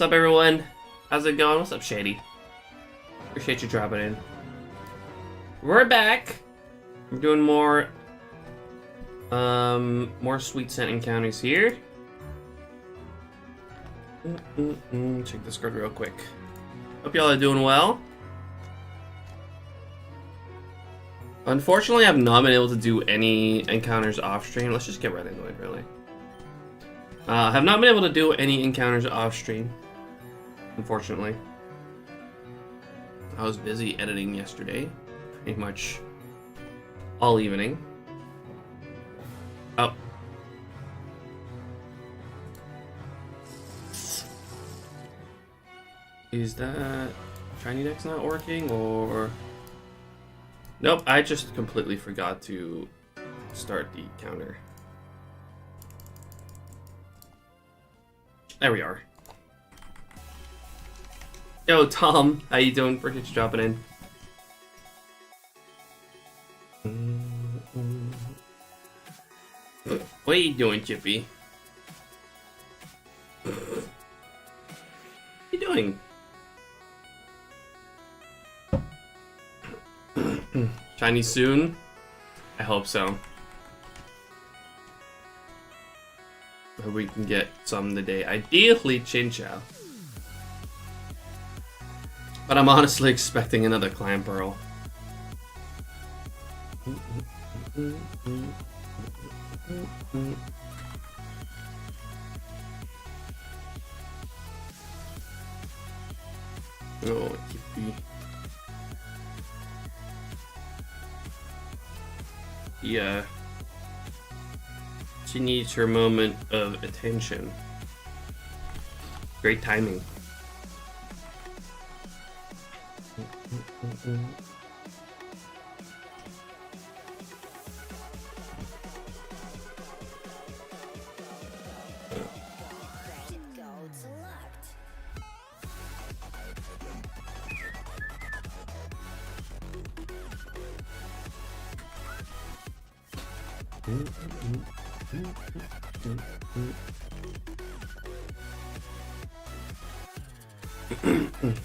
up, everyone? How's it going? What's up, Shady? Appreciate you dropping in. We're back. We're doing more sweet scent encounters here. Check Discord real quick. Hope y'all are doing well. Unfortunately, I've not been able to do any encounters off stream. Let's just get right into it, really. I have not been able to do any encounters off stream, unfortunately. I was busy editing yesterday, pretty much all evening. Oh. Is that SHINYDEX not working, or... Nope, I just completely forgot to start the counter. There we are. Yo, Tom, how you doing? Appreciate you dropping in. What are you doing, Chippy? What are you doing? Chinese soon? I hope so. I hope we can get some today. Ideally, Chin Chow. But I'm honestly expecting another clam pearl. Oh, Kippy. Yeah. She needs her moment of attention. Great timing.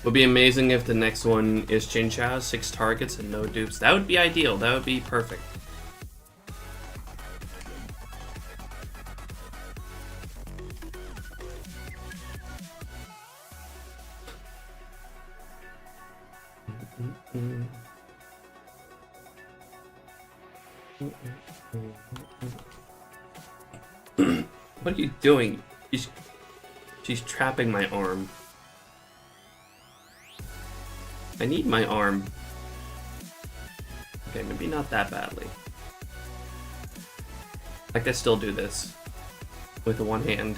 Would be amazing if the next one is Chin Chow, 6 targets and no dupes. That would be ideal. That would be perfect. What are you doing? She's trapping my arm. I need my arm. Okay, maybe not that badly. I can still do this with one hand.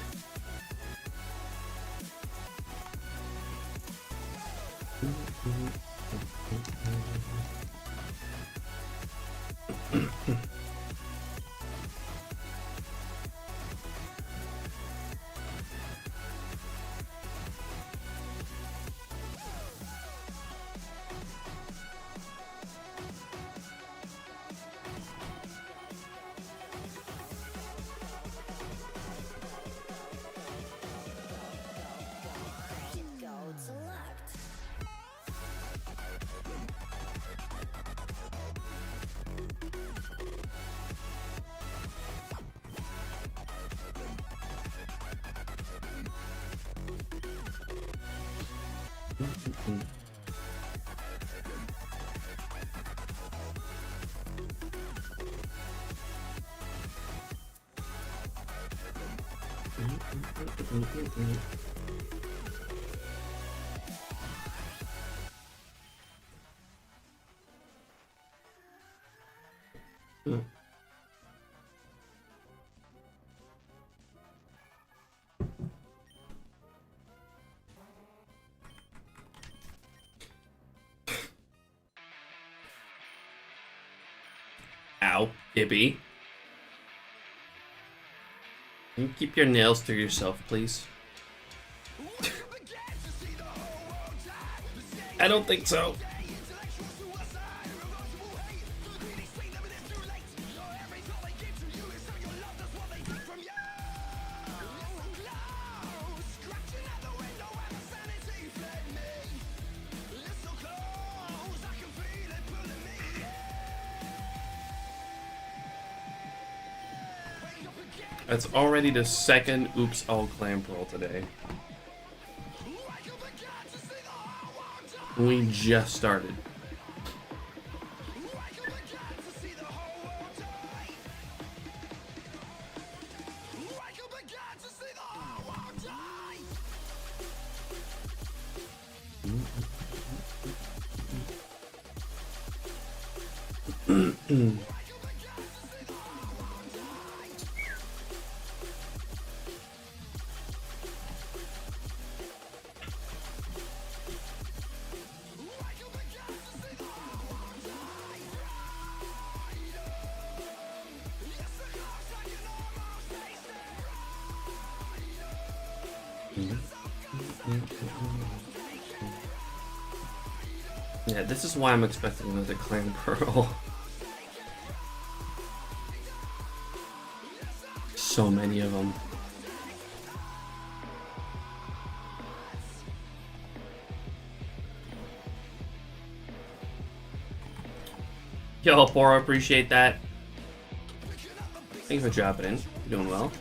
Ow, Gibby. Can you keep your nails to yourself, please? I don't think so. That's already the second Oops All Clan Pearl today. We just started. Yeah, this is why I'm expecting another Clan Pearl. So many of them. Yo, Bora, appreciate that. Thank you for dropping in. You're doing well.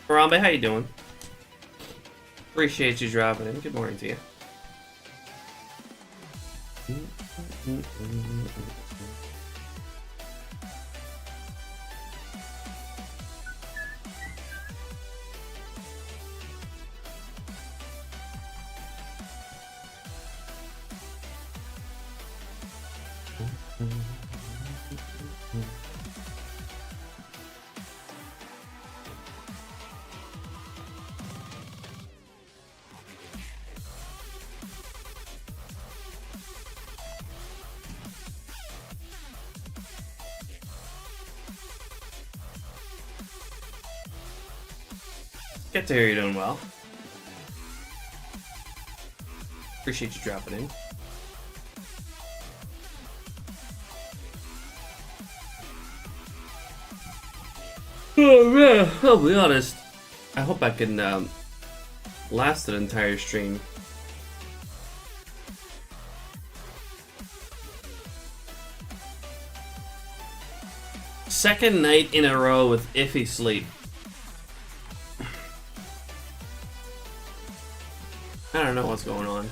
Harambe, how you doing? Appreciate you dropping in. Good morning to you. Good to hear you're doing well. Appreciate you dropping in. Oh man, I'll be honest. I hope I can last an entire stream. Second night in a row with iffy sleep. I don't know what's going on.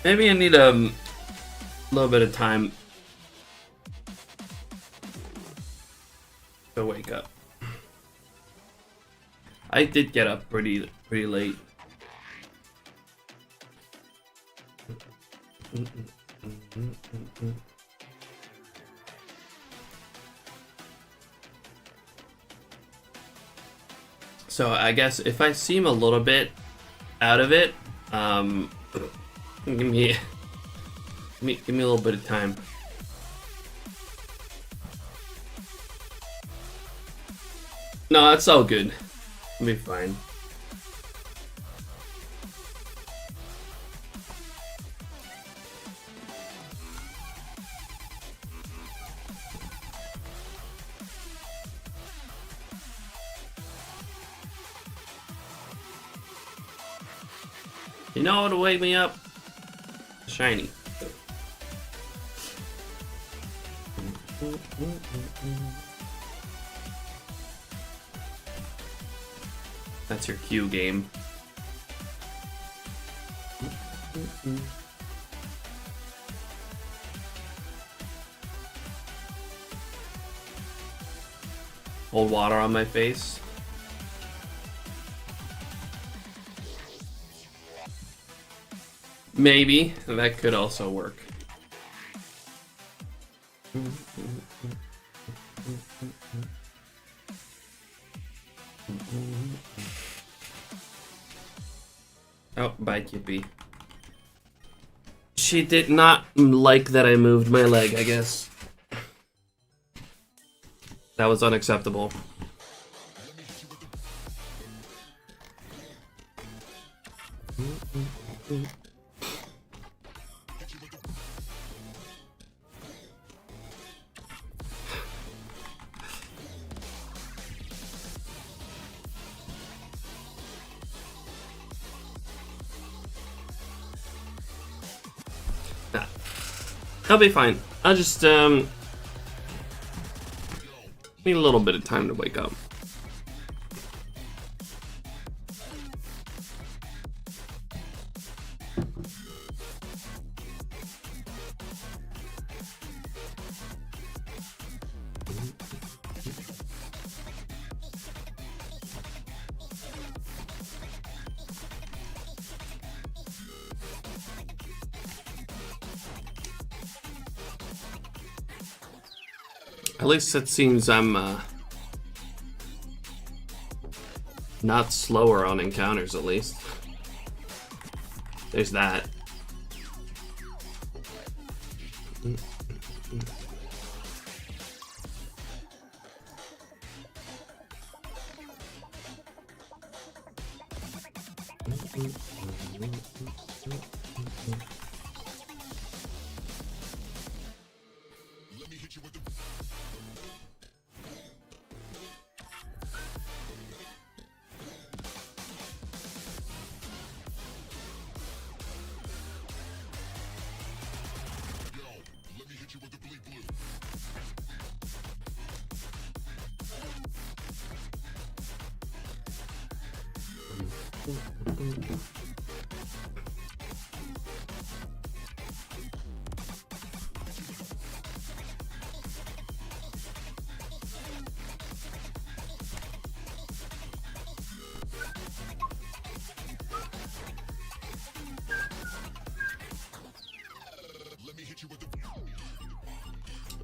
Maybe I need a little bit of time to wake up. I did get up pretty late. So I guess if I seem a little bit out of it, give me a little bit of time. No, it's all good. It'll be fine. You know what'll wake me up? Shiny. That's your cue game. Hold water on my face. Maybe. That could also work. Oh, bye, Kippy. She did not like that I moved my leg, I guess. That was unacceptable. Nah. I'll be fine. I'll just, need a little bit of time to wake up. At least it seems I'm not slower on encounters, at least. There's that.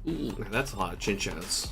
Ooh, that's a lot of chinchas.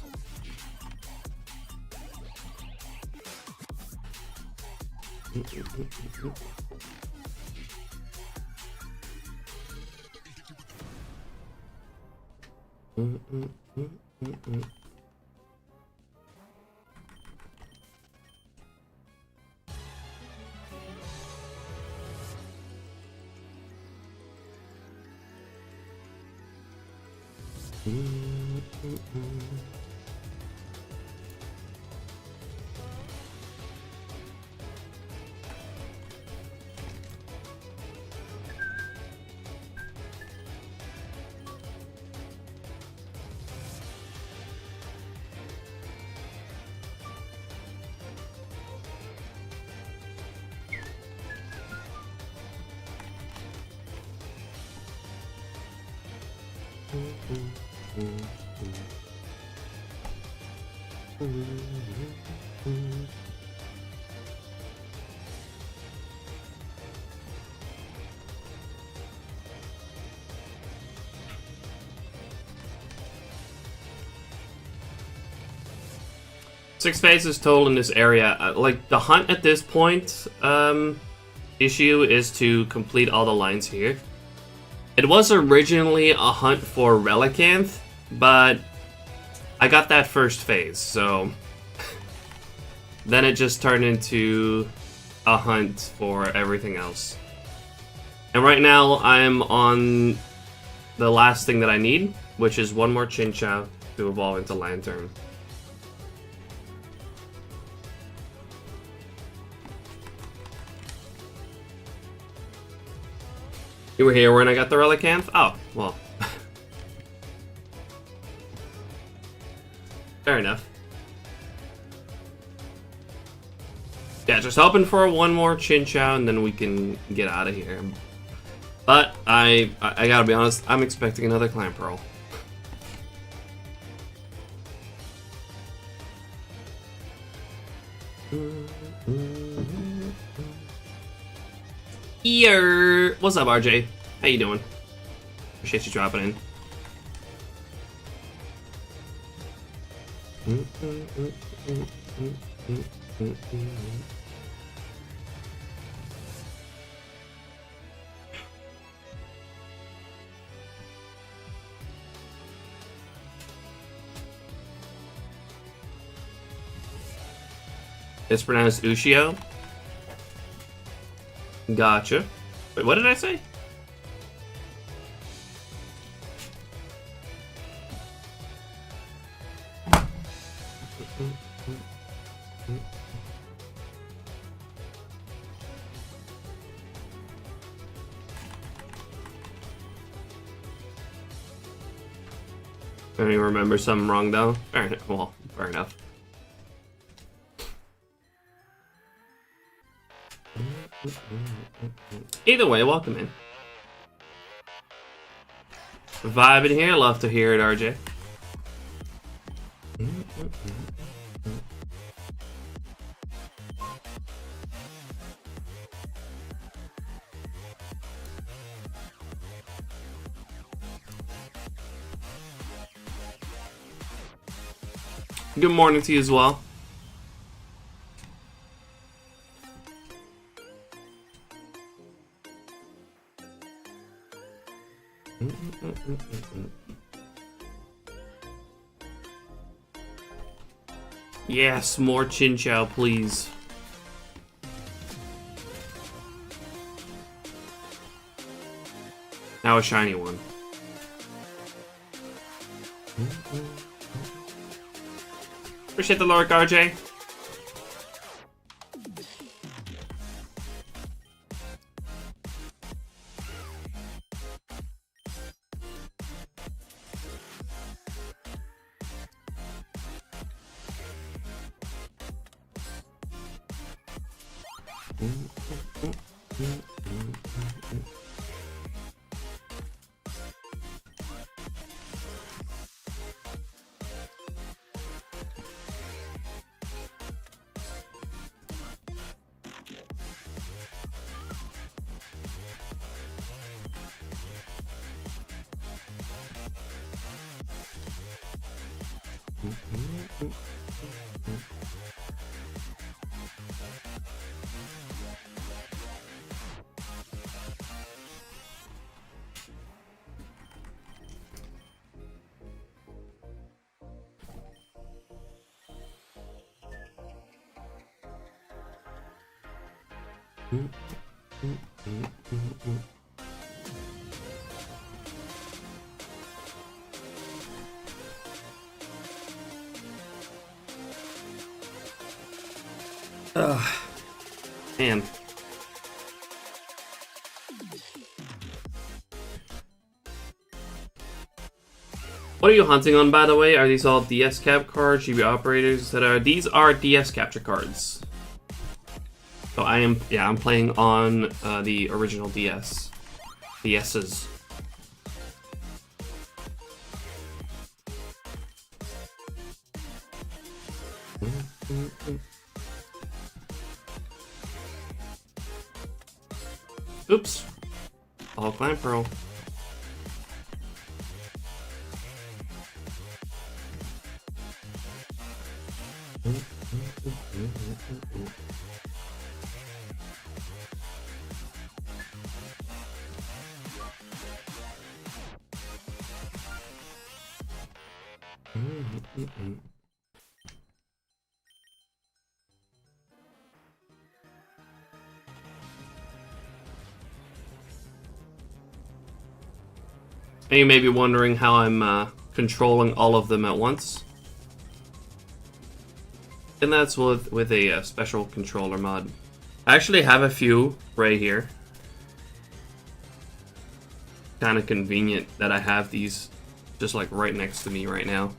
Six phases total in this area. Like, the hunt at this point, issue is to complete all the lines here. It was originally a hunt for Relicanth, but I got that first phase, so then it just turned into a hunt for everything else. And right now, I'm on the last thing that I need, which is one more Chinchou to evolve into Lantern. You were here when I got the Relicanth? Oh, well. Fair enough. Yeah, just hoping for one more Chinchou and then we can get out of here. But I gotta be honest, I'm expecting another Clamperl. Here. What's up, RJ? How you doing? Appreciate you dropping in. It's pronounced Ushio. Gotcha. Wait, what did I say? I don't even remember something wrong though. Fair enough. Well, fair enough. Either way, welcome in. Vibing here, love to hear it, RJ. Good morning to you as well. Yes, more Chinchou, please. Now a shiny one. Appreciate the lurk, RJ. Man. What are you hunting on, by the way? Are these all DS cap cards, GB operators? These are DS capture cards. So I'm playing on the original DS. DS's. Oops. All Clamperl. And you may be wondering how I'm controlling all of them at once. And that's with a special controller mod. I actually have a few right here. Kind of convenient that I have these just like right next to me right now.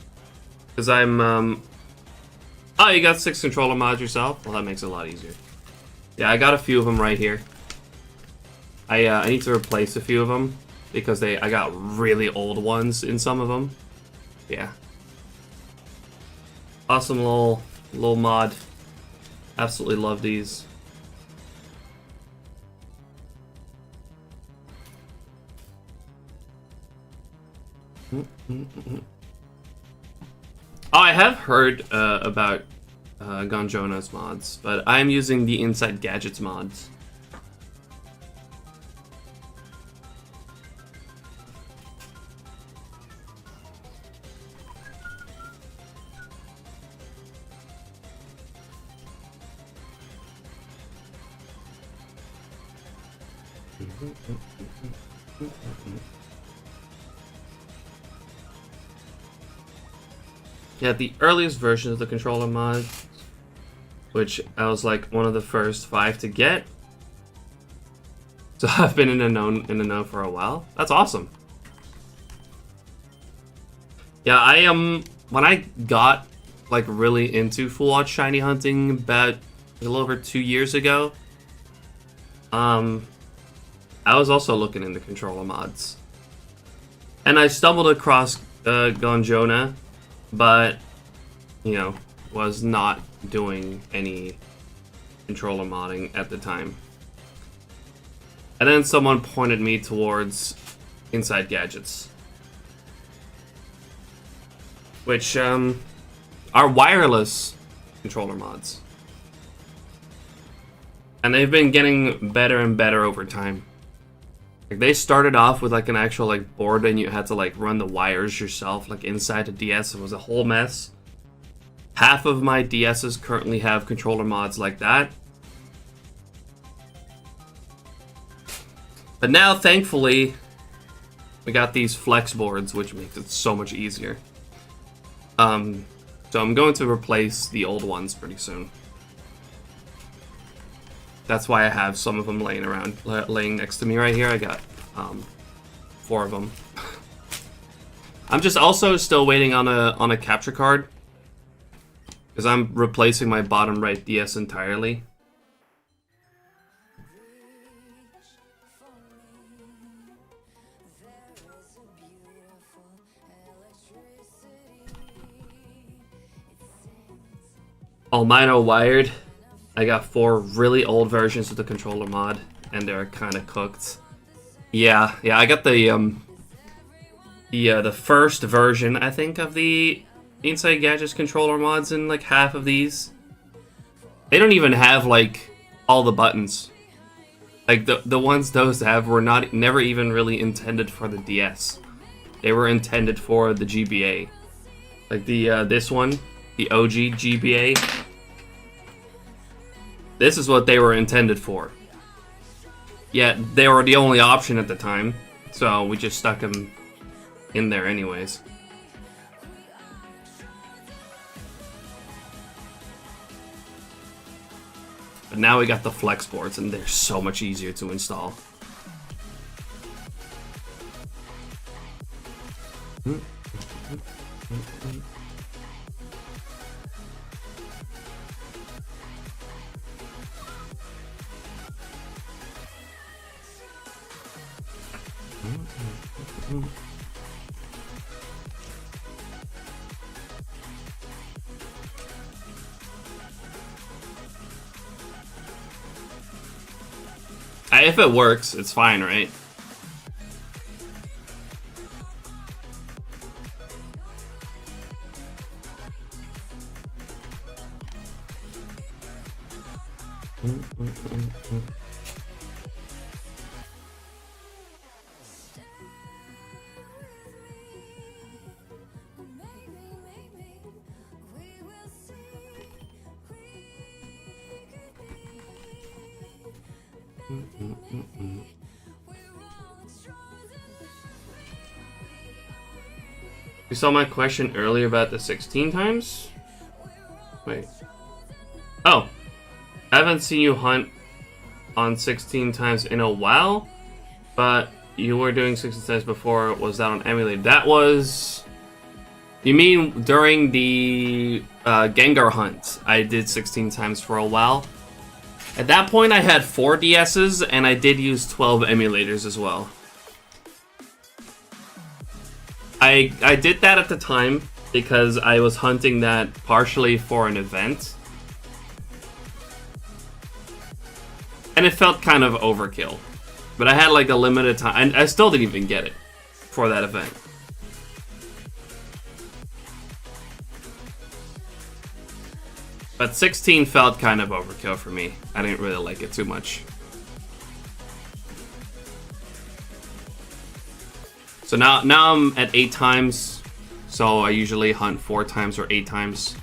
Because I'm, oh, you got 6 controller mods yourself? Well, that makes it a lot easier. Yeah, I got a few of them right here. I need to replace a few of them because I got really old ones in some of them. Yeah. Awesome little mod. Absolutely love these. Oh, I have heard about Gonjona's mods, but I'm using the Inside Gadgets mods. Yeah, the earliest version of the controller mod, which I was like one of the first 5 to get. So I've been in the know for a while. That's awesome. Yeah, when I got like really into full art shiny hunting about a little over 2 years ago, I was also looking into controller mods. And I stumbled across Gonjona, but, you know, was not doing any controller modding at the time. And then someone pointed me towards Inside Gadgets, which are wireless controller mods. And they've been getting better and better over time. Like, they started off with like an actual like board and you had to like run the wires yourself like inside the DS. It was a whole mess. Half of my DSs currently have controller mods like that. But now, thankfully, we got these flex boards, which makes it so much easier. So I'm going to replace the old ones pretty soon. That's why I have some of them laying around, laying next to me right here. I got 4 of them. I'm just also still waiting on a capture card because I'm replacing my bottom right DS entirely. All mine are wired. I got 4 really old versions of the controller mod, and they're kind of cooked. Yeah, I got the first version, I think, of the Inside Gadgets controller mods in like half of these. They don't even have like all the buttons. Like the ones those have were never even really intended for the DS. They were intended for the GBA. Like the this one, the OG GBA. This is what they were intended for. Yet they were the only option at the time, so we just stuck them in there anyways. But now we got the flex boards and they're so much easier to install. If it works, it's fine, right? You saw my question earlier about the 16 times? Wait. Oh. I haven't seen you hunt on 16 times in a while, but you were doing 16 times before. Was that on emulator? That was... You mean during the Gengar hunt, I did 16 times for a while. At that point, I had 4 DSs, and I did use 12 emulators as well. I did that at the time because I was hunting that partially for an event. And it felt kind of overkill. But I had like a limited time, and I still didn't even get it for that event. But 16 felt kind of overkill for me. I didn't really like it too much. So now I'm at 8 times. So I usually hunt 4 times or 8 times.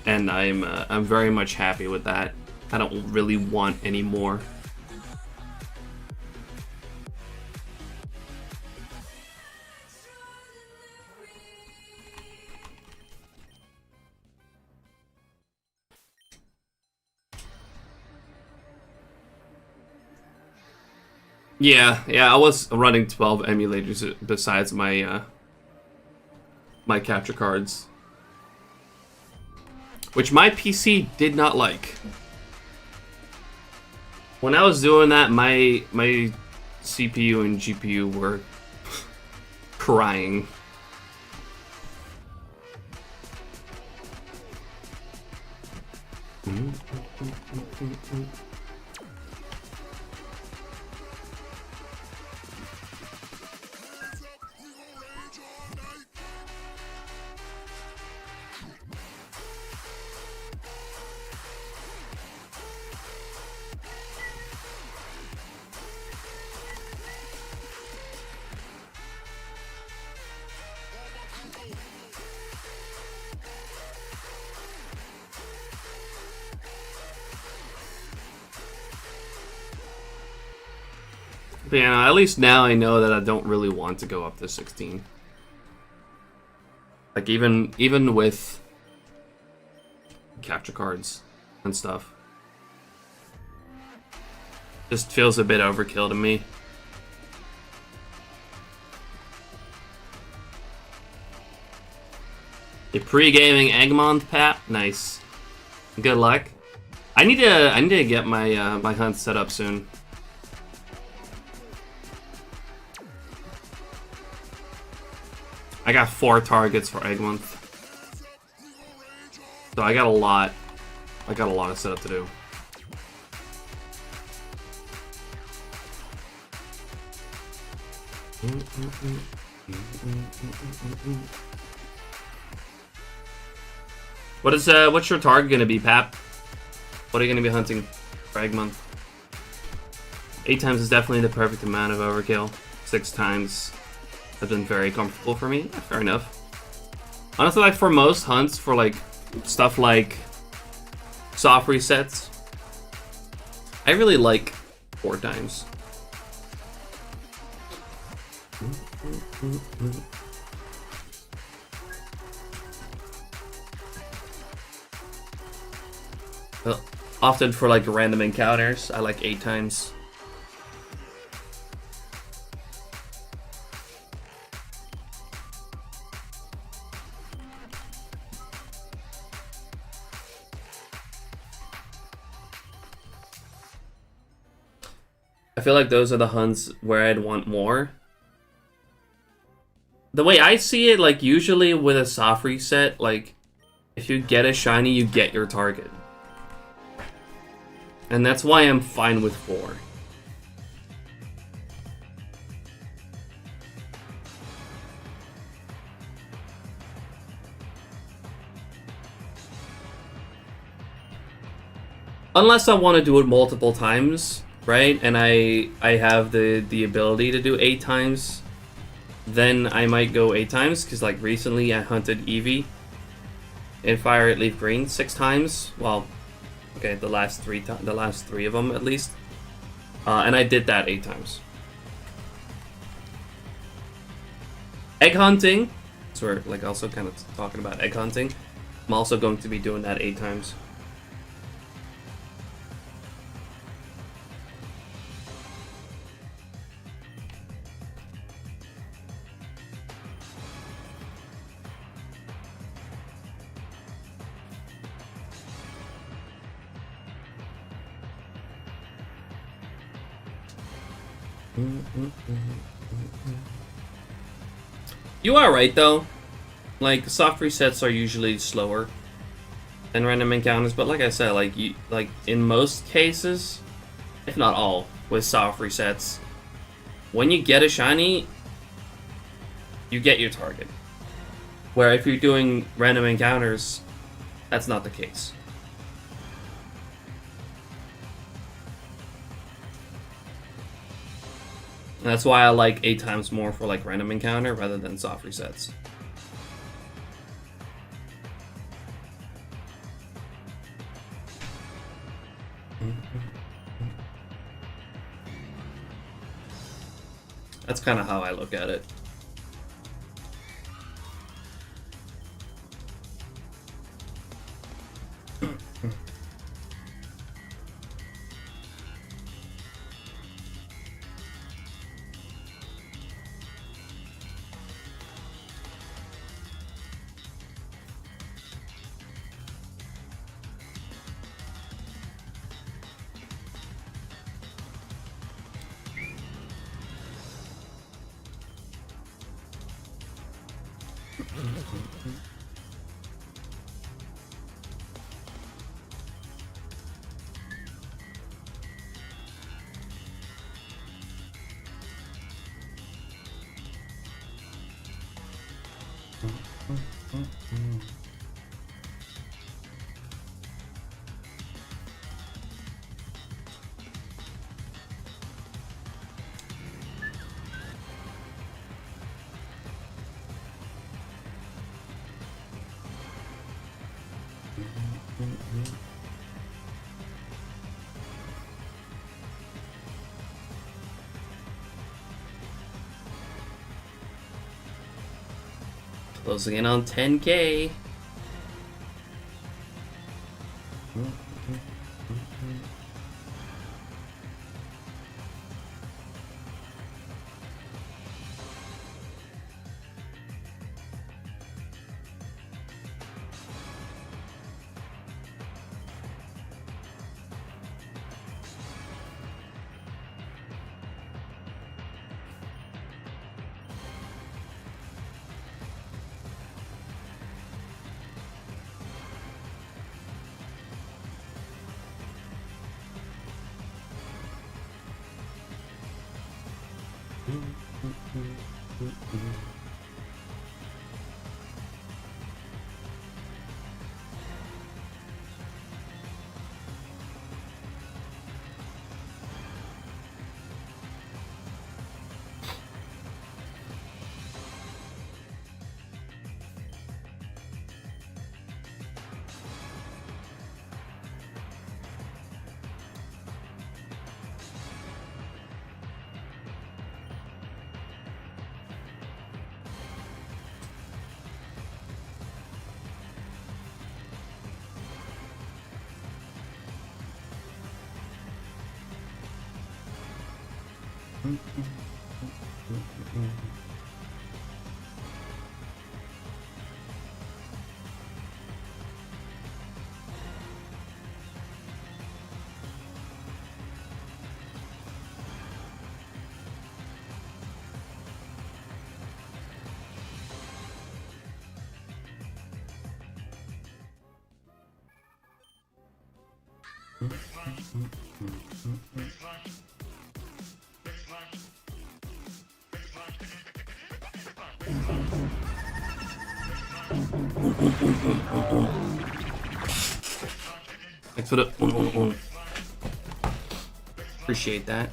And I'm very much happy with that. I don't really want any more. Yeah, I was running 12 emulators besides my my capture cards, which my PC did not like. When I was doing that, my CPU and GPU were crying. But yeah, at least now I know that I don't really want to go up to 16. Like even with capture cards and stuff. Just feels a bit overkill to me. You pre-gaming Eggmont, Pat? Nice. Good luck. I need to get my my hunt set up soon. I got 4 targets for Egg Month. So I got a lot of setup to do. What's your target gonna be, Pap? What are you gonna be hunting for Egg Month? 8 times is definitely the perfect amount of overkill. 6 times has been very comfortable for me. Yeah, fair enough. Honestly, like for most hunts, for like stuff like soft resets, I really like 4 times. Well, often for like random encounters, I like 8 times. I feel like those are the hunts where I'd want more. The way I see it, like usually with a soft reset, like if you get a shiny, you get your target. And that's why I'm fine with 4. Unless I want to do it multiple times, right? And I have the ability to do 8 times, then I might go 8 times, because like recently I hunted Eevee in Fire at Leaf Green 6 times. Well, okay, the last 3 of them at least, and I did that 8 times. Egg hunting, So we're like also kind of talking about egg hunting. I'm also going to be doing that 8 times. You are right though. Like soft resets are usually slower than random encounters, but like I said, like in most cases, if not all, with soft resets, when you get a shiny, you get your target. Where if you're doing random encounters, that's not the case. And that's why I like 8 times more for like random encounter rather than soft resets. That's kind of how I look at it. Closing in on 10K. Thanks for the appreciate that.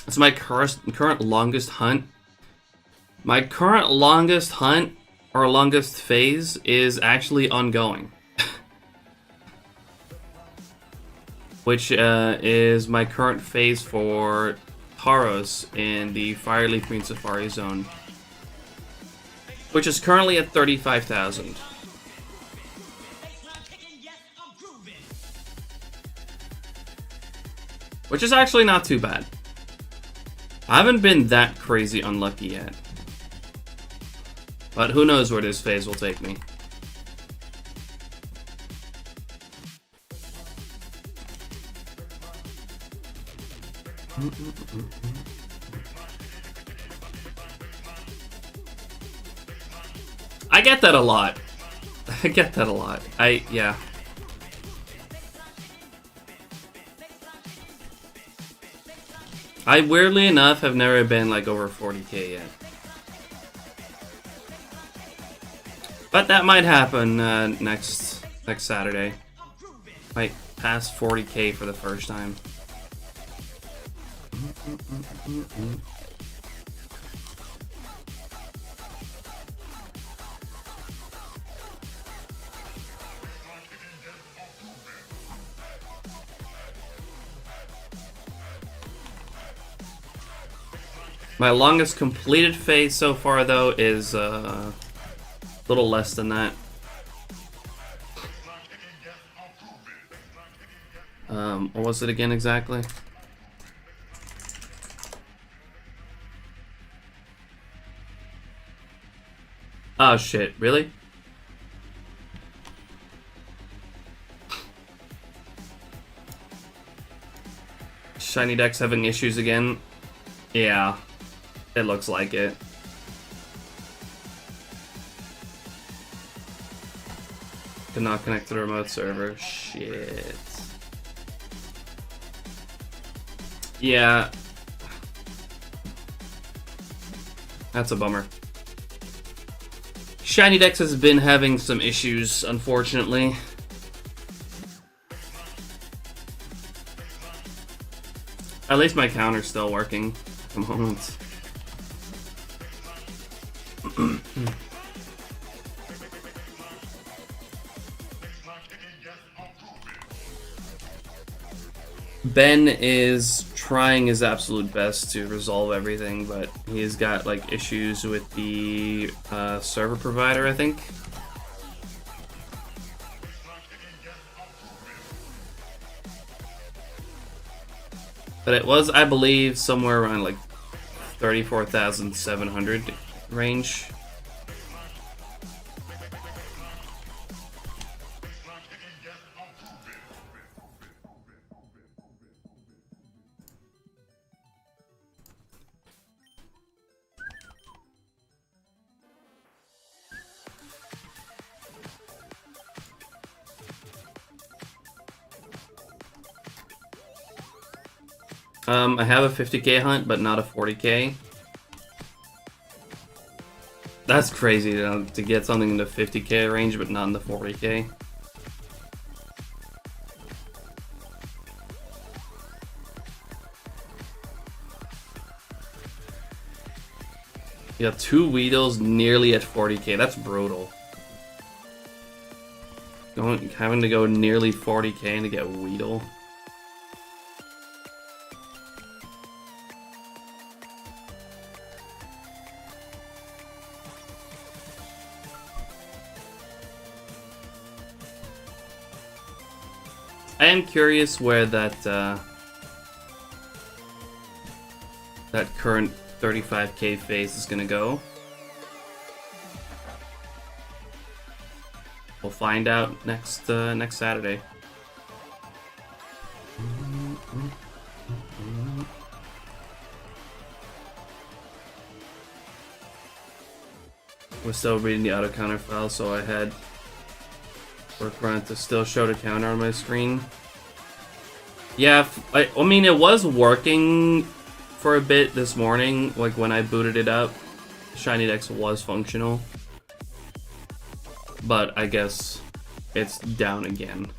It's my current longest hunt. My current longest hunt, or longest phase, is actually ongoing. Which is my current phase for Taros in the Fireleaf Green Safari Zone. Which is currently at 35,000. Which is actually not too bad. I haven't been that crazy unlucky yet. But who knows where this phase will take me. I get that a lot. I get that a lot. Yeah. I weirdly enough have never been like over 40k yet. But that might happen next Saturday. Might pass 40k for the first time. My longest completed phase so far, though, is a little less than that. What was it again exactly? Oh shit, really? SHINYDEX having issues again? Yeah. It looks like it. Cannot connect to the remote server. Shit. Yeah. That's a bummer. SHINYDEX has been having some issues, unfortunately. At least my counter's still working at the moment. Ben is trying his absolute best to resolve everything, but he's got like issues with the server provider, I think. But it was, I believe, somewhere around like 34,700 range. I have a 50k hunt, but not a 40k. That's crazy to get something in the 50k range, but not in the 40k. Yeah, 2 Weedles nearly at 40k. That's brutal. Having to go nearly 40k to get Weedle. I am curious where that current 35k phase is gonna go. We'll find out next Saturday. We're still reading the auto counter file, so I had workaround to still show the counter on my screen. Yeah, I mean, it was working for a bit this morning, like when I booted it up. SHINYDEX was functional. But I guess it's down again.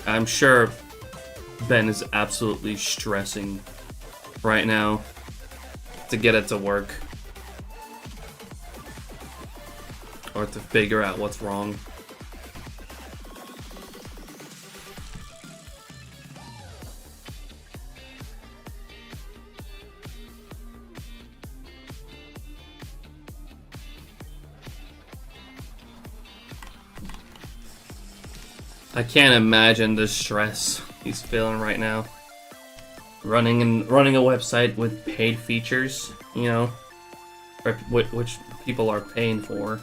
I'm sure Ben is absolutely stressing right now to get it to work. Or to figure out what's wrong. I can't imagine the stress he's feeling right now. Running a website with paid features, you know, which people are paying for,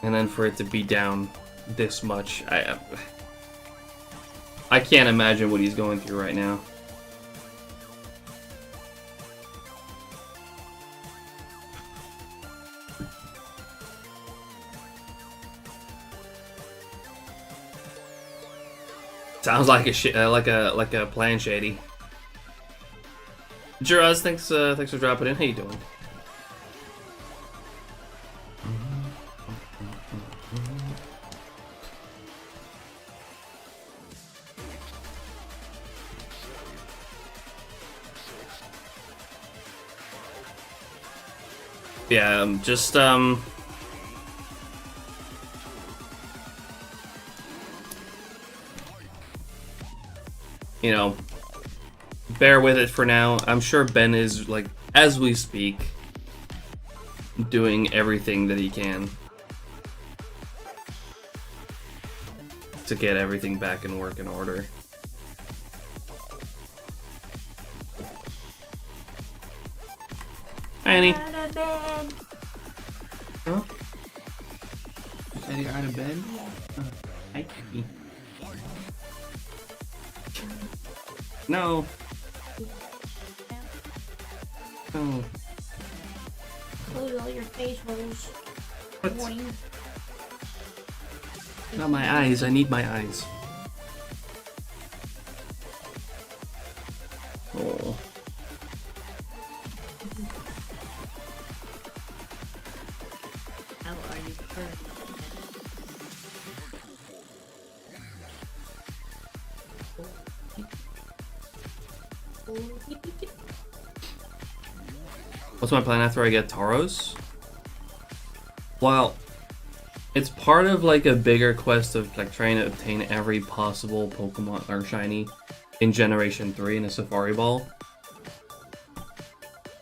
and then for it to be down this much, I can't imagine what he's going through right now. Sounds like a plan, Shady. Juraz, thanks for dropping in. How you doing? Yeah, just you know, bear with it for now. I'm sure Ben is, like, as we speak, doing everything that he can to get everything back in working order. Hi, Annie. Out of bed. Huh? You said you're out of bed? Yeah. Hi, Kitty. No. No. Close all your face holes. What? Boing. Not my eyes. I need my eyes. Oh. How are you currently? What's my plan after I get Tauros? Well, it's part of like a bigger quest of like trying to obtain every possible Pokemon or shiny in Generation 3 in a Safari Ball.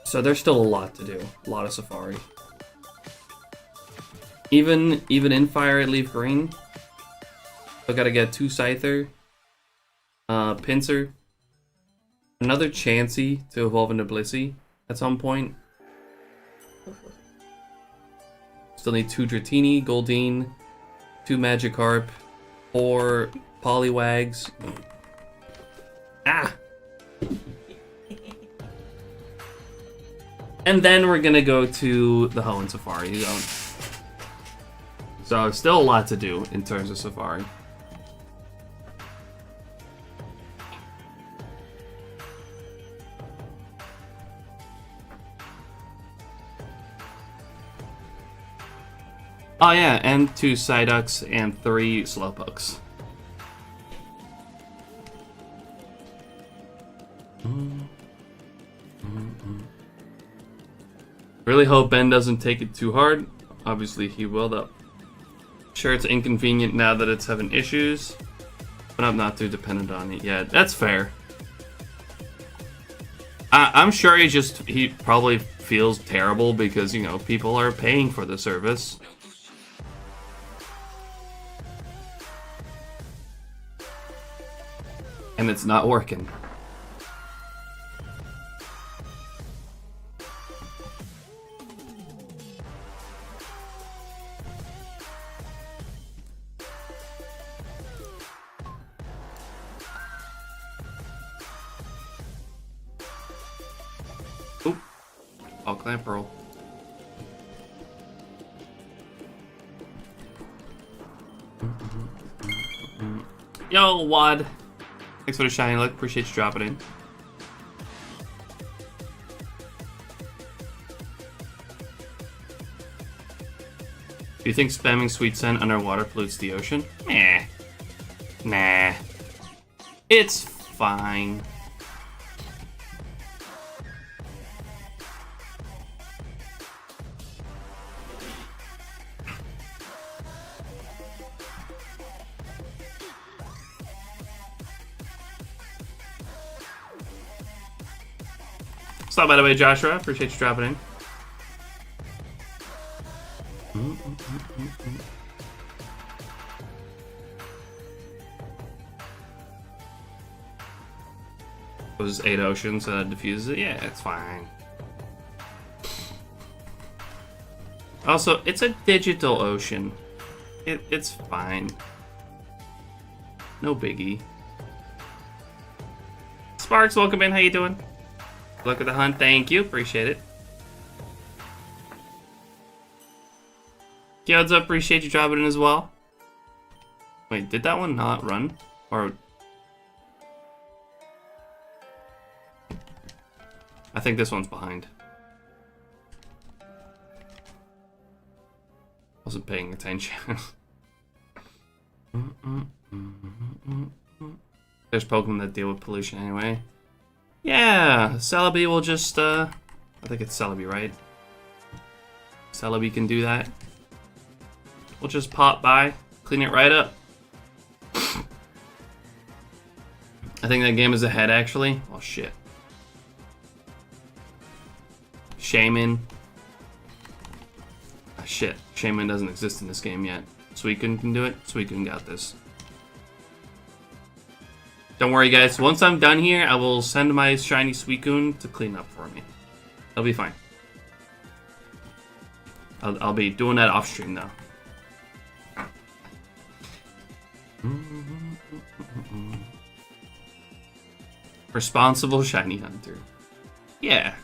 So there's still a lot to do. A lot of Safari. Even in Fire Leaf Green, I gotta get 2 Scyther, Pinsir, another Chansey to evolve into Blissey at some point. Still need 2 Dratini, Goldeen, 2 Magikarp, 4 Poliwags. Ah! And then we're gonna go to the Hoenn Safari Zone. So still a lot to do in terms of Safari. Oh yeah, and 2 Psyducks and 3 Slowpokes. Really hope Ben doesn't take it too hard. Obviously he will though. Sure, it's inconvenient now that it's having issues, but I'm not too dependent on it yet. That's fair. I'm sure he probably feels terrible because, you know, people are paying for the service. And it's not working. Oop. All clamp roll. Yo, Wad. Thanks for the shiny look. Appreciate you dropping in. Do you think spamming sweet scent underwater pollutes the ocean? Nah. It's fine. Stop, by the way, Joshua. Appreciate you dropping in. It was 8 oceans, so that diffuses it. Yeah, it's fine. Also, it's a digital ocean. It's fine. No biggie. Sparks, welcome in. How you doing? Good luck with the hunt. Thank you. Appreciate it. Yo, what's up? Appreciate you dropping in as well. Wait, did that one not run? Or... I think this one's behind. Wasn't paying attention. There's Pokemon that deal with pollution anyway. Yeah, Celebi will just, I think it's Celebi, right? Celebi can do that. We'll just pop by, clean it right up. I think that game is ahead, actually. Oh, shit. Shaman. Ah, shit. Shaman doesn't exist in this game yet. Suicune can do it. Suicune got this. Don't worry, guys. Once I'm done here, I will send my shiny Suicune to clean up for me. It'll be fine. I'll be doing that off stream, though. Responsible shiny hunter. Yeah.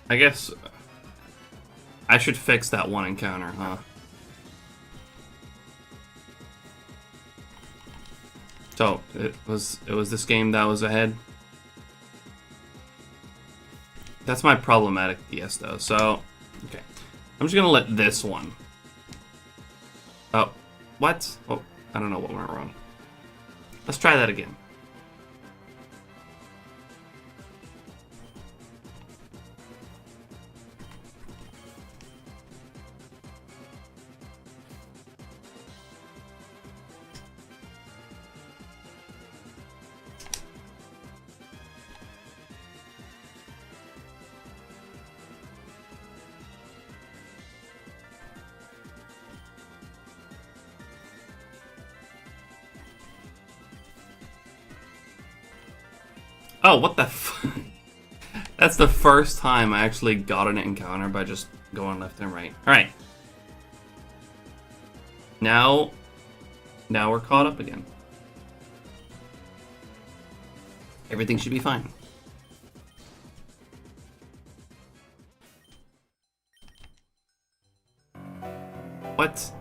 I guess I should fix that one encounter, huh? So it was this game that was ahead. That's my problematic DS though. So okay, I'm just gonna let this one. Oh, what? Oh, I don't know what went wrong. Let's try that again. Oh, what the f- That's the first time I actually got an encounter by just going left and right. Alright. Now we're caught up again. Everything should be fine. What?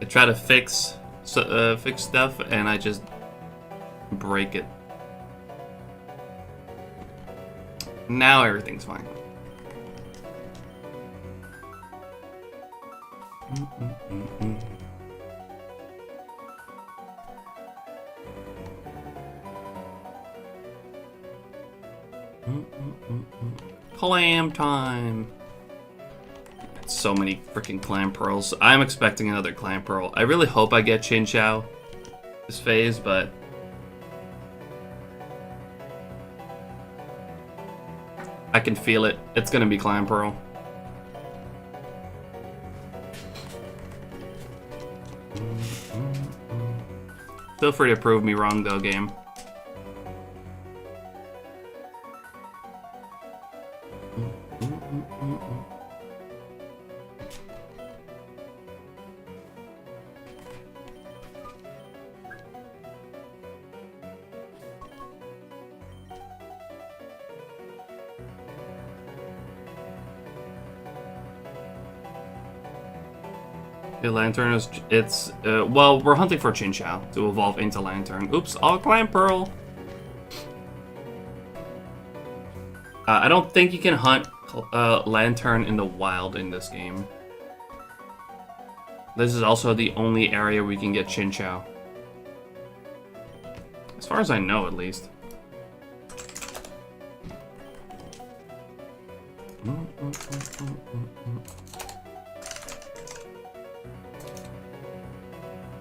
I try to fix stuff and I just break it. Now everything's fine. Clam time. So many freaking clam pearls. I'm expecting another clam pearl. I really hope I get Chin Chow this phase, but I can feel it. It's gonna be clam pearl. Feel free to prove me wrong though, game. The lantern is, well, we're hunting for Chin Chow to evolve into lantern. Oops, all clam pearl. I don't think you can hunt lantern in the wild in this game. This is also the only area we can get Chin Chow. As far as I know, at least.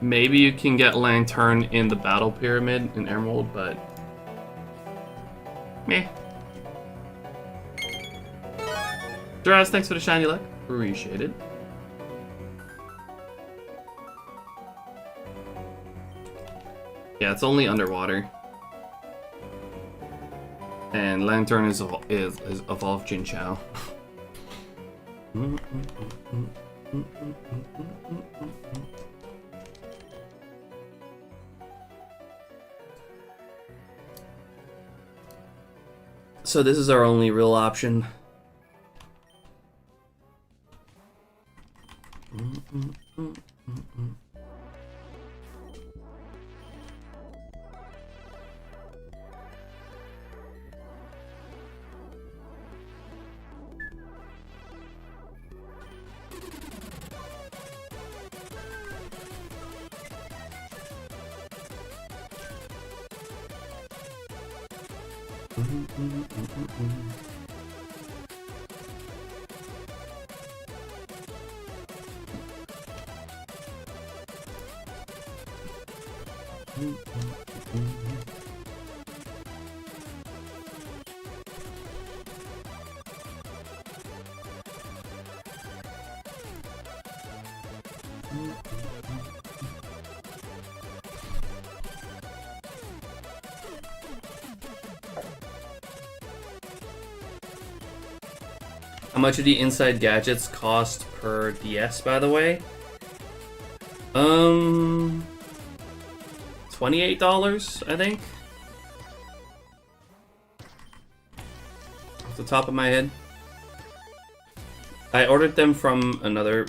Maybe you can get lantern in the battle pyramid in Emerald, but meh. Draz, thanks for the shiny luck. Appreciate it. Yeah, it's only underwater. And lantern is evolved Jin Chao. So this is our only real option. How much do the inside gadgets cost per DS, by the way? $28, I think. Off the top of my head. I ordered them from another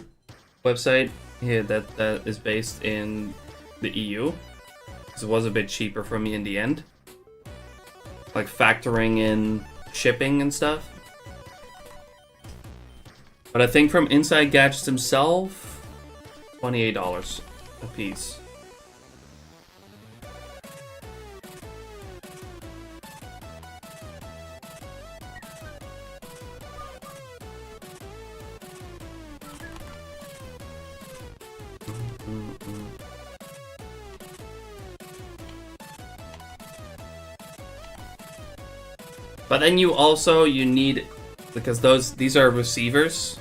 website here that is based in the EU. So it was a bit cheaper for me in the end. Like factoring in shipping and stuff. But I think from Inside Gadgets himself, $28 a piece. But then you need, because these are receivers,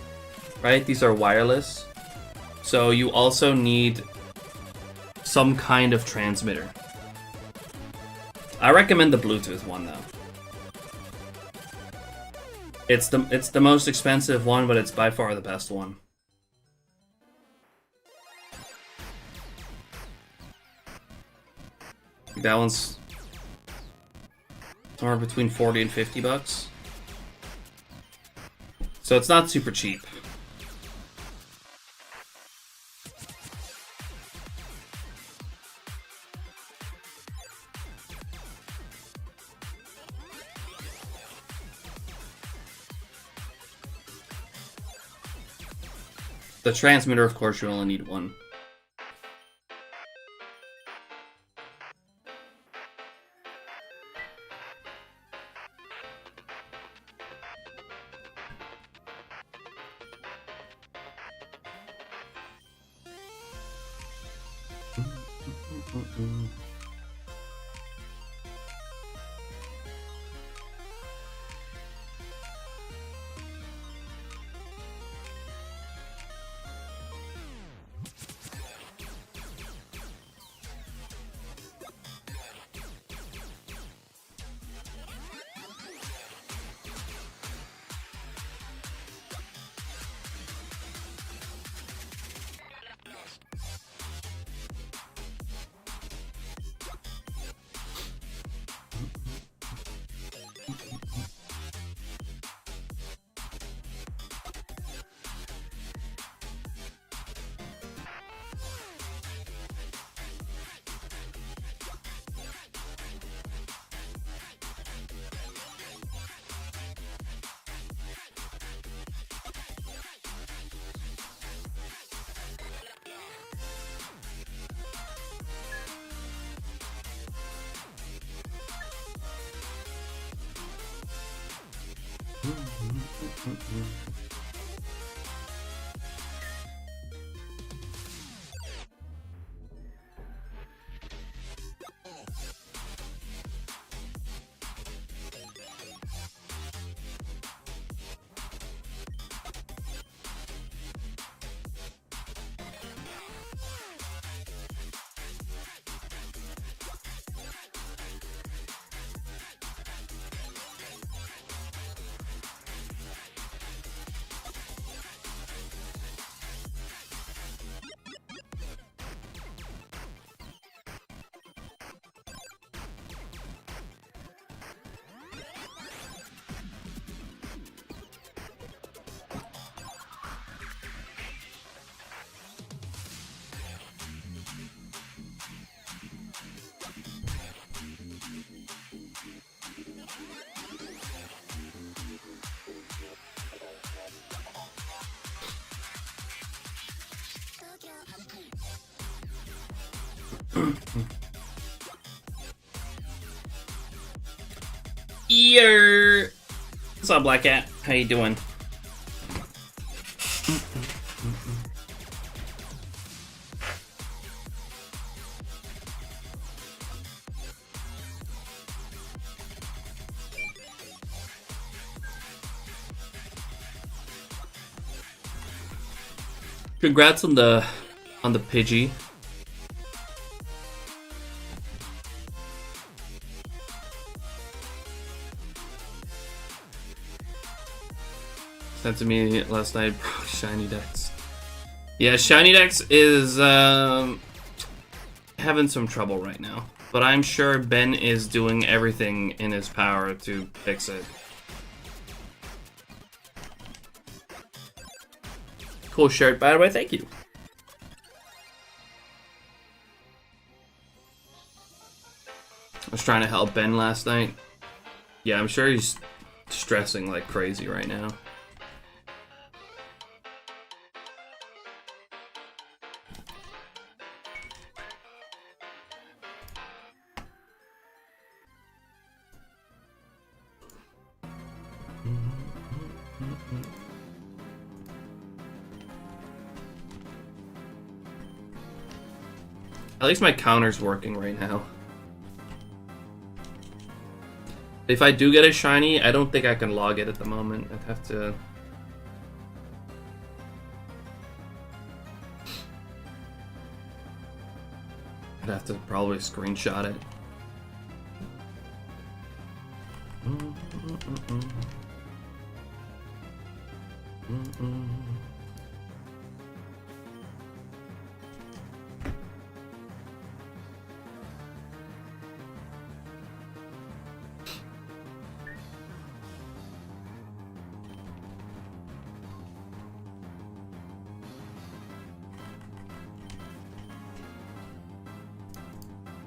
right? These are wireless. So you also need some kind of transmitter. I recommend the Bluetooth one though. It's the most expensive one, but it's by far the best one. That one's somewhere between 40 and 50 bucks. So it's not super cheap. The transmitter, of course, you only need one. Ear. What's up, Black Cat? How you doing? Congrats on the Pidgey. Sent to me last night, bro. SHINYDEX. Yeah, SHINYDEX is having some trouble right now, but I'm sure Ben is doing everything in his power to fix it. Cool shirt, by the way. Thank you. I was trying to help Ben last night. Yeah, I'm sure he's stressing like crazy right now. At least my counter's working right now. If I do get a shiny, I don't think I can log it at the moment. I'd have to... I'd have to probably screenshot it.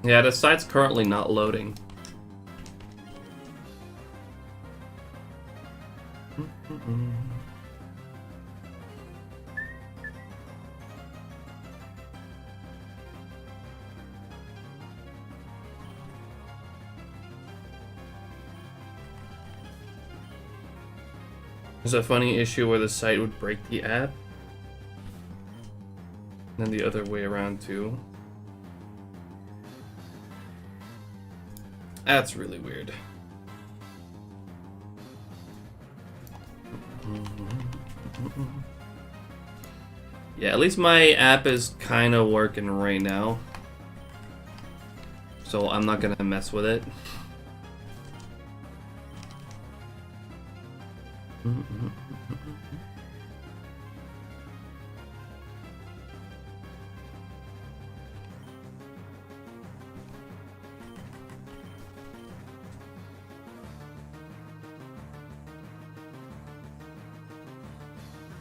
Yeah, the site's currently not loading. There's a funny issue where the site would break the app. And then the other way around too. That's really weird. Yeah, at least my app is kind of working right now. So I'm not gonna mess with it.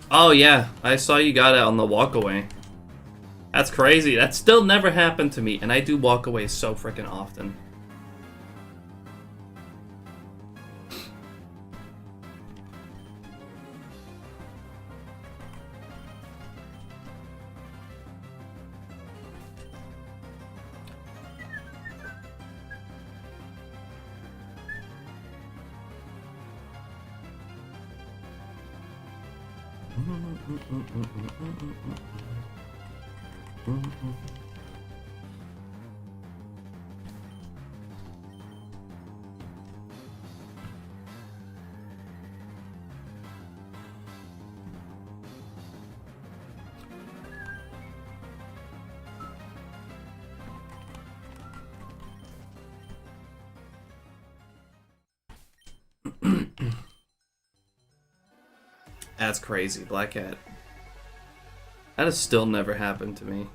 Oh yeah, I saw you got it on the walkaway. That's crazy. That still never happened to me, and I do walkaways so freaking often. That's crazy, Black Cat. That has still never happened to me.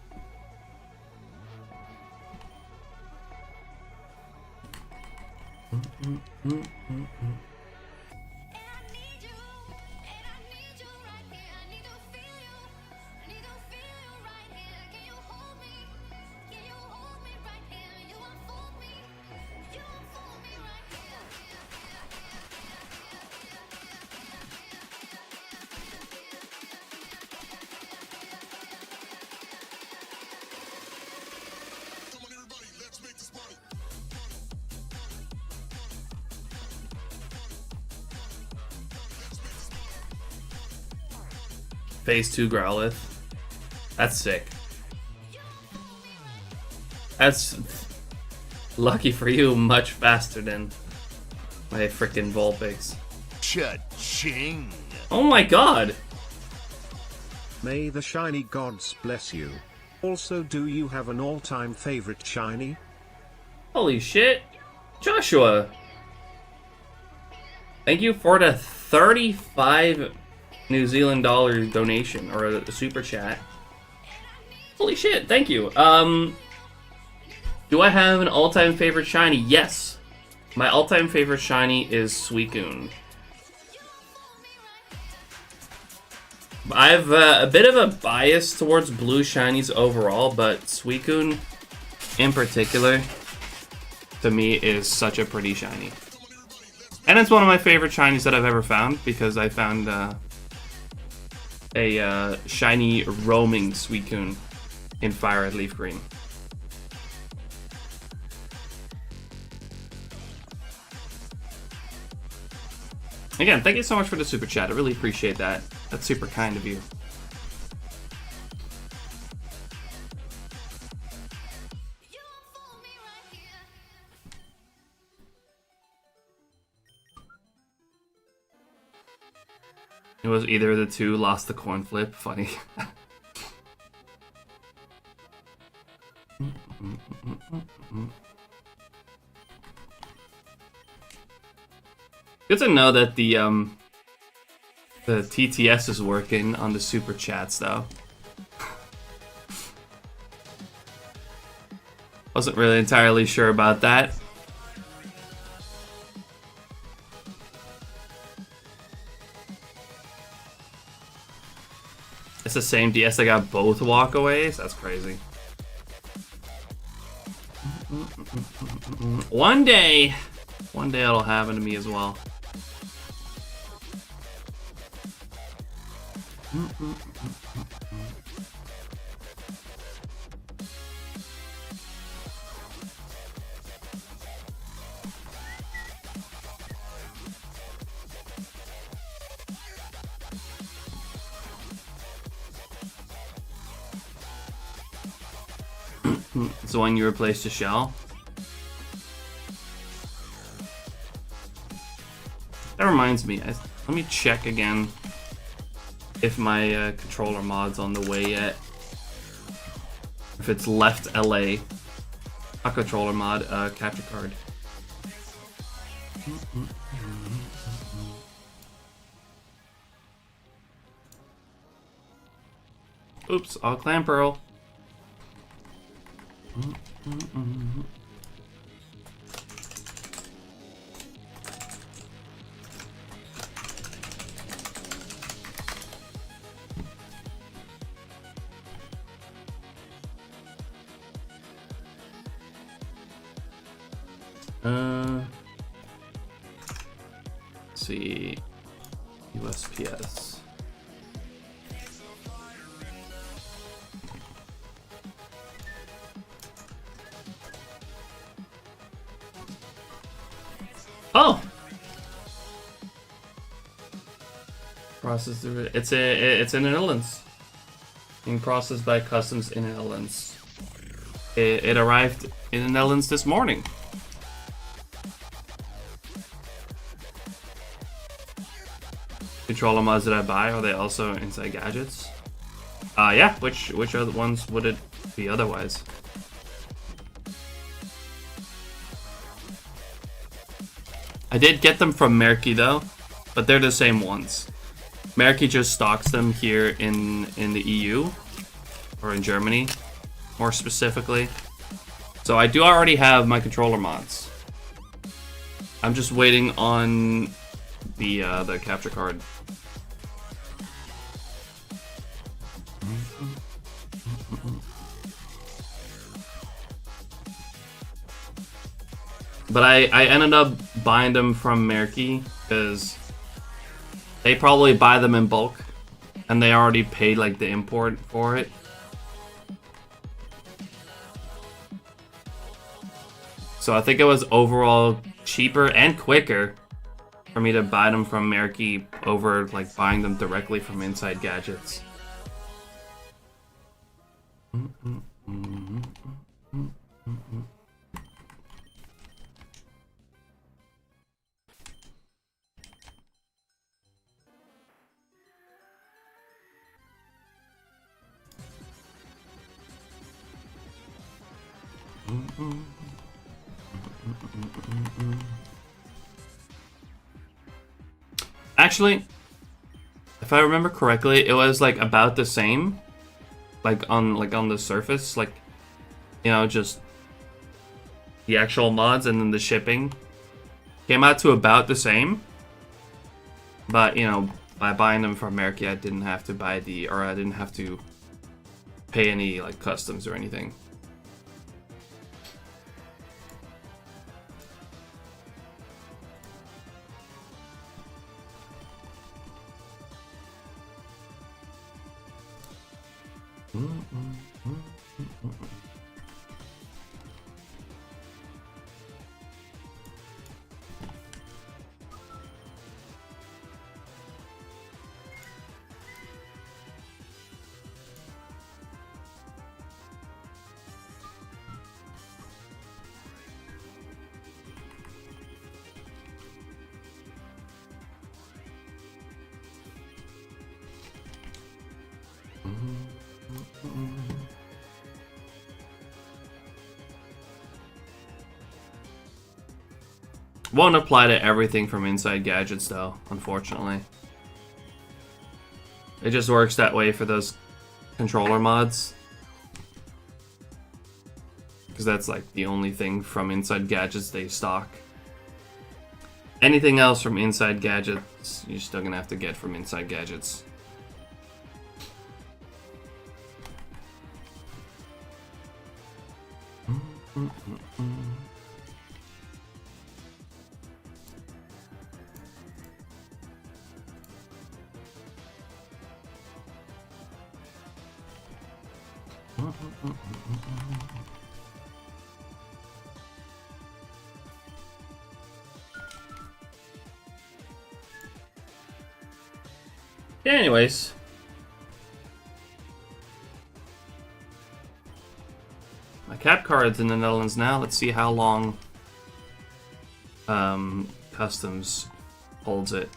Phase 2 Growlithe. That's sick. That's lucky for you, much faster than my freaking Vulpix. Cha-ching! Oh my god! May the shiny gods bless you. Also, do you have an all-time favorite shiny? Holy shit! Joshua! Thank you for the 35 New Zealand dollar donation, or a super chat. Holy shit, thank you. Do I have an all-time favorite shiny? Yes. My all-time favorite shiny is Suicune. I have a bit of a bias towards blue shinies overall, but Suicune in particular, to me, is such a pretty shiny. And it's one of my favorite shinies that I've ever found, because I found a shiny roaming Suicune in Fire Red Leaf Green. Again, thank you so much for the super chat. I really appreciate that. That's super kind of you. It was either of the two, lost the coin flip. Funny. Good to know that the TTS is working on the super chats though. Wasn't really entirely sure about that. It's the same DS that got both walkaways? That's crazy. One day it'll happen to me as well. It's the one you replaced the shell. That reminds me, let me check again if my controller mod's on the way yet. If it's left LA. Not controller mod, capture card. Oops, all clan pearl. Let's see. USPS. Oh. Processed through it. It's in the Netherlands. Being processed by customs in the Netherlands. It arrived in the Netherlands this morning. Controller mods that I buy, are they also inside gadgets? Yeah, which other ones would it be otherwise? I did get them from Merki though, but they're the same ones. Merki just stocks them here in the EU, or in Germany, more specifically. So I do already have my controller mods. I'm just waiting on the capture card. But I ended up buying them from Merki because they probably buy them in bulk and they already paid like the import for it. So I think it was overall cheaper and quicker for me to buy them from Merki over like buying them directly from Inside Gadgets. Actually, if I remember correctly, it was like about the same, like on the surface, like, you know, just the actual mods and then the shipping came out to about the same. But you know, by buying them from Merki, I didn't have to buy I didn't have to pay any like customs or anything. Won't apply to everything from Inside Gadgets though, unfortunately. It just works that way for those controller mods. Because that's like the only thing from Inside Gadgets they stock. Anything else from Inside Gadgets, you're still gonna have to get from Inside Gadgets. Yeah, anyways. My cap card's in the Netherlands now. Let's see how long customs holds it.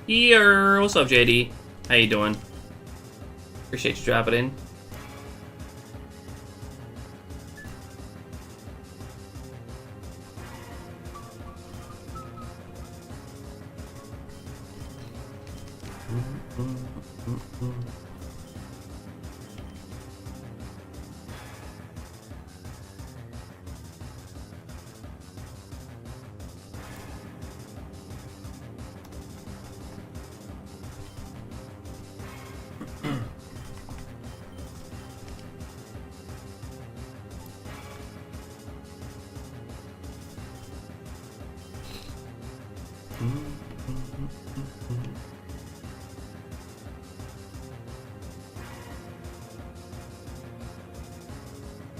Here, what's up, JD? How you doing? Appreciate you dropping in.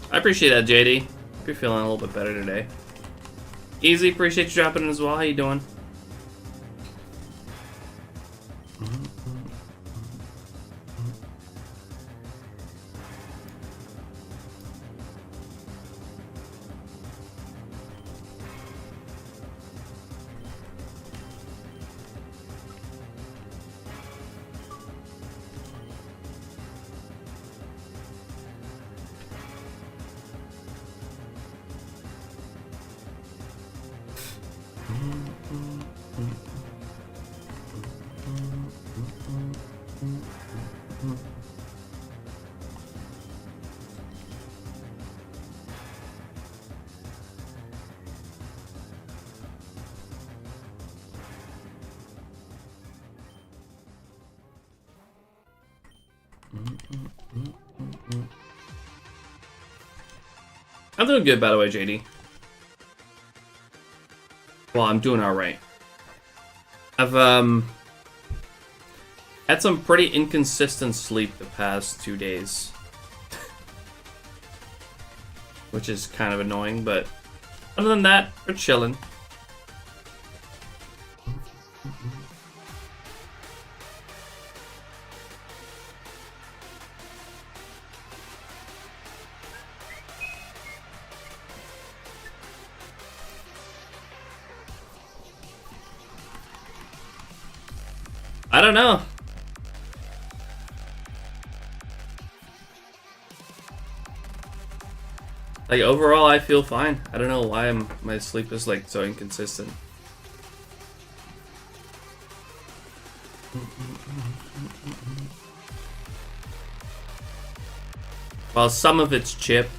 I appreciate that, JD. Hope you're feeling a little bit better today. Easy, appreciate you dropping in as well. How you doing? I'm doing good, by the way, JD. Well, I'm doing alright. I've had some pretty inconsistent sleep the past 2 days. Which is kind of annoying, but other than that, we're chilling. I don't know. Like, overall, I feel fine. I don't know why my sleep is, like, so inconsistent. Well, some of it's chip.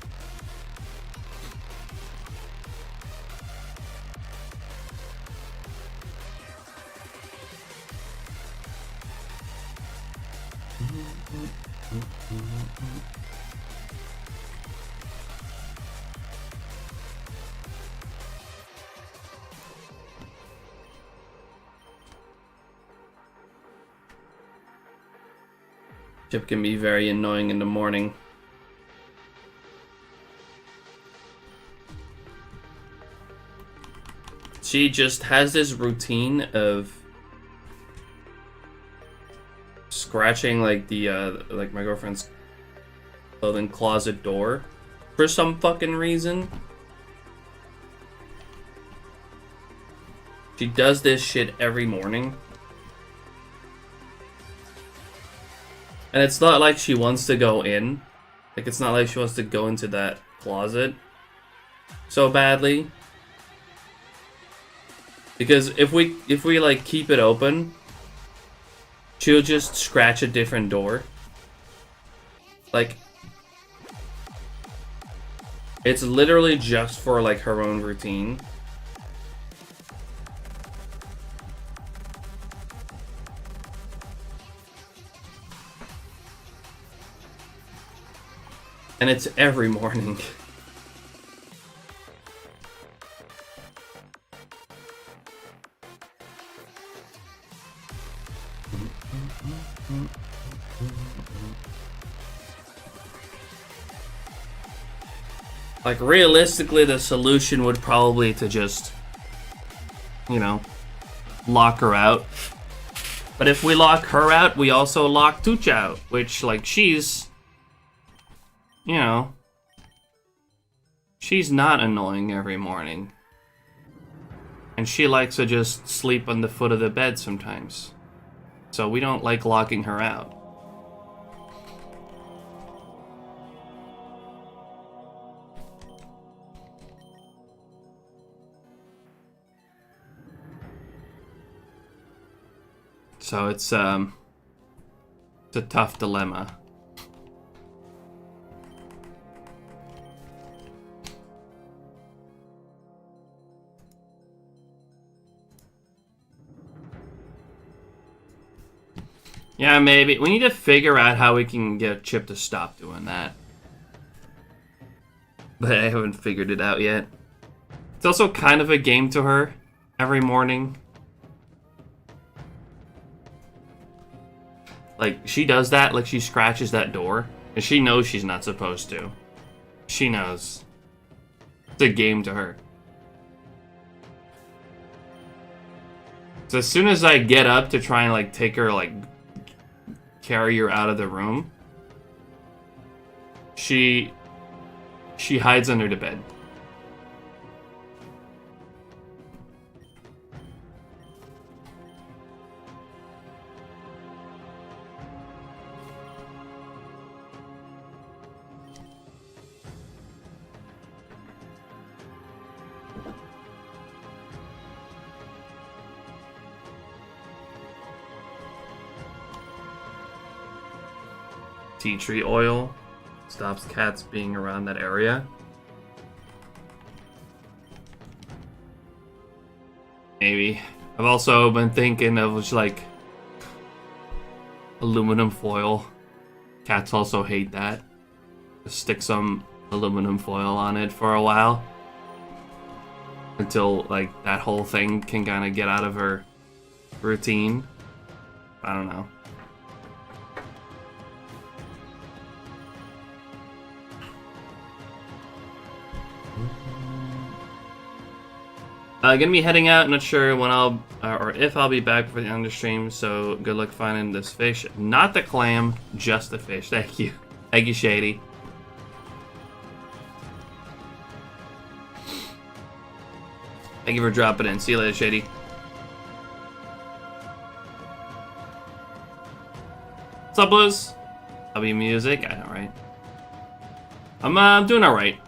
Chip can be very annoying in the morning. She just has this routine of scratching like the like my girlfriend's clothing closet door for some fucking reason. She does this shit every morning. And it's not like she wants to go in. Like, it's not like she wants to go into that closet so badly. Because if we like keep it open, she'll just scratch a different door. Like, it's literally just for like her own routine. And it's every morning. Like, realistically, the solution would probably to just, you know, lock her out. But if we lock her out, we also lock Tucha out, which, like, she's, you know, she's not annoying every morning. And she likes to just sleep on the foot of the bed sometimes. So we don't like locking her out. So it's a tough dilemma. Yeah, maybe. We need to figure out how we can get Chip to stop doing that. But I haven't figured it out yet. It's also kind of a game to her every morning. Like, she does that, like she scratches that door, and she knows she's not supposed to. She knows. It's a game to her. So as soon as I get up to try and, like, take her, like, carry her out of the room, she hides under the bed. Tea tree oil stops cats being around that area. Maybe. I've also been thinking of just like aluminum foil. Cats also hate that. Just stick some aluminum foil on it for a while. Until like that whole thing can kind of get out of her routine. I don't know. Gonna be heading out. Not sure when I'll or if I'll be back for the end of the stream. So good luck finding this fish. Not the clam, just the fish. Thank you. Thank you, Shady. Thank you for dropping in. See you later, Shady. What's up, Blues? Hobby music. I know, right? I'm doing all right.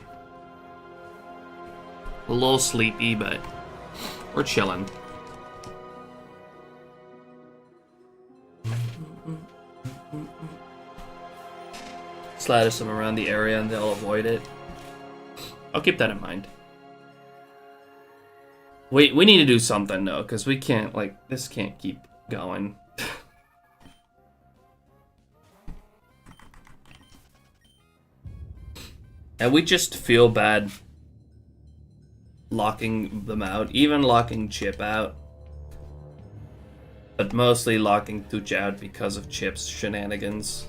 A little sleepy, but we're chilling. Slather some around the area and they'll avoid it. I'll keep that in mind. We need to do something though, because we can't, like, this can't keep going. And we just feel bad locking them out, even locking Chip out. But mostly locking Tuch out because of Chip's shenanigans.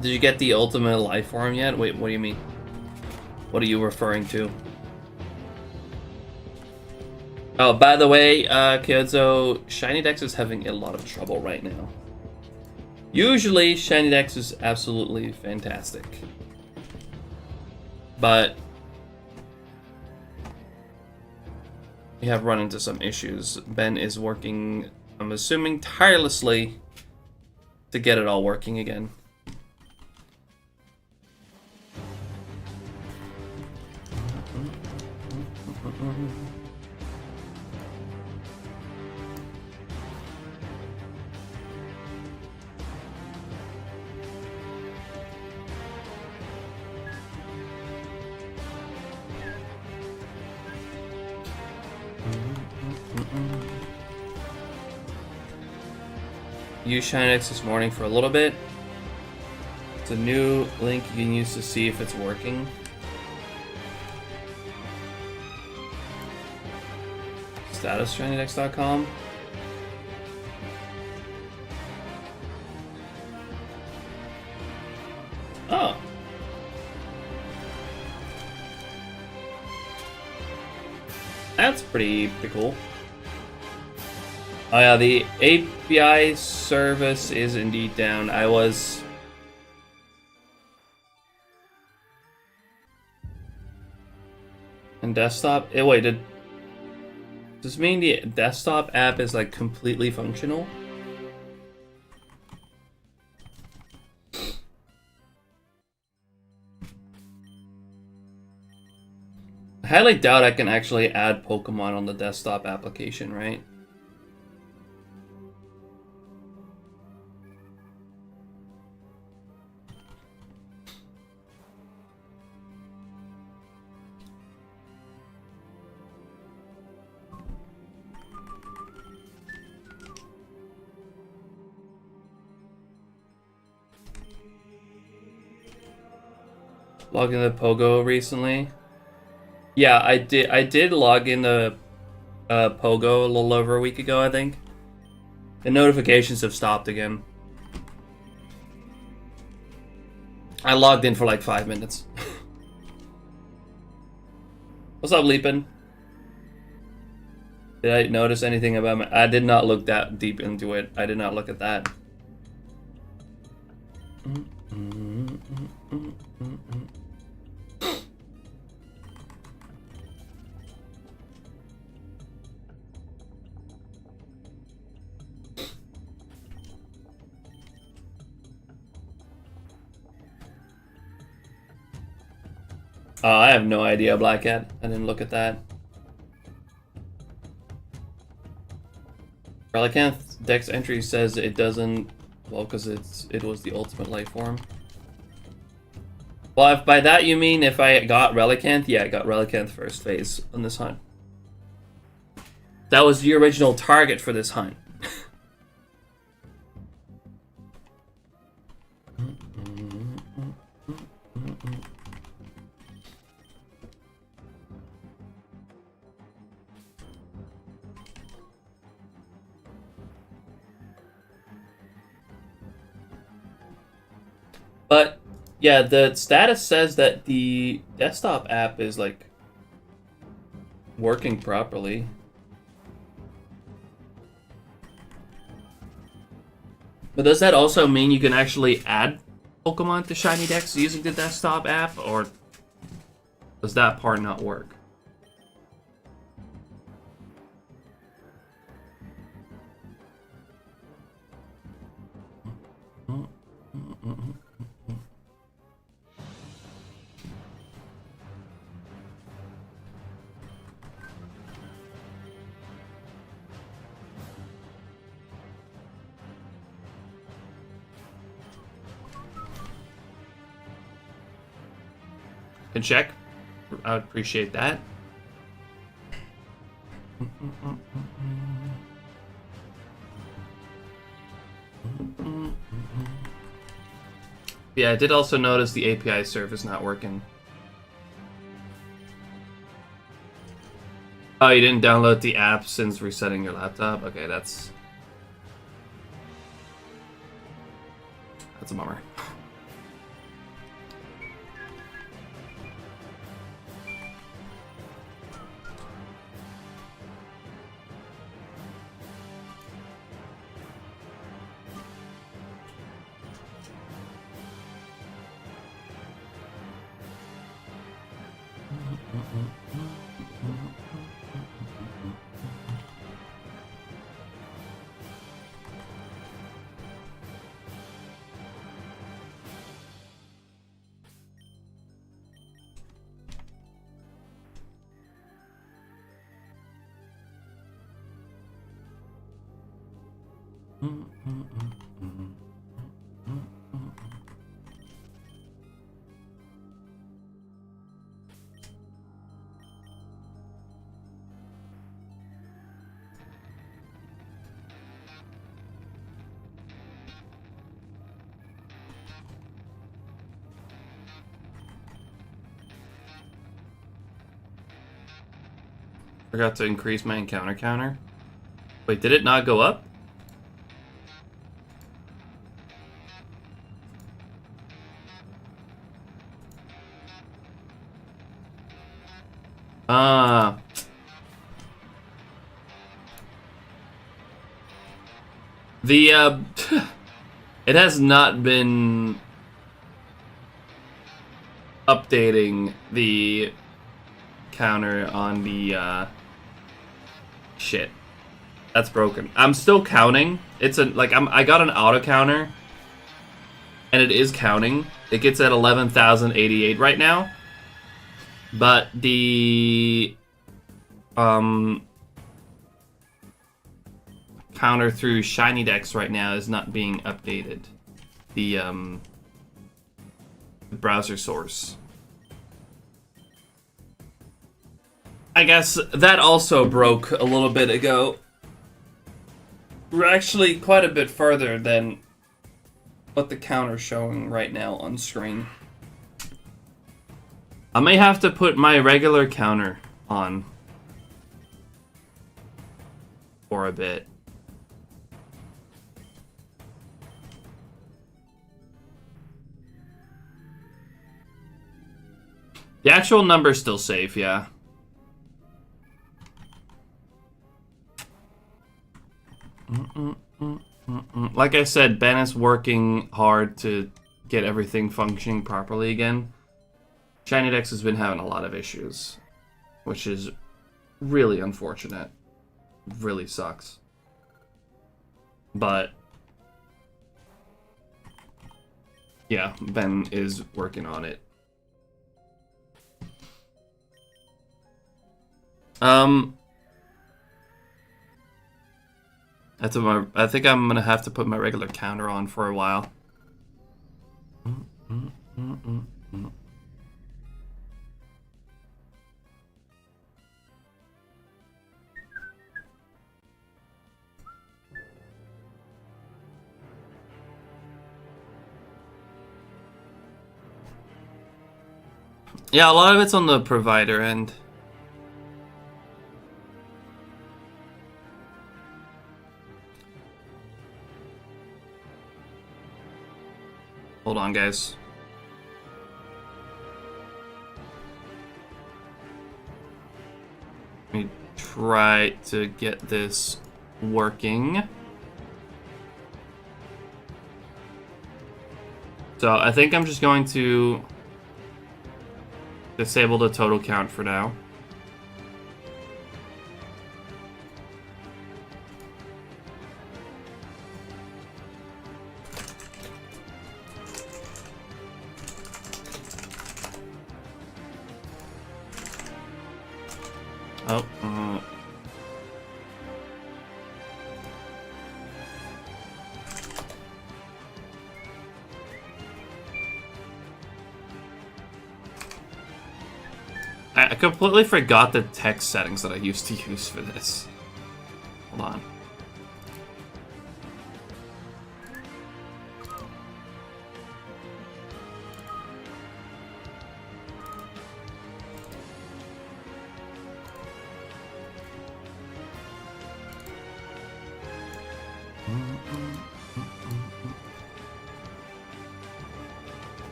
Did you get the ultimate life form yet? Wait, what do you mean? What are you referring to? Oh, by the way, Kyozo, SHINYDEX is having a lot of trouble right now. Usually, SHINYDEX is absolutely fantastic. But we have run into some issues. Ben is working, I'm assuming, tirelessly to get it all working again. Use SHINYDEX this morning for a little bit. It's a new link you can use to see if it's working. Status SHINYDEX.com. Oh. That's pretty cool. Oh yeah, the API service is indeed down. I was... And desktop... wait, does this mean the desktop app is like completely functional? I highly doubt I can actually add Pokemon on the desktop application, right? Log into Pogo recently. Yeah, I did log in the Pogo a little over a week ago, I think. The notifications have stopped again. I logged in for like 5 minutes. What's up, Leapin? Did I notice anything about my... I did not look that deep into it. I did not look at that. I have no idea, Black Cat. I didn't look at that. Relicanth Dex entry says it doesn't... Well, because it was the ultimate life form. Well, if by that you mean if I got Relicanth, yeah, I got Relicanth first phase on this hunt. That was the original target for this hunt. But yeah, the status says that the desktop app is like working properly. But does that also mean you can actually add Pokemon to SHINYDEX using the desktop app, or does that part not work? can check. I would appreciate that. Yeah, I did also notice the API service not working. Oh, you didn't download the app since resetting your laptop? Okay, that's a bummer. Forgot to increase my encounter counter. Wait, did it not go up? Ah. The, it has not been updating the counter on the, shit. That's broken. I'm still counting. It's a, like, I got an auto counter, and it is counting. It gets at 11,088 right now. But the counter through SHINYDEX right now is not being updated. The browser source. I guess that also broke a little bit ago. We're actually quite a bit further than what the counter's showing right now on screen. I may have to put my regular counter on for a bit. The actual number's still safe, yeah. Like I said, Ben is working hard to get everything functioning properly again. SHINYDEX has been having a lot of issues, which is really unfortunate. Really sucks. But yeah, Ben is working on it. I think I'm gonna have to put my regular counter on for a while. Yeah, a lot of it's on the provider end. Hold on, guys. Let me try to get this working. So I think I'm just going to disable the total count for now. Oh, I completely forgot the text settings that I used to use for this. Hold on.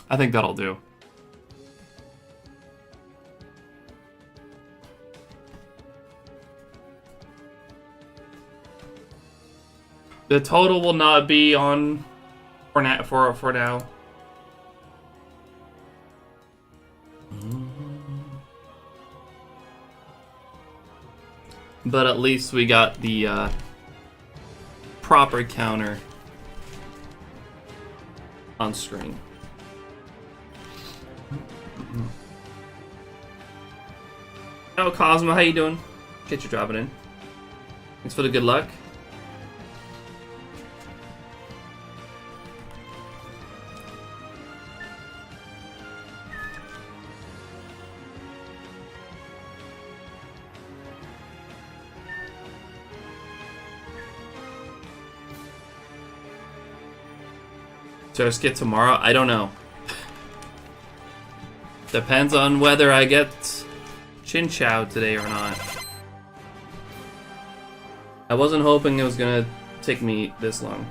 I think that'll do. The total will not be on for now. For now. But at least we got the proper counter on screen. Oh, Cosmo, how you doing? Get you dropping in. Thanks for the good luck. So I skip tomorrow? I don't know. Depends on whether I get Chin Chow today or not. I wasn't hoping it was gonna take me this long.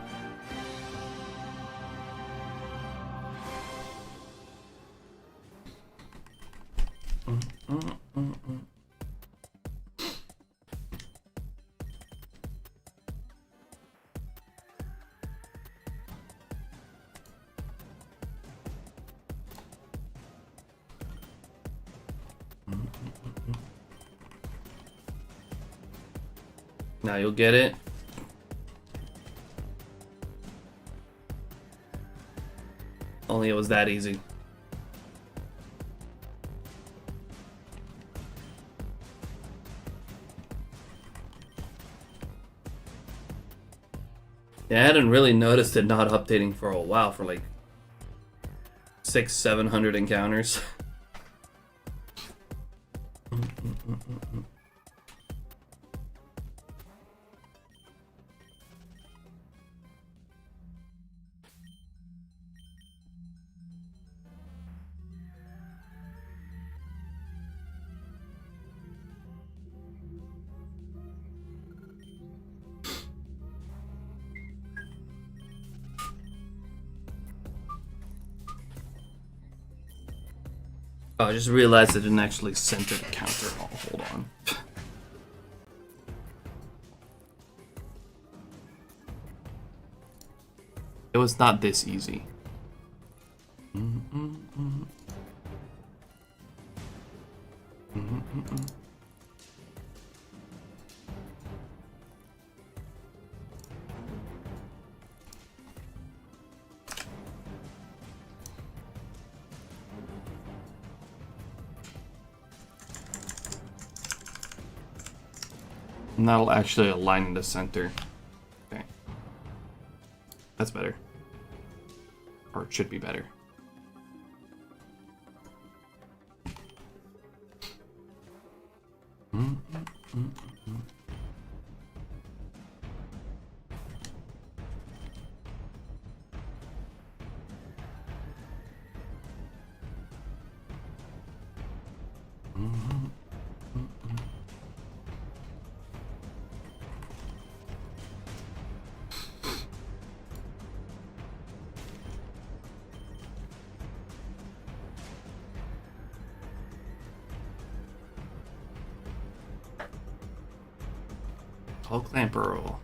Now you'll get it. Only it was that easy. Yeah, I hadn't really noticed it not updating for a while, for like 600-700 encounters. Oh, I just realized I didn't actually center the counter. Oh, hold on. It was not this easy. And that'll actually align in the center. Okay. That's better. Or it should be better. Tall clamper roll.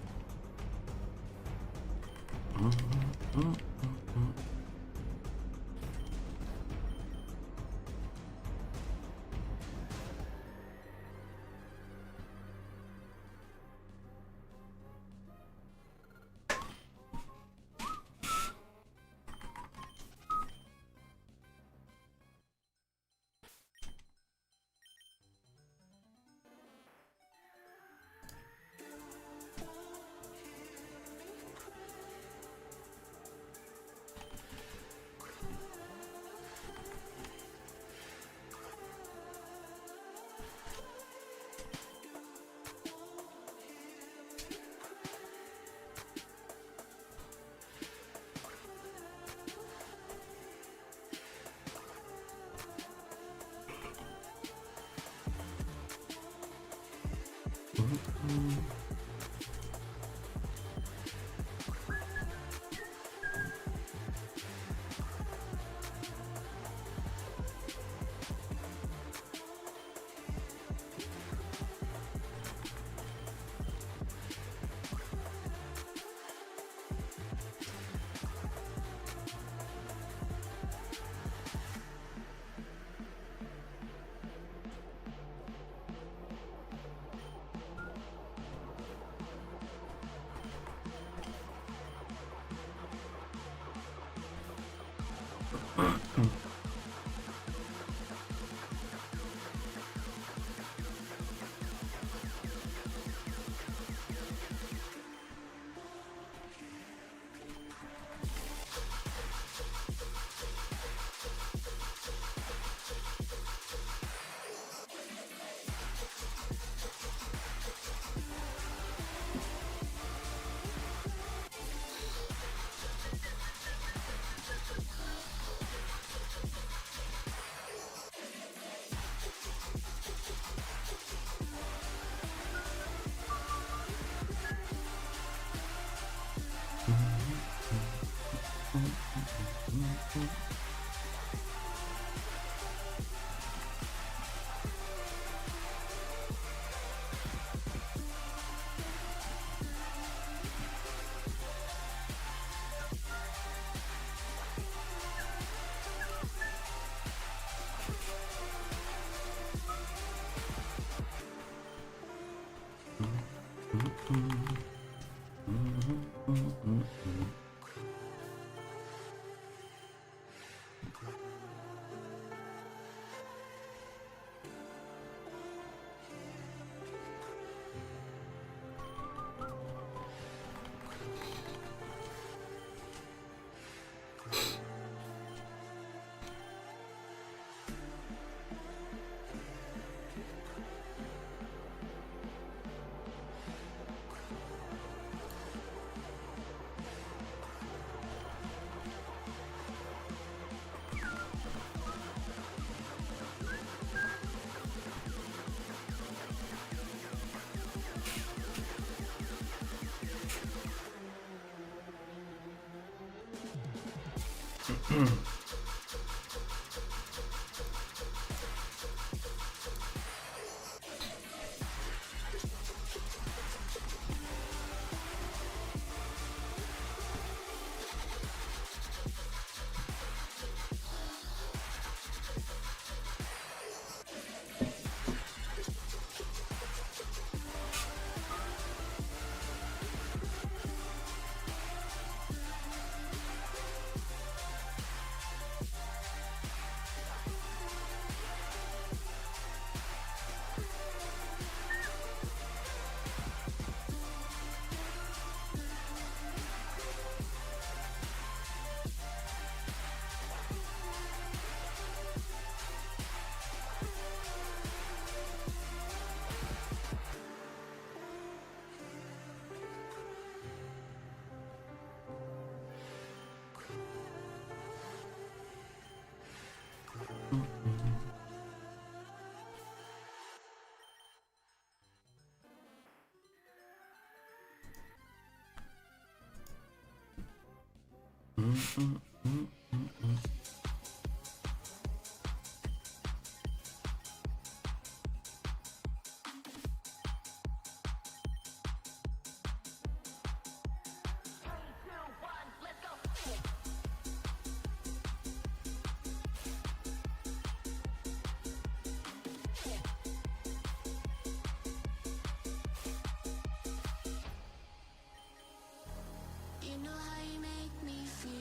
You know how you make me feel.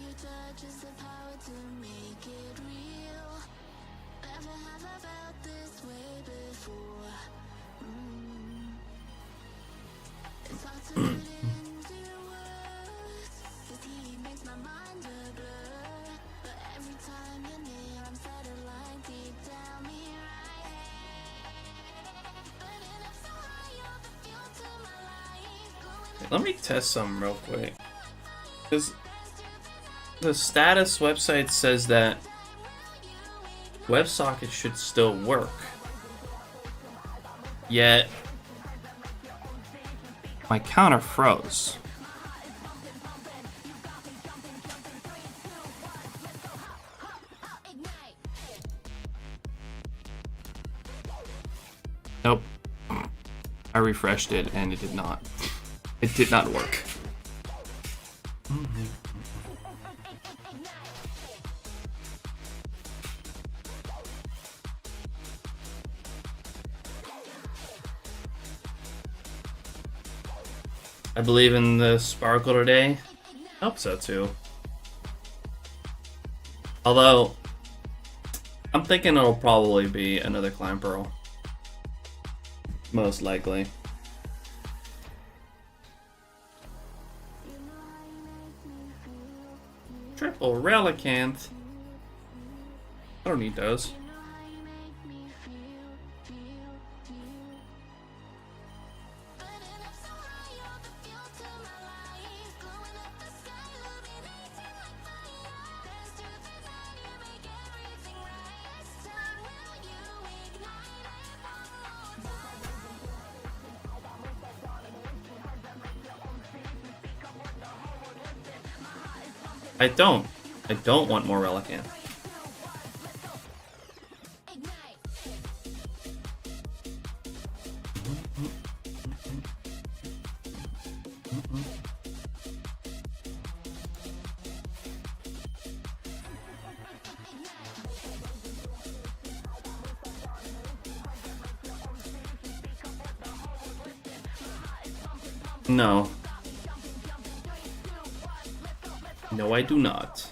Your touch is the power to make it real. Never have I felt this way before. It's hard to put into words. This heat makes my mind a blur. But every time you're near, I'm satellite deep down me right. Burning up so high, you're the fuel to my life. Glowing up Let me test something real quick. Because the status website says that WebSocket should still work. Yet my counter froze. Nope. I refreshed it and it did not. It did not work. I believe in the sparkle today. I hope so too. Although, I'm thinking it'll probably be another Climb Pearl. Most likely. Triple Relicanth. I don't need those. I don't want more Relicanth. No. No, I do not.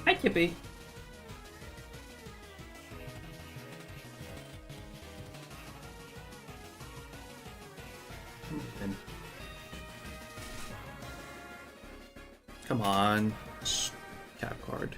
Hi, Kippy. Come on. Cap card.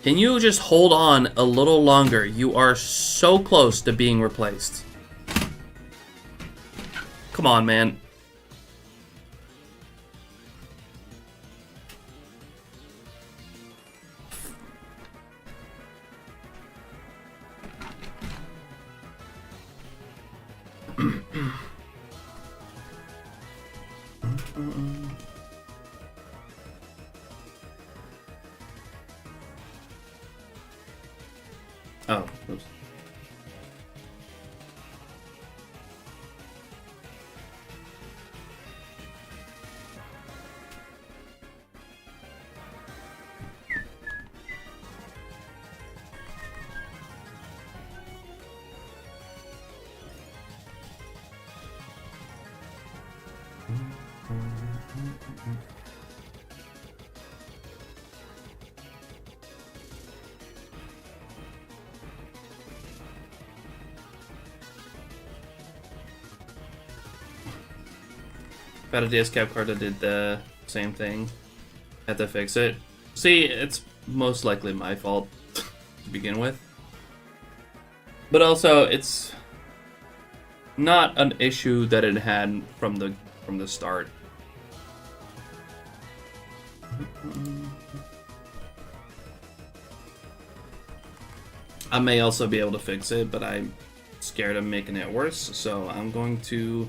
Can you just hold on a little longer? You are so close to being replaced. Come on, man. Oh, oops. Got a DS cap card that did the same thing. Had to fix it. See, it's most likely my fault to begin with. But also, it's not an issue that it had from the start. I may also be able to fix it, but I'm scared of making it worse, so I'm going to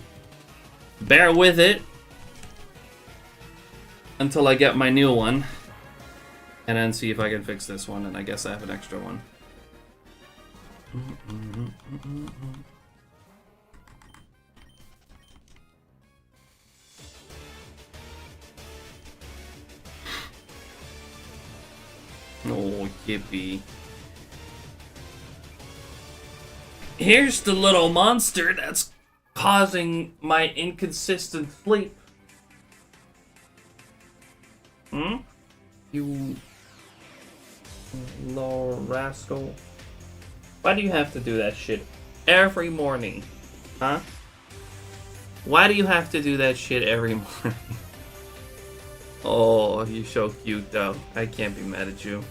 bear with it until I get my new one, and then see if I can fix this one, and I guess I have an extra one. Oh, yippee. Here's the little monster that's causing my inconsistent sleep. Hmm? You little rascal. Why do you have to do that shit every morning? Huh? Why do you have to do that shit every morning? Oh, you're so cute though. I can't be mad at you.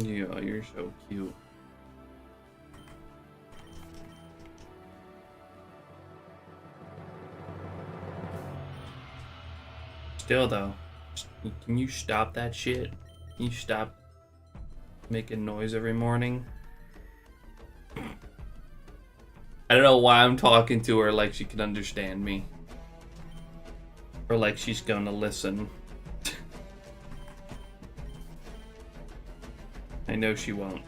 Yeah, you're so cute. Still though, can you stop that shit? Can you stop making noise every morning? I don't know why I'm talking to her like she can understand me. Or like she's gonna listen. I know she won't.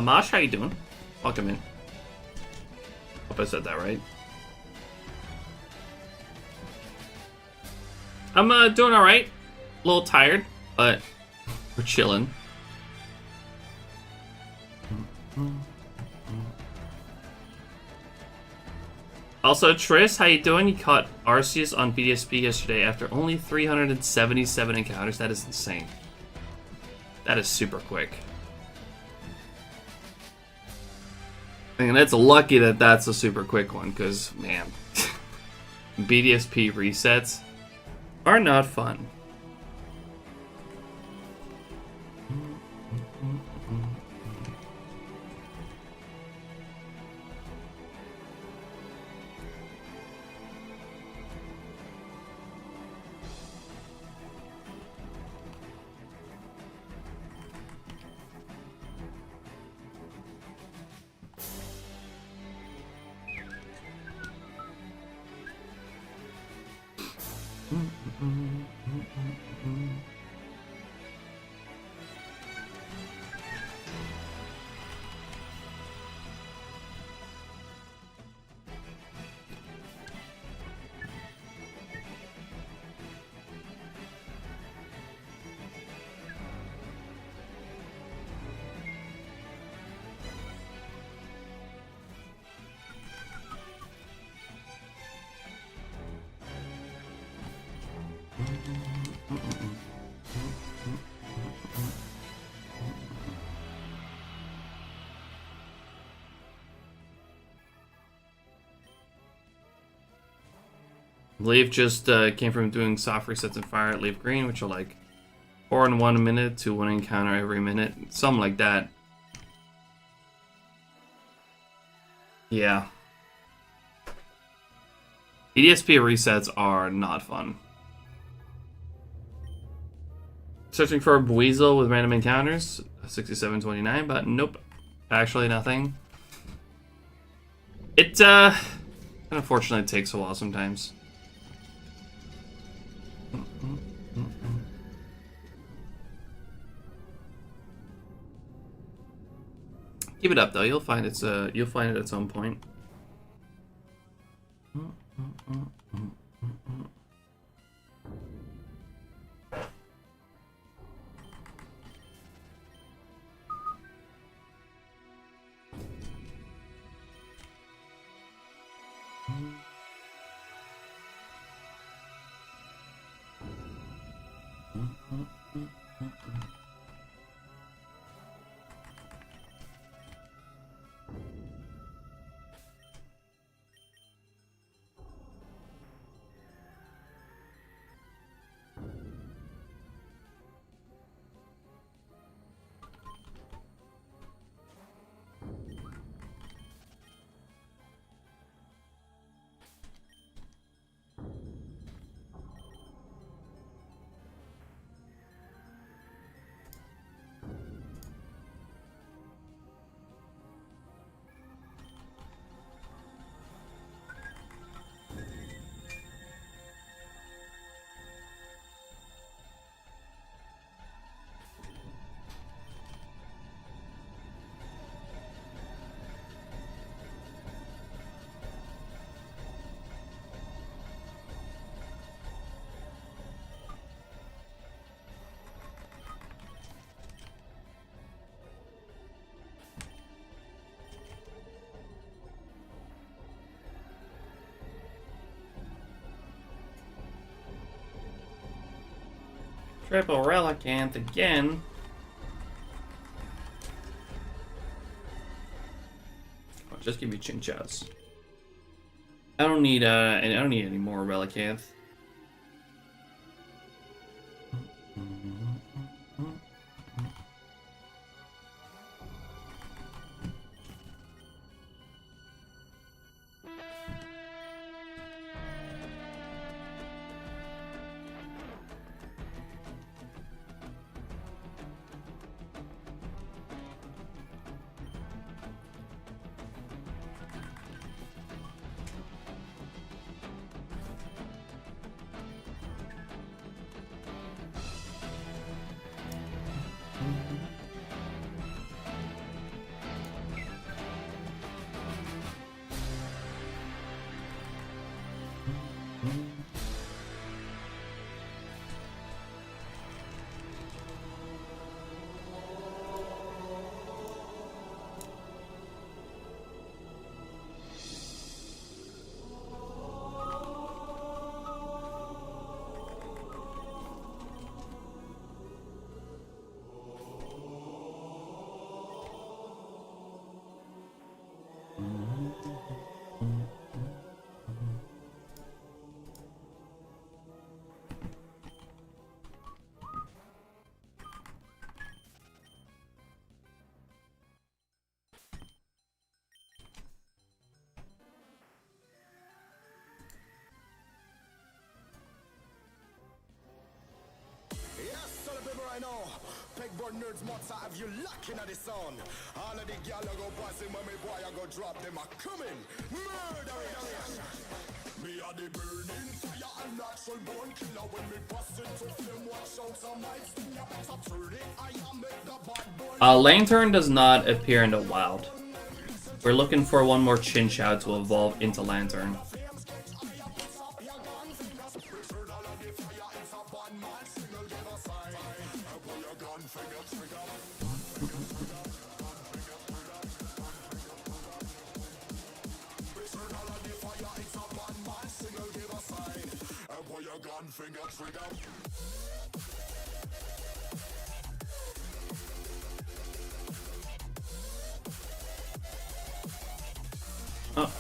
Mosh, how you doing? Welcome in. Hope I said that right. I'm doing all right. A little tired, but we're chilling. Also, Triss, how you doing? You caught Arceus on BDSP yesterday after only 377 encounters. That is insane. That is super quick. And it's lucky that that's a super quick one, because, man, BDSP resets are not fun. Leaf just came from doing soft resets and fire at Leaf Green, which are like 4 in 1 minute to 1 encounter every minute. Something like that. Yeah. EDSP resets are not fun. Searching for a Buizel with random encounters, 6729, but nope. Actually nothing. It unfortunately takes a while sometimes. Keep it up though. You'll find it at some point. Triple Relicanth again. Oh, just give me Chinchas. I don't need any more Relicanth. Yes, so the people right now. Pegboard nerds must have you locking at the sound. All of the gyal a go passing when me boy a go drop them a coming. Murder. Me a the burning fire and natural born killer when me bust into them watch out some lights. You better turn it. I am make the bad boy. Lantern does not appear in the wild. We're looking for one more Chinchou to evolve into Lantern.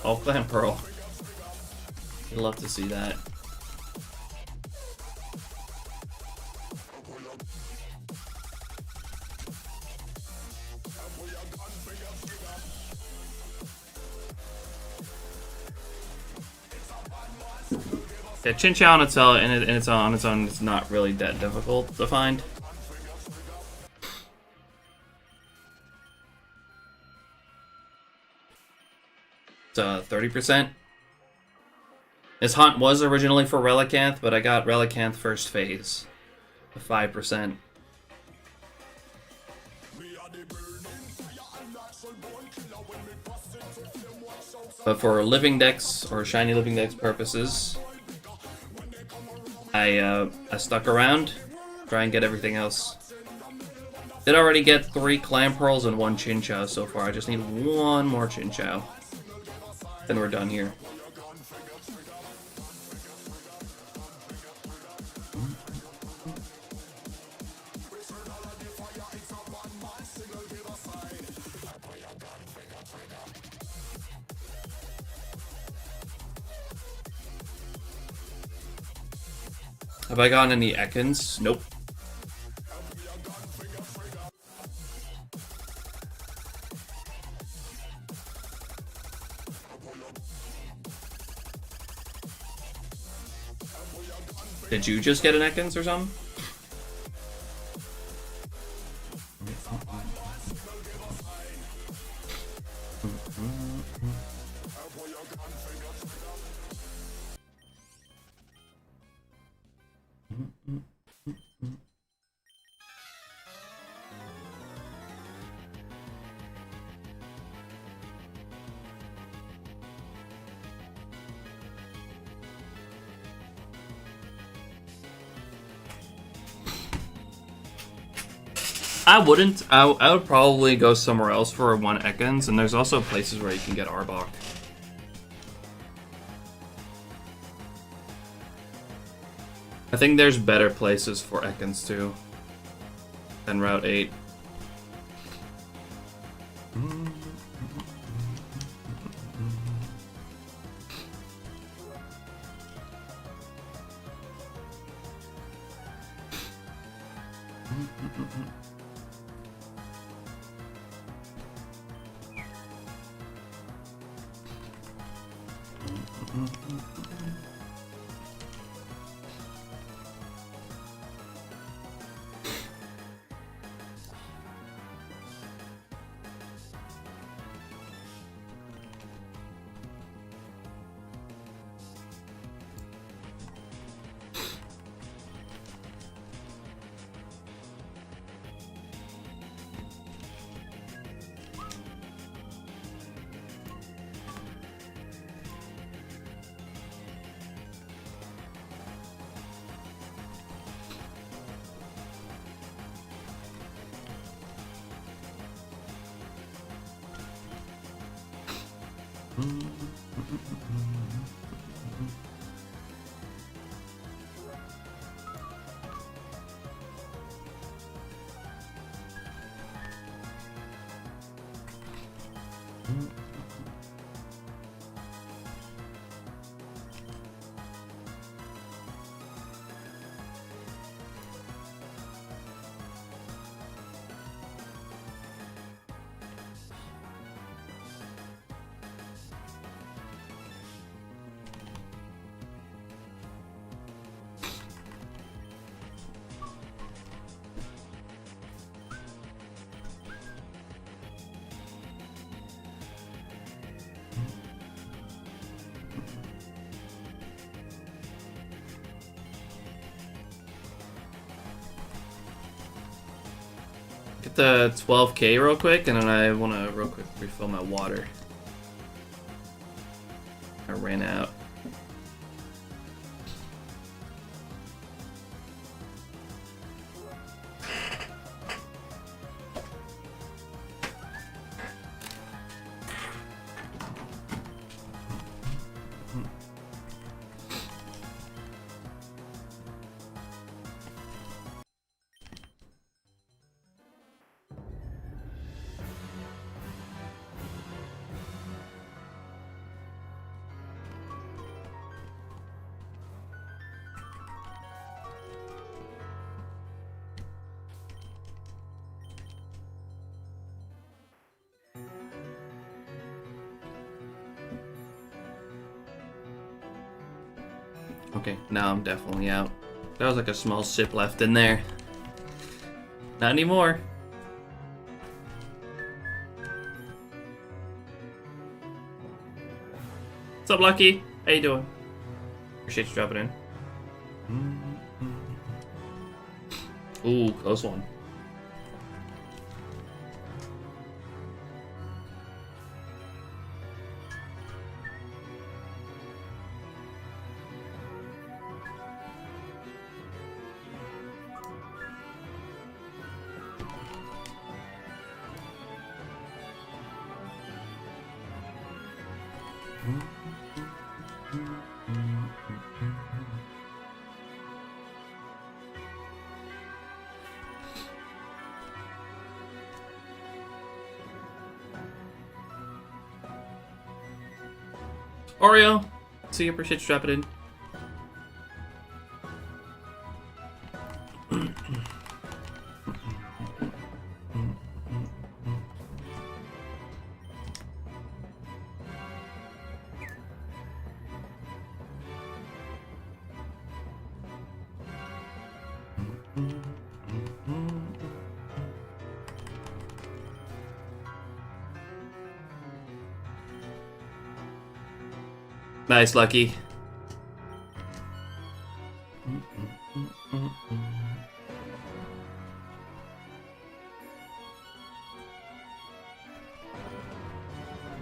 Oh, Clan Pearl. I'd love to see that. Yeah, Chinchou on its own, on its own, it's not really that difficult to find. It's 30%. This hunt was originally for Relicanth, but I got Relicanth first phase. 5%. But for Living Dex or Shiny Living Dex purposes, I stuck around, try and get everything else. Did already get 3 Clan Pearls and 1 Chinchou so far. I just need 1 more Chinchou. Then we're done here. Have I gotten any Ekans? Nope. Did you just get an Ekans or something? I wouldn't. I would probably go somewhere else for 1 Ekans, and there's also places where you can get Arbok. I think there's better places for Ekans too than Route 8. Get the 12k real quick, and then I want to real quick refill my water. I ran out. Okay, now I'm definitely out. There was like a small sip left in there. Not anymore. What's up, Lucky? How you doing? Appreciate you dropping in. Ooh, close one. Oreo, see you, appreciate you dropping in. Nice, Lucky.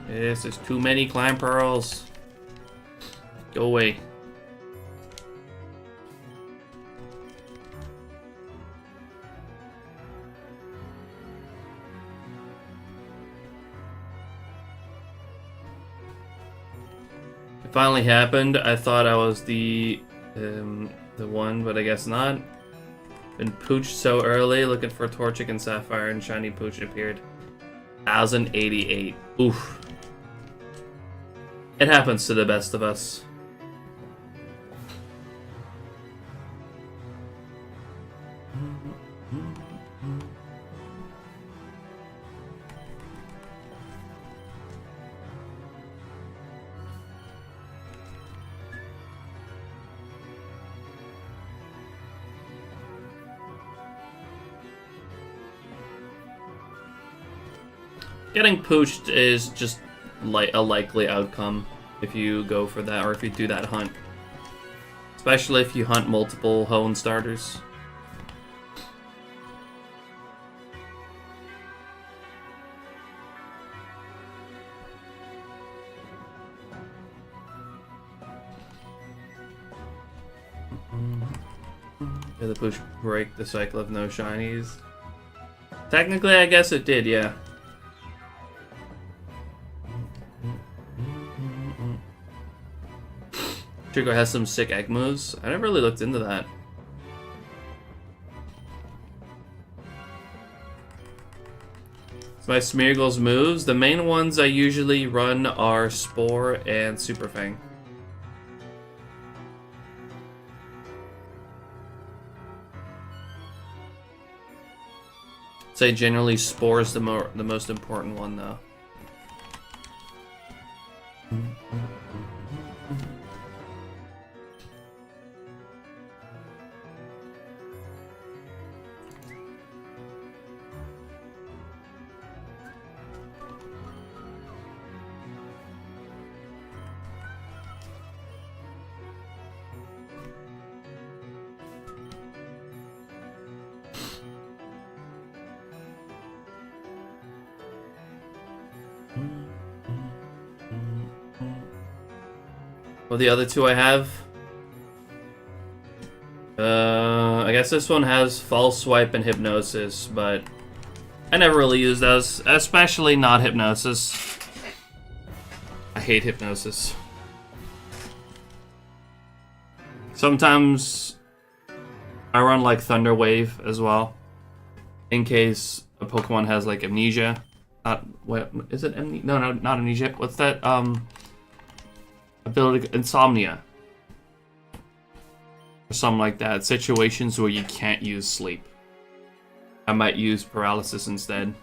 Yes, there's too many climb pearls. Go away. It finally happened. I thought I was the the one, but I guess not. Been pooched so early, looking for Torchic and Sapphire, and Shiny Pooch appeared. 1088. Oof. It happens to the best of us. Getting pooched is just like a likely outcome if you go for that, or if you do that hunt. Especially if you hunt multiple Hoenn starters. Did the push break the cycle of no shinies? Technically, I guess it did, yeah. Trico has some sick egg moves. I never really looked into that. So my Smeargle's moves, the main ones I usually run are Spore and Super Fang. Say generally Spore is the most important one though. Well, the other two I have. I guess this one has False Swipe and Hypnosis, but I never really use those, especially not Hypnosis. I hate Hypnosis. Sometimes I run like Thunder Wave as well, in case a Pokemon has like Amnesia. What is it? No, not Amnesia. What's that? Ability, Insomnia, or something like that. Situations where you can't use sleep. I might use paralysis instead.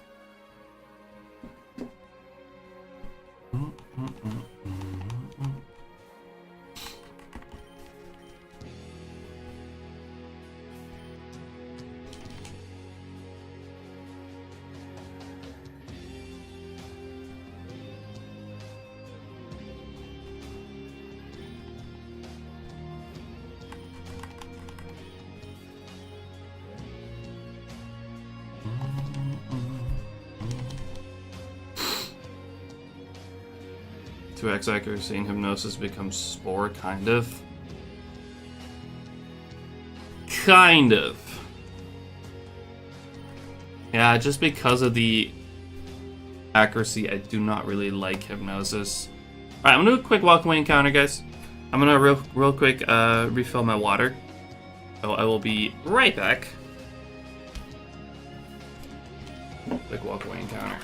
To X accuracy and Hypnosis becomes Spore, kind of. Kind of. Yeah, just because of the accuracy, I do not really like Hypnosis. Alright, I'm gonna do a quick walk-away encounter, guys. I'm gonna real quick refill my water. So I will be right back. Quick walk-away encounter.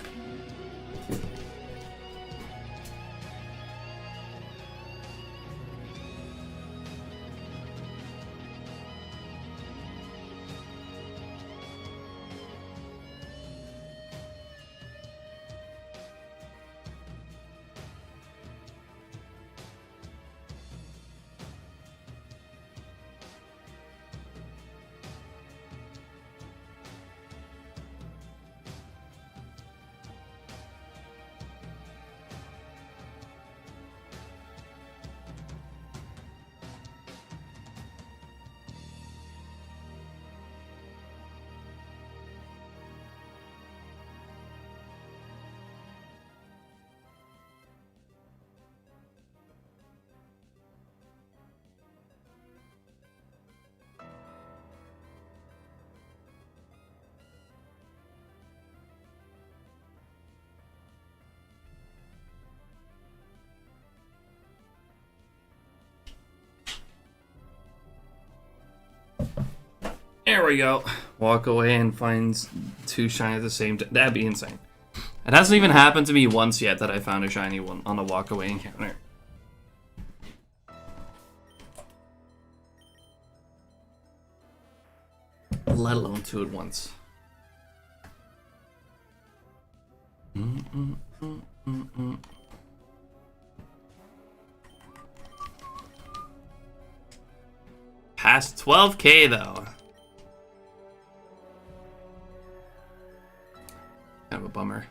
There we go. Walk away and finds 2 shiny at the same time. That'd be insane. It hasn't even happened to me once yet that I found a shiny one on a walk away encounter. Let alone 2 at once. Past 12k though. Kind of a bummer.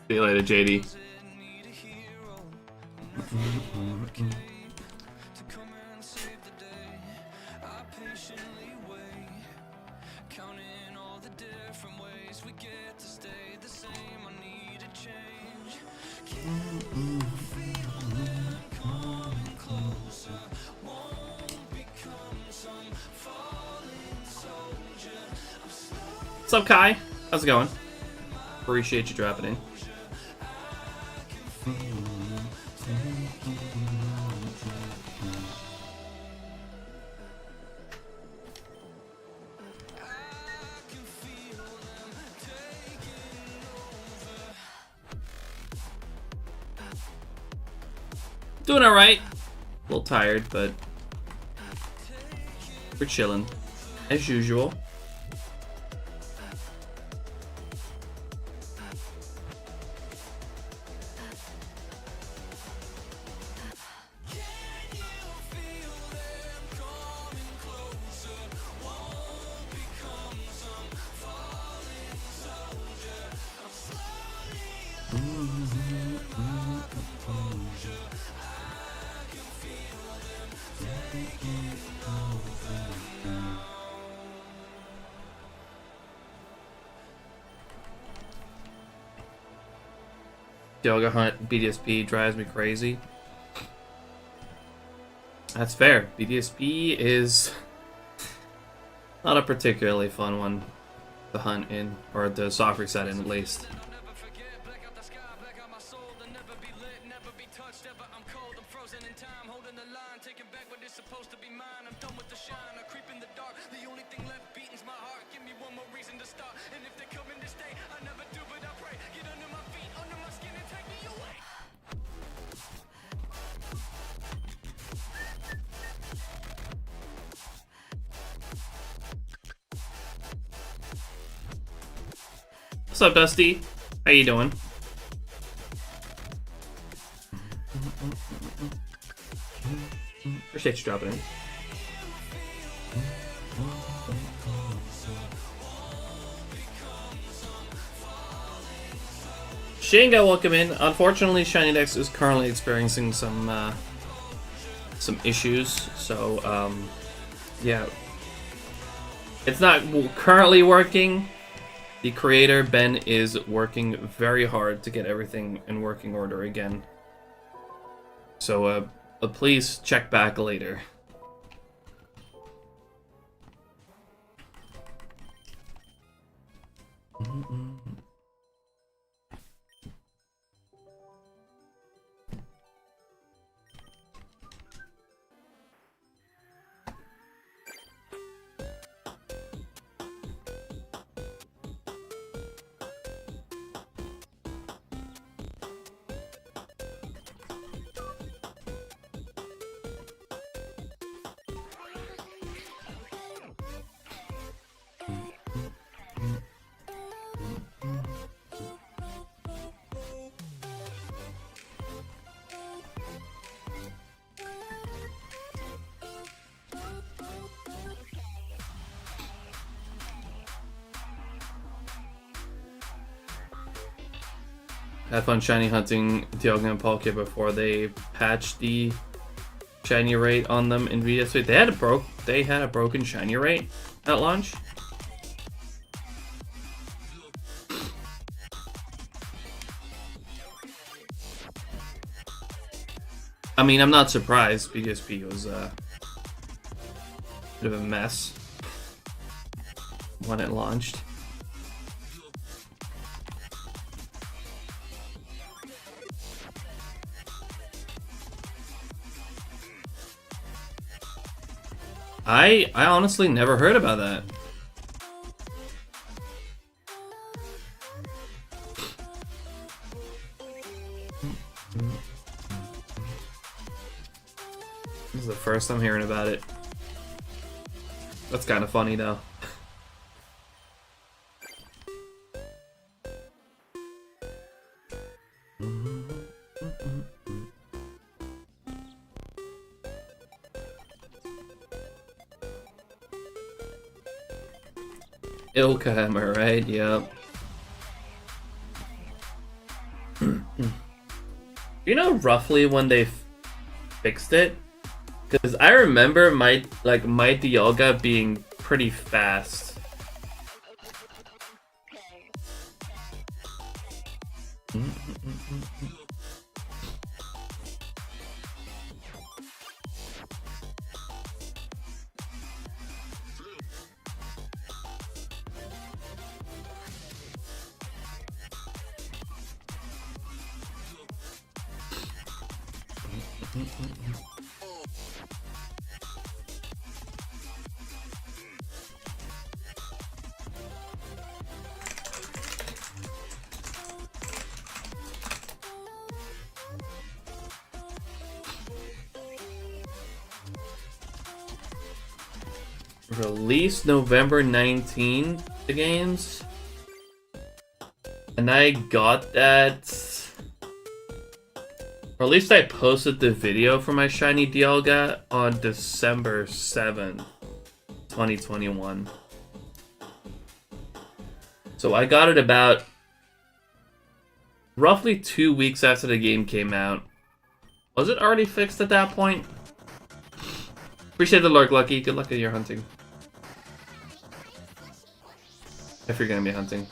See you later, JD. What's up, Kai? How's it going? Appreciate you dropping in. Doing alright. A little tired, but we're chilling. As usual. Yoga Hunt BDSP drives me crazy. That's fair. BDSP is not a particularly fun one to hunt in, or the soft reset in at least. What's up, Dusty? How you doing? Appreciate you dropping in. Shinga, welcome in. Unfortunately, SHINYDEX is currently experiencing some some issues. So yeah, it's not currently working. The creator, Ben, is working very hard to get everything in working order again. So please check back later. Had fun shiny hunting Dialga and Palkia before they patched the shiny rate on them in VS8. They had a broken shiny rate at launch. I mean, I'm not surprised because P was a bit of a mess when it launched. I honestly never heard about that. This is the first I'm hearing about it. That's kind of funny though. Ilkhammer, right? Yep. You know roughly when they fixed it? Because I remember my Dialga being pretty fast. Released November 19, the games. And I got that, or at least I posted the video for my shiny Dialga on December 7th, 2021. So I got it about roughly 2 weeks after the game came out. Was it already fixed at that point? Appreciate the lurk, Lucky. Good luck in your hunting. If you're gonna be hunting.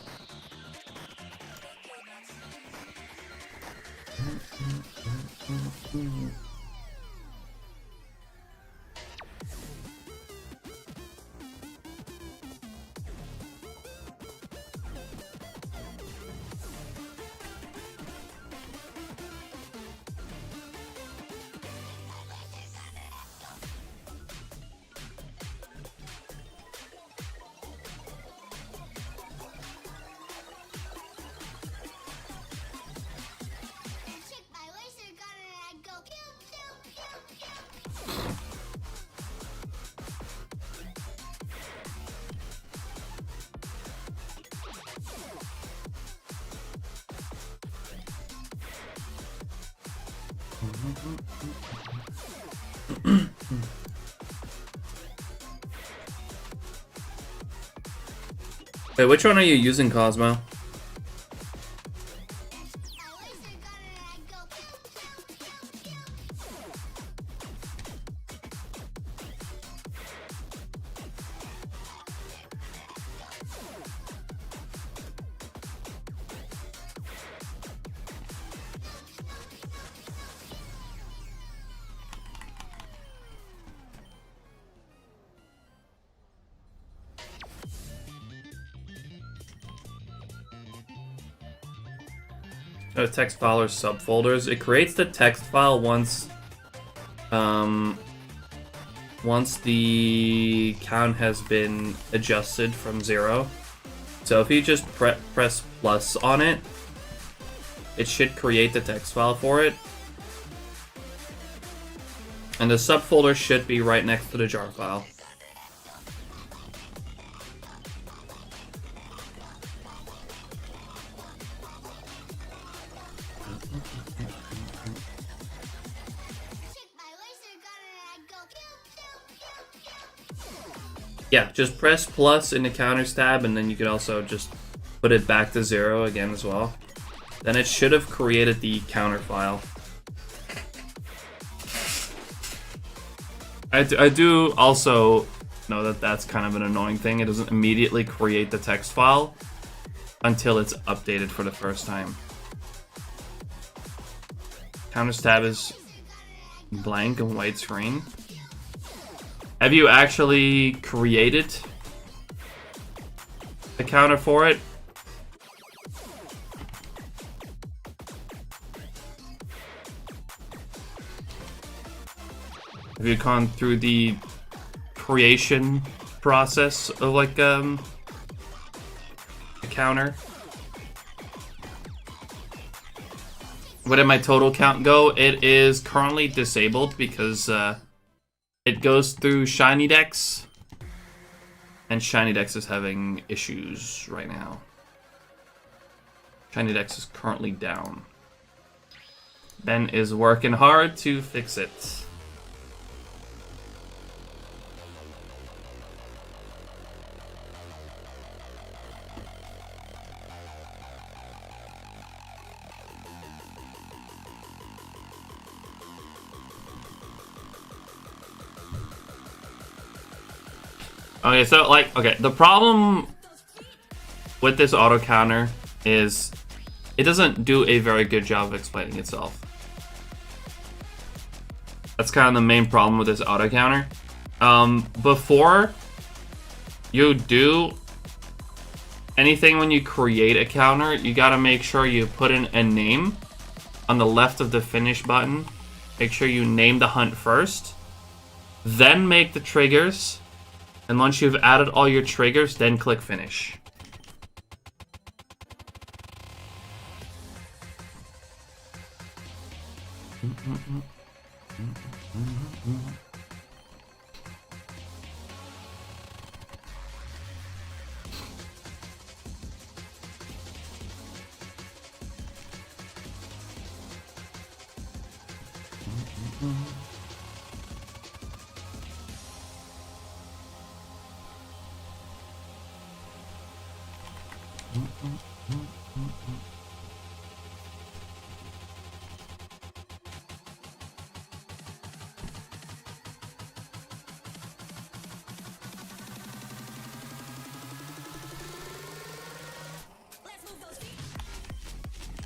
Wait, which one are you using, Cosmo? text file or subfolders. It creates the text file once the count has been adjusted from 0. So if you just press plus on it, it should create the text file for it. And the subfolder should be right next to the jar file. Yeah, just press plus in the counters tab, and then you can also just put it back to 0 again as well. Then it should have created the counter file. I do also know that that's kind of an annoying thing. It doesn't immediately create the text file until it's updated for the first time. Counters tab is blank and white screen. Have you actually created a counter for it? Have you gone through the creation process of like a counter? Where did my total count go? It is currently disabled because it goes through SHINYDEX, and SHINYDEX is having issues right now. SHINYDEX is currently down. Ben is working hard to fix it. Okay, so like, okay, the problem with this auto counter is it doesn't do a very good job of explaining itself. That's kind of the main problem with this auto counter. Before you do anything, when you create a counter, you gotta make sure you put in a name on the left of the finish button. Make sure you name the hunt first, then make the triggers. And once you've added all your triggers, then click finish.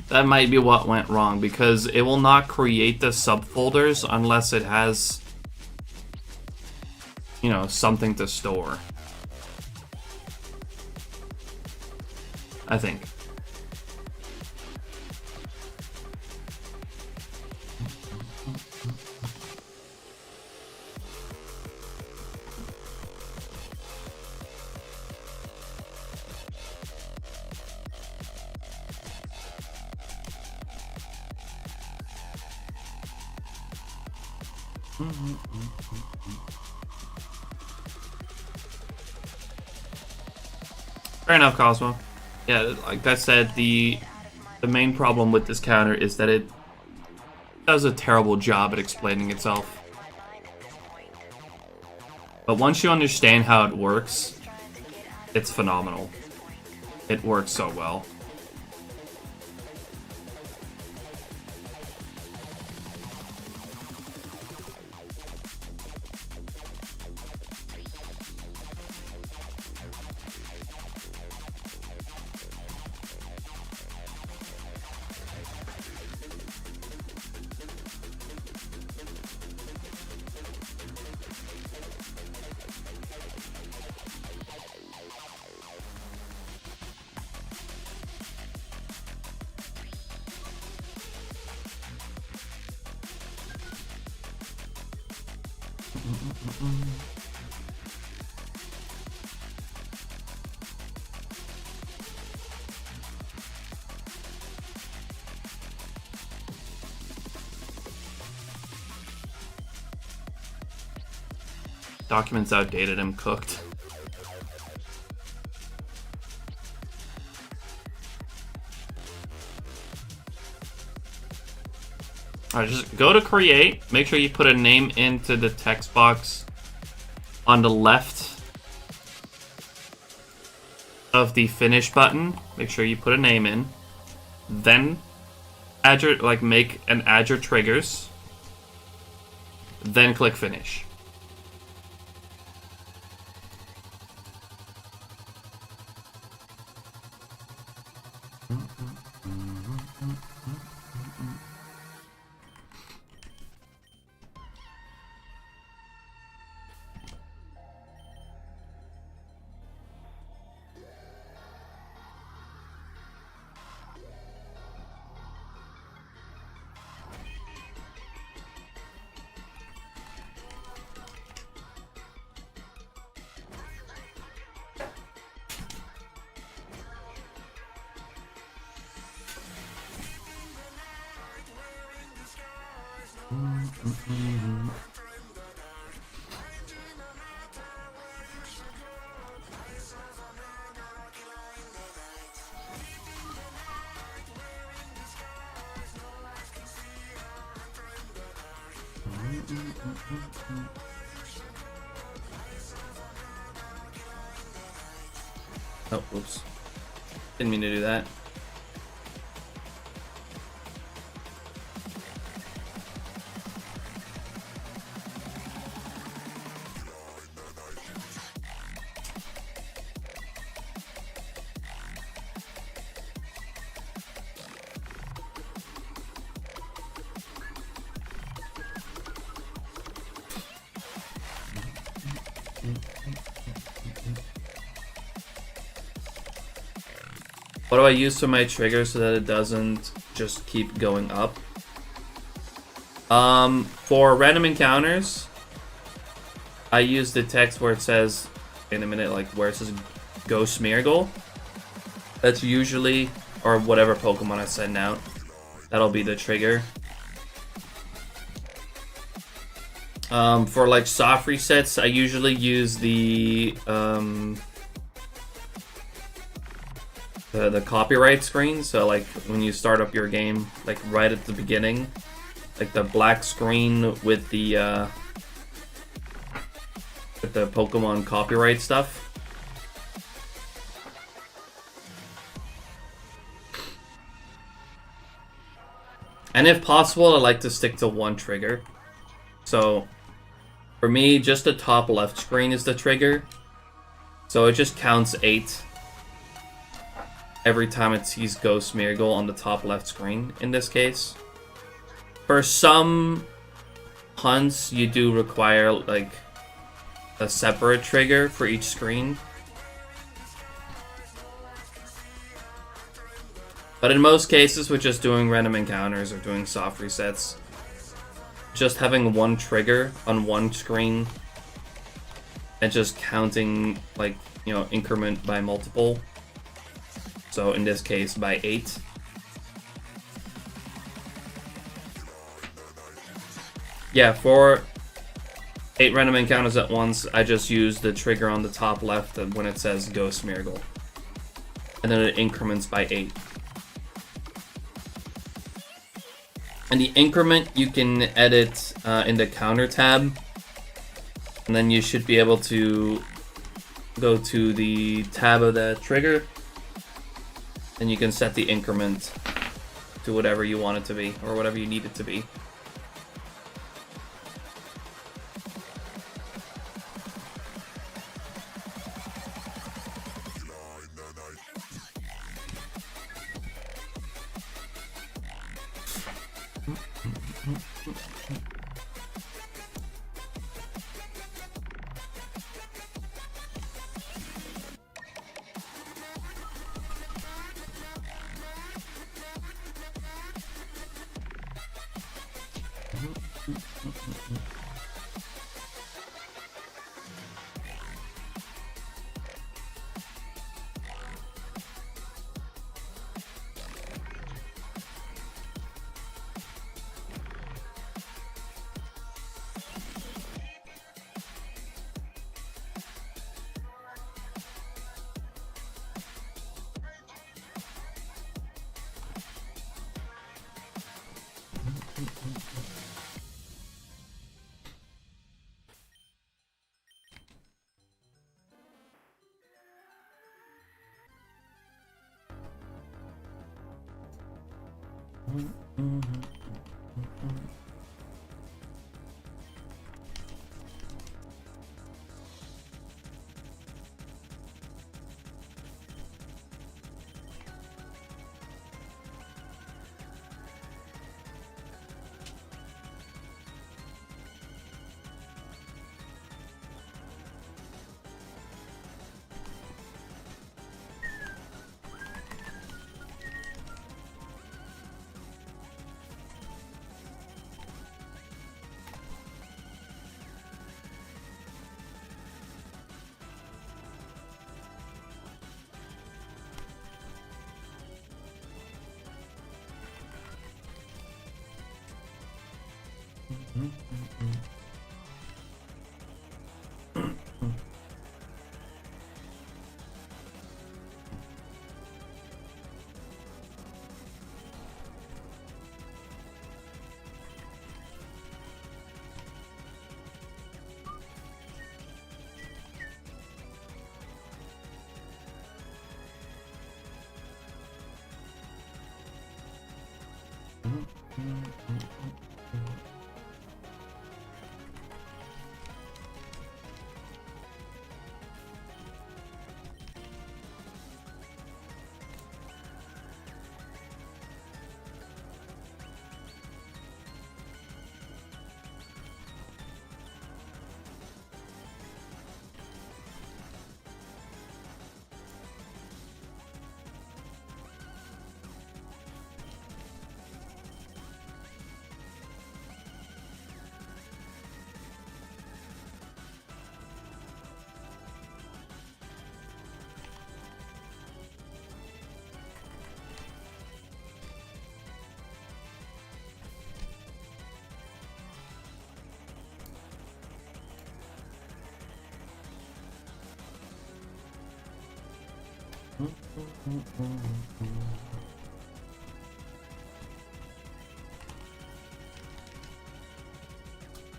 That might be what went wrong, because it will not create the subfolders unless it has, you know, something to store. I think. Fair enough, Cosmo. Yeah, like I said, the main problem with this counter is that it does a terrible job at explaining itself. But once you understand how it works, it's phenomenal. It works so well. Document's outdated, I'm cooked. Alright, just go to create. Make sure you put a name into the text box on the left of the finish button. Make sure you put a name in. Then add your, add your triggers. Then click finish. Oh, oops. Didn't mean to do that. What do I use for my trigger so that it doesn't just keep going up? For random encounters, I use the text where it says, in a minute, like where it says Go Smeargle. That's usually, or whatever Pokemon I send out, that'll be the trigger. For like soft resets, I usually use the copyright screen. So like when you start up your game, like right at the beginning, like the black screen with the Pokemon copyright stuff. And if possible, I like to stick to one trigger. So for me, just the top left screen is the trigger. So it just counts 8 every time it sees Go Smeargle on the top left screen in this case. For some hunts, you do require like a separate trigger for each screen. But in most cases, with just doing random encounters or doing soft resets, just having one trigger on one screen and just counting, like, you know, increment by multiple. So in this case, by 8. Yeah, for 8 random encounters at once, I just use the trigger on the top left when it says Go Smeargle. And then it increments by 8. And the increment you can edit in the counter tab. And then you should be able to go to the tab of the trigger. And you can set the increment to whatever you want it to be, or whatever you need it to be.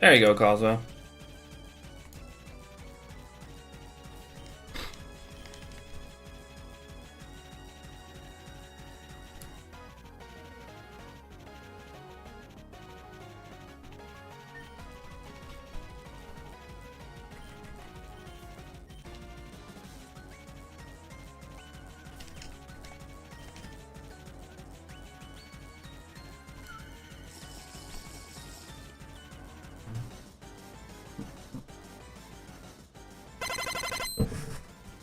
There you go, Cosmo.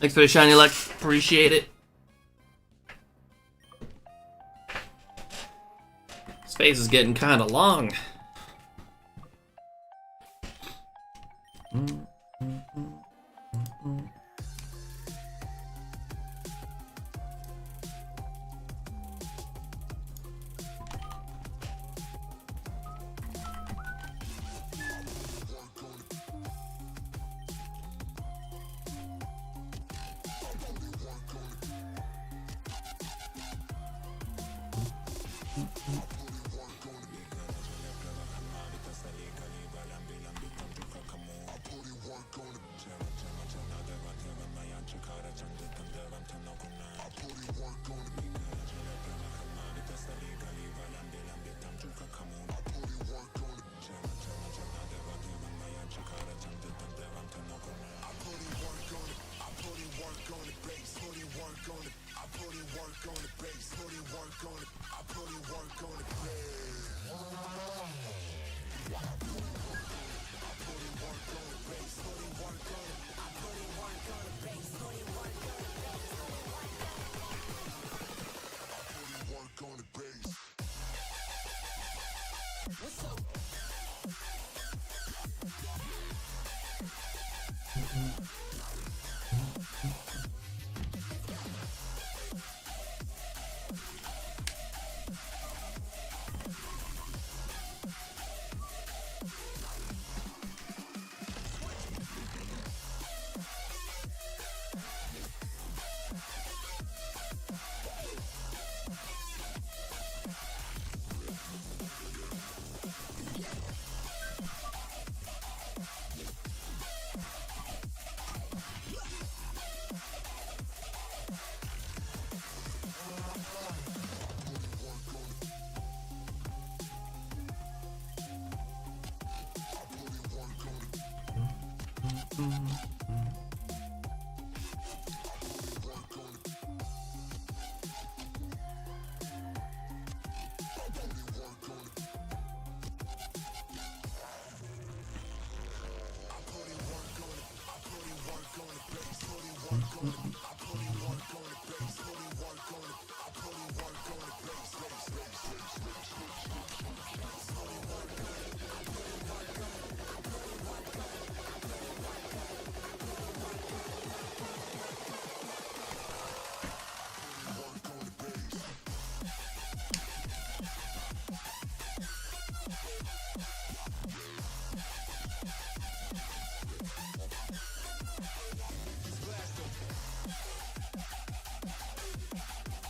Thanks for the shiny luck. Appreciate it. Space is getting kind of long.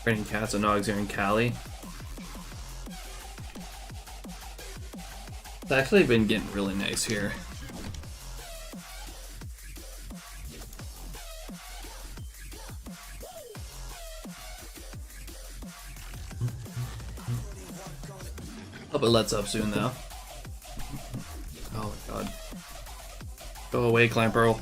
Raining cats and dogs here in Cali. It's actually been getting really nice here. Hope it lets up soon though. Oh my god. Go away, Climb Pearl.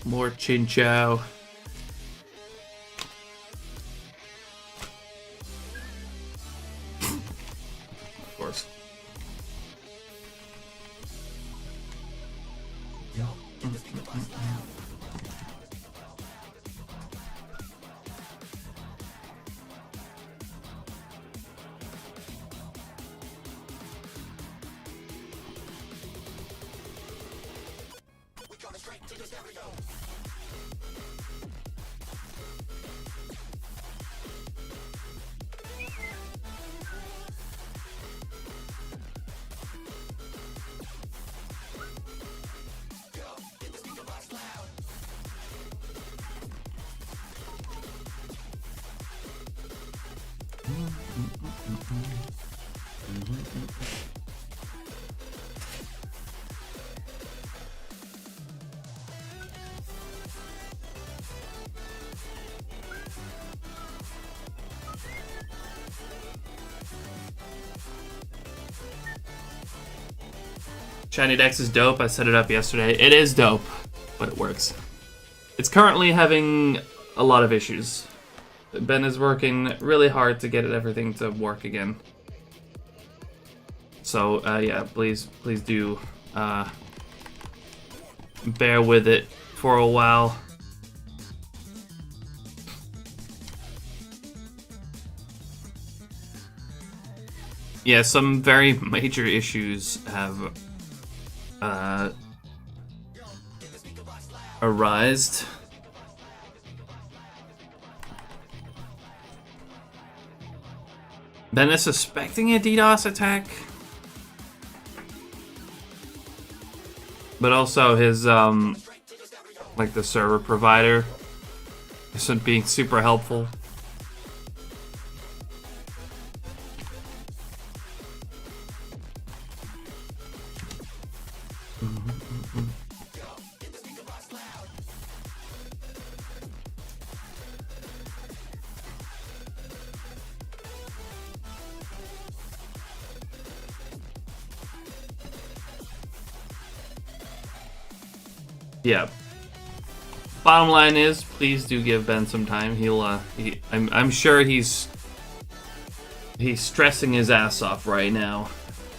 More chin chow. Of course. SHINYDEX is dope. I set it up yesterday. It is dope, but it works. It's currently having a lot of issues. Ben is working really hard to get everything to work again. So yeah, please do bear with it for a while. Yeah, some very major issues have arised. Ben is suspecting a DDoS attack, but also his like the server provider isn't being super helpful. Yeah. Bottom line is, please do give Ben some time. I'm sure he's stressing his ass off right now,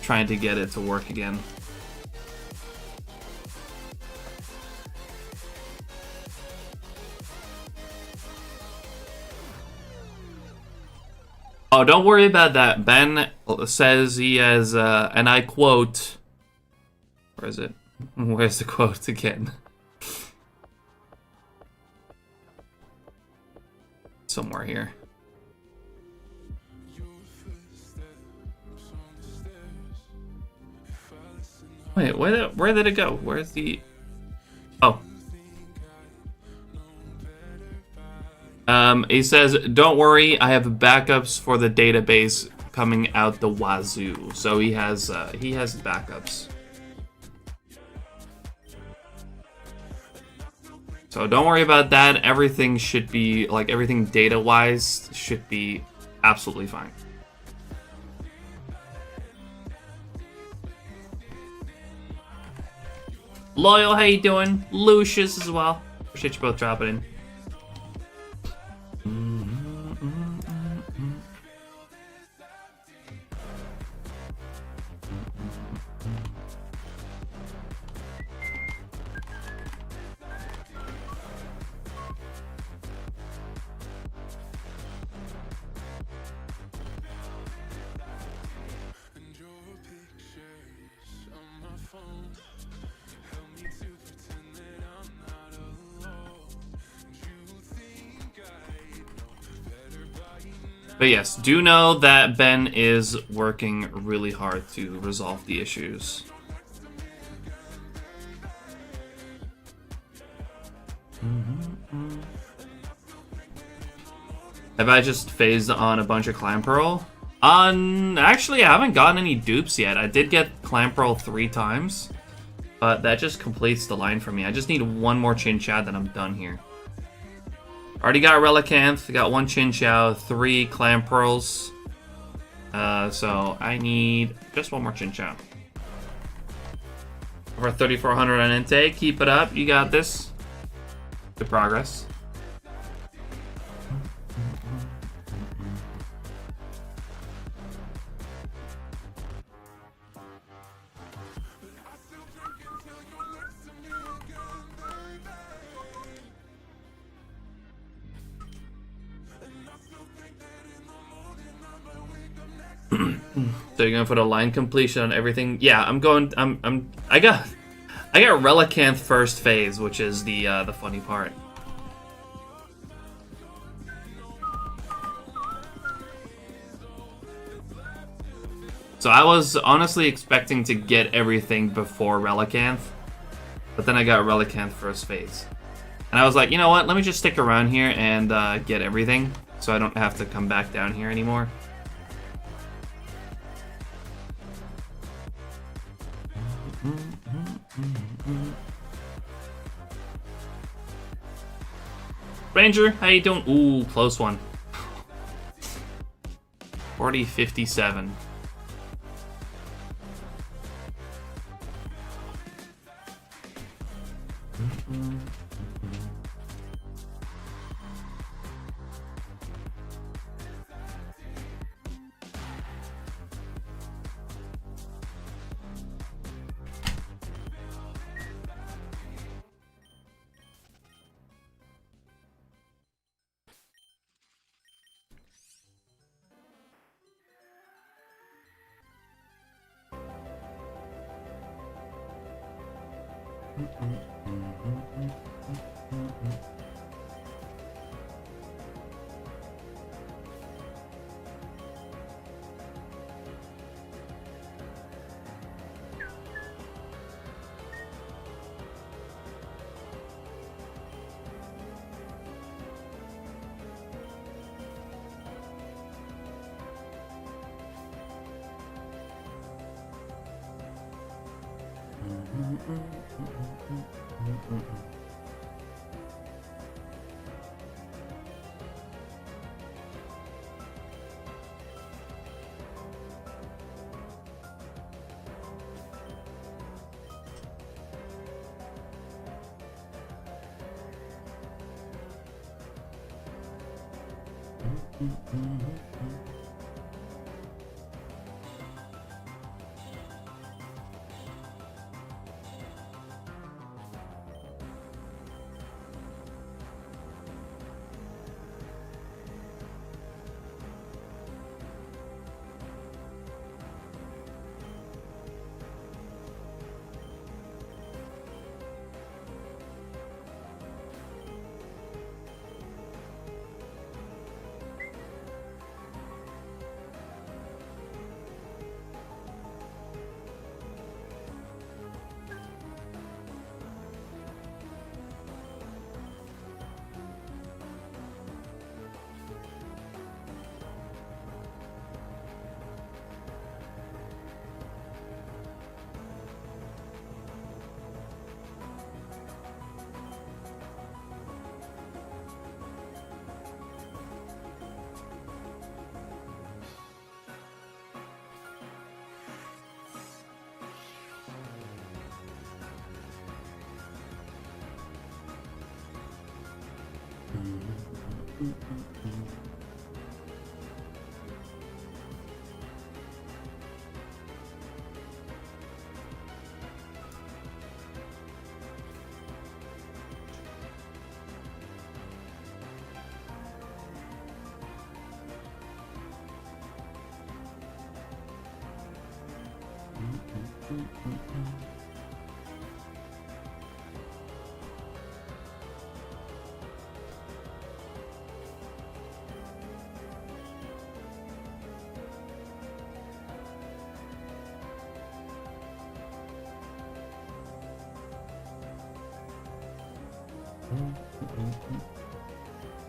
trying to get it to work again. Oh, don't worry about that. Ben says he has, and I quote, where is it? Where's the quote again? Somewhere here. Wait, where did it go? Where's the... Oh. He says, don't worry, I have backups for the database coming out the wazoo. So he has backups. So don't worry about that. Everything should be, like, everything data-wise should be absolutely fine. Loyal, how you doing? Lucius as well. Appreciate you both dropping in. But yes, do know that Ben is working really hard to resolve the issues. Have I just phased on a bunch of Clan Pearl? Actually, I haven't gotten any dupes yet. I did get Clan Pearl 3 times, but that just completes the line for me. I just need one more Chin Chow, then I'm done here. Already got Relicanth, got 1 Chin Chow, 3 Clan Pearls. So I need just 1 more Chin Chow. Over 3,400 on intake. Keep it up. You got this. Good progress. So you're gonna put a line completion on everything? Yeah, I'm going. I got Relicanth first phase, which is the funny part. So I was honestly expecting to get everything before Relicanth, but then I got Relicanth first phase, and I was like, you know what? Let me just stick around here and get everything, so I don't have to come back down here anymore. Ranger, how you doing? Ooh, close one. 40-57.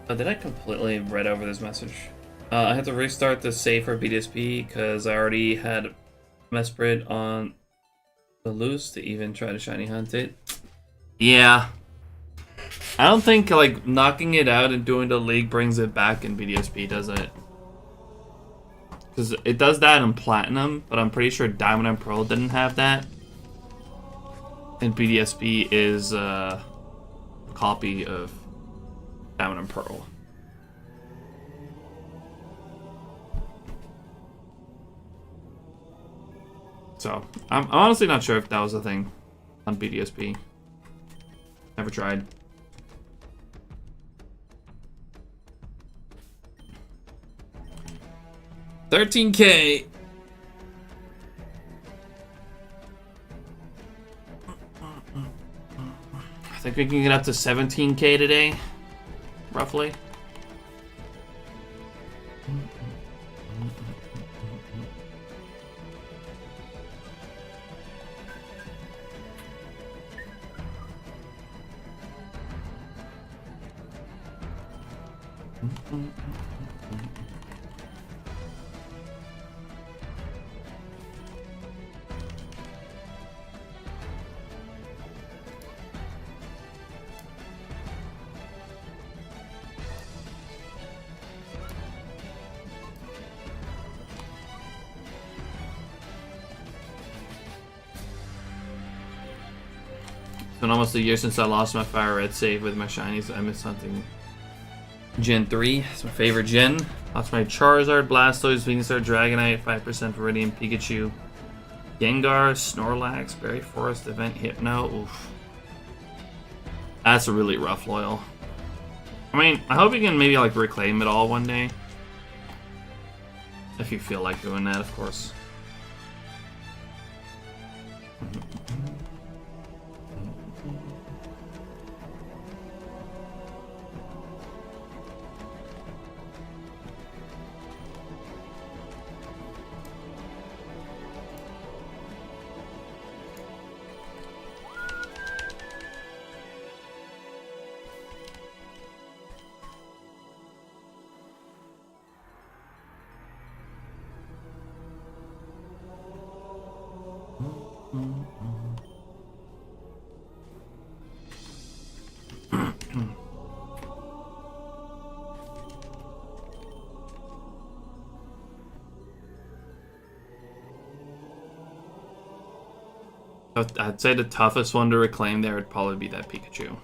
Oh, did I completely read over this message? I had to restart the save for BDSP because I already had Mesprit on the loose to even try to shiny hunt it. Yeah. I don't think like knocking it out and doing the league brings it back in BDSP, does it? Because it does that in Platinum, but I'm pretty sure Diamond and Pearl didn't have that. And BDSP is a copy of Diamond and Pearl. So, I'm honestly not sure if that was a thing on BDSP. Never tried. $13K. I think we can get up to 17K today, roughly. It's been almost a year since I lost my fire red save with my shinies. I miss hunting. Gen 3, it's my favorite gen. Lost my Charizard, Blastoise, Venusaur, Dragonite, 5% Viridian, Pikachu, Gengar, Snorlax, Berry Forest, Event, Hypno. Oof. That's a really rough loyal. I mean, I hope you can maybe like reclaim it all one day. If you feel like doing that, of course. I'd say the toughest one to reclaim there would probably be that Pikachu.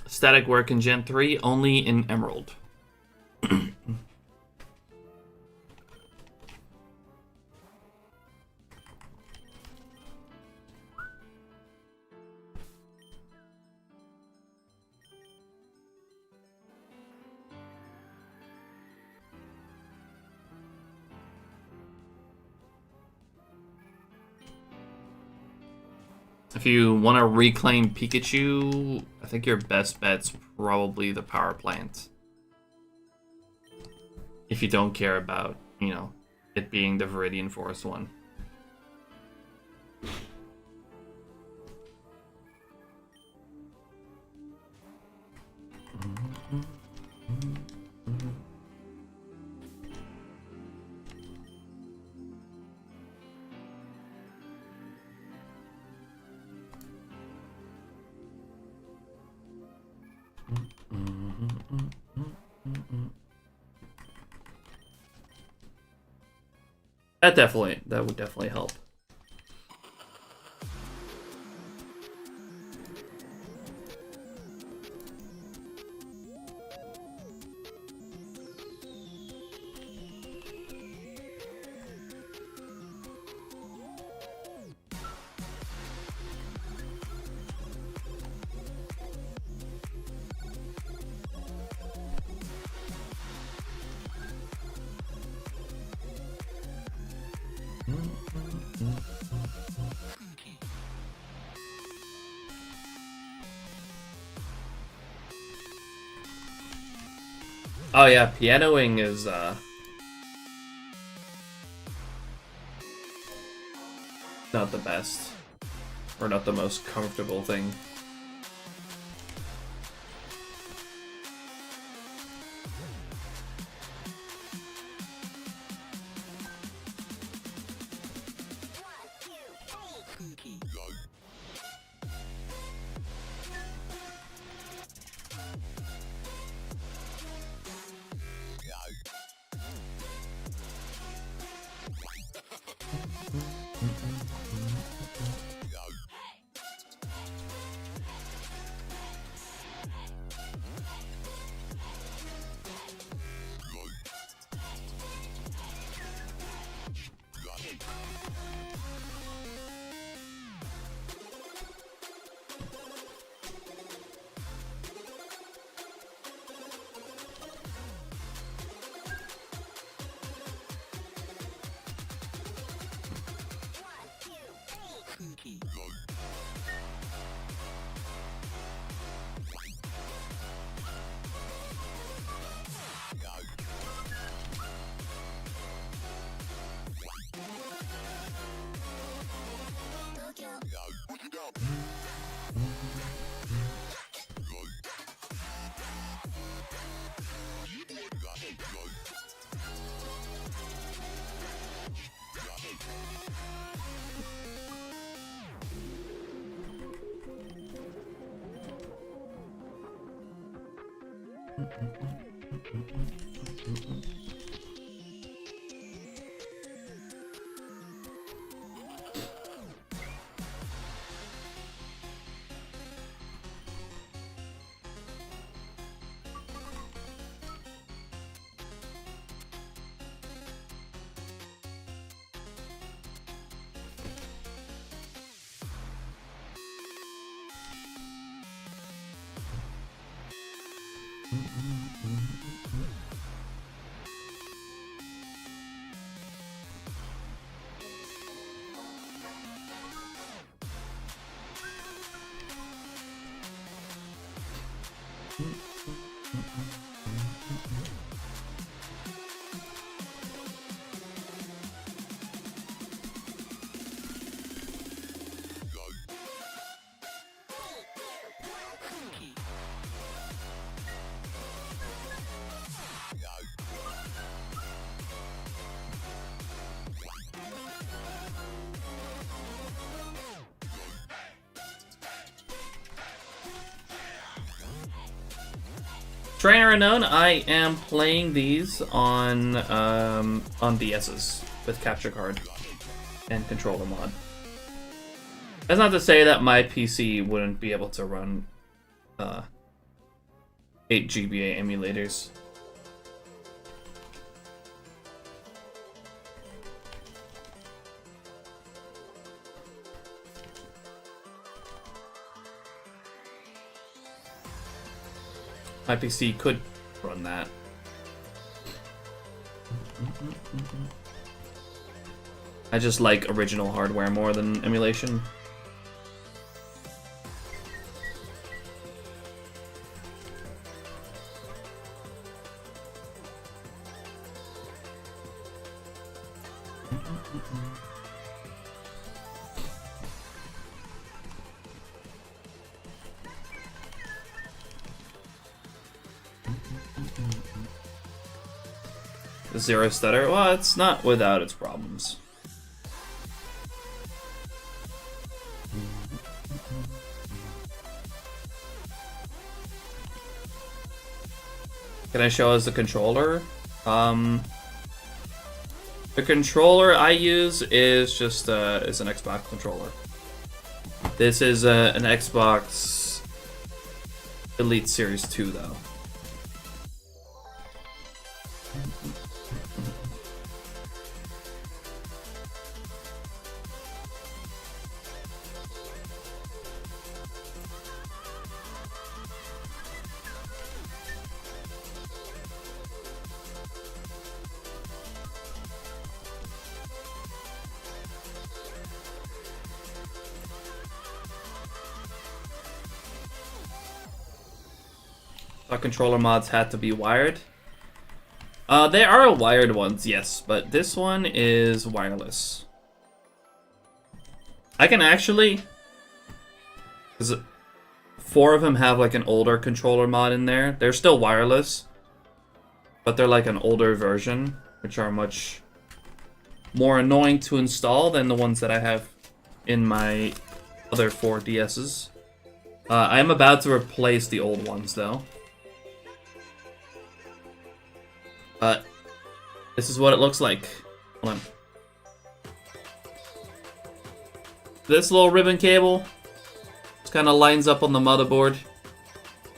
Static work in Gen 3, only in Emerald. If you want to reclaim Pikachu, I think your best bet's probably the power plant. If you don't care about, you know, it being the Viridian Forest one. That would definitely help. Oh yeah, pianoing is not the best, or not the most comfortable thing. Trainer Unknown, I am playing these on DS's with capture card and controller mod. That's not to say that my PC wouldn't be able to run 8 GBA emulators. My PC could run that. I just like original hardware more than emulation. Zero stutter? Well, it's not without its problems. Can I show us the controller? The controller I use is just is an Xbox controller. This is an Xbox Elite Series 2 though. Controller mods had to be wired. There are wired ones, yes, but this one is wireless. I can actually, because 4 of them have like an older controller mod in there. They're still wireless, but they're like an older version, which are much more annoying to install than the ones that I have in my other 4 DSs. I am about to replace the old ones though. This is what it looks like. Hold on. This little ribbon cable just kind of lines up on the motherboard.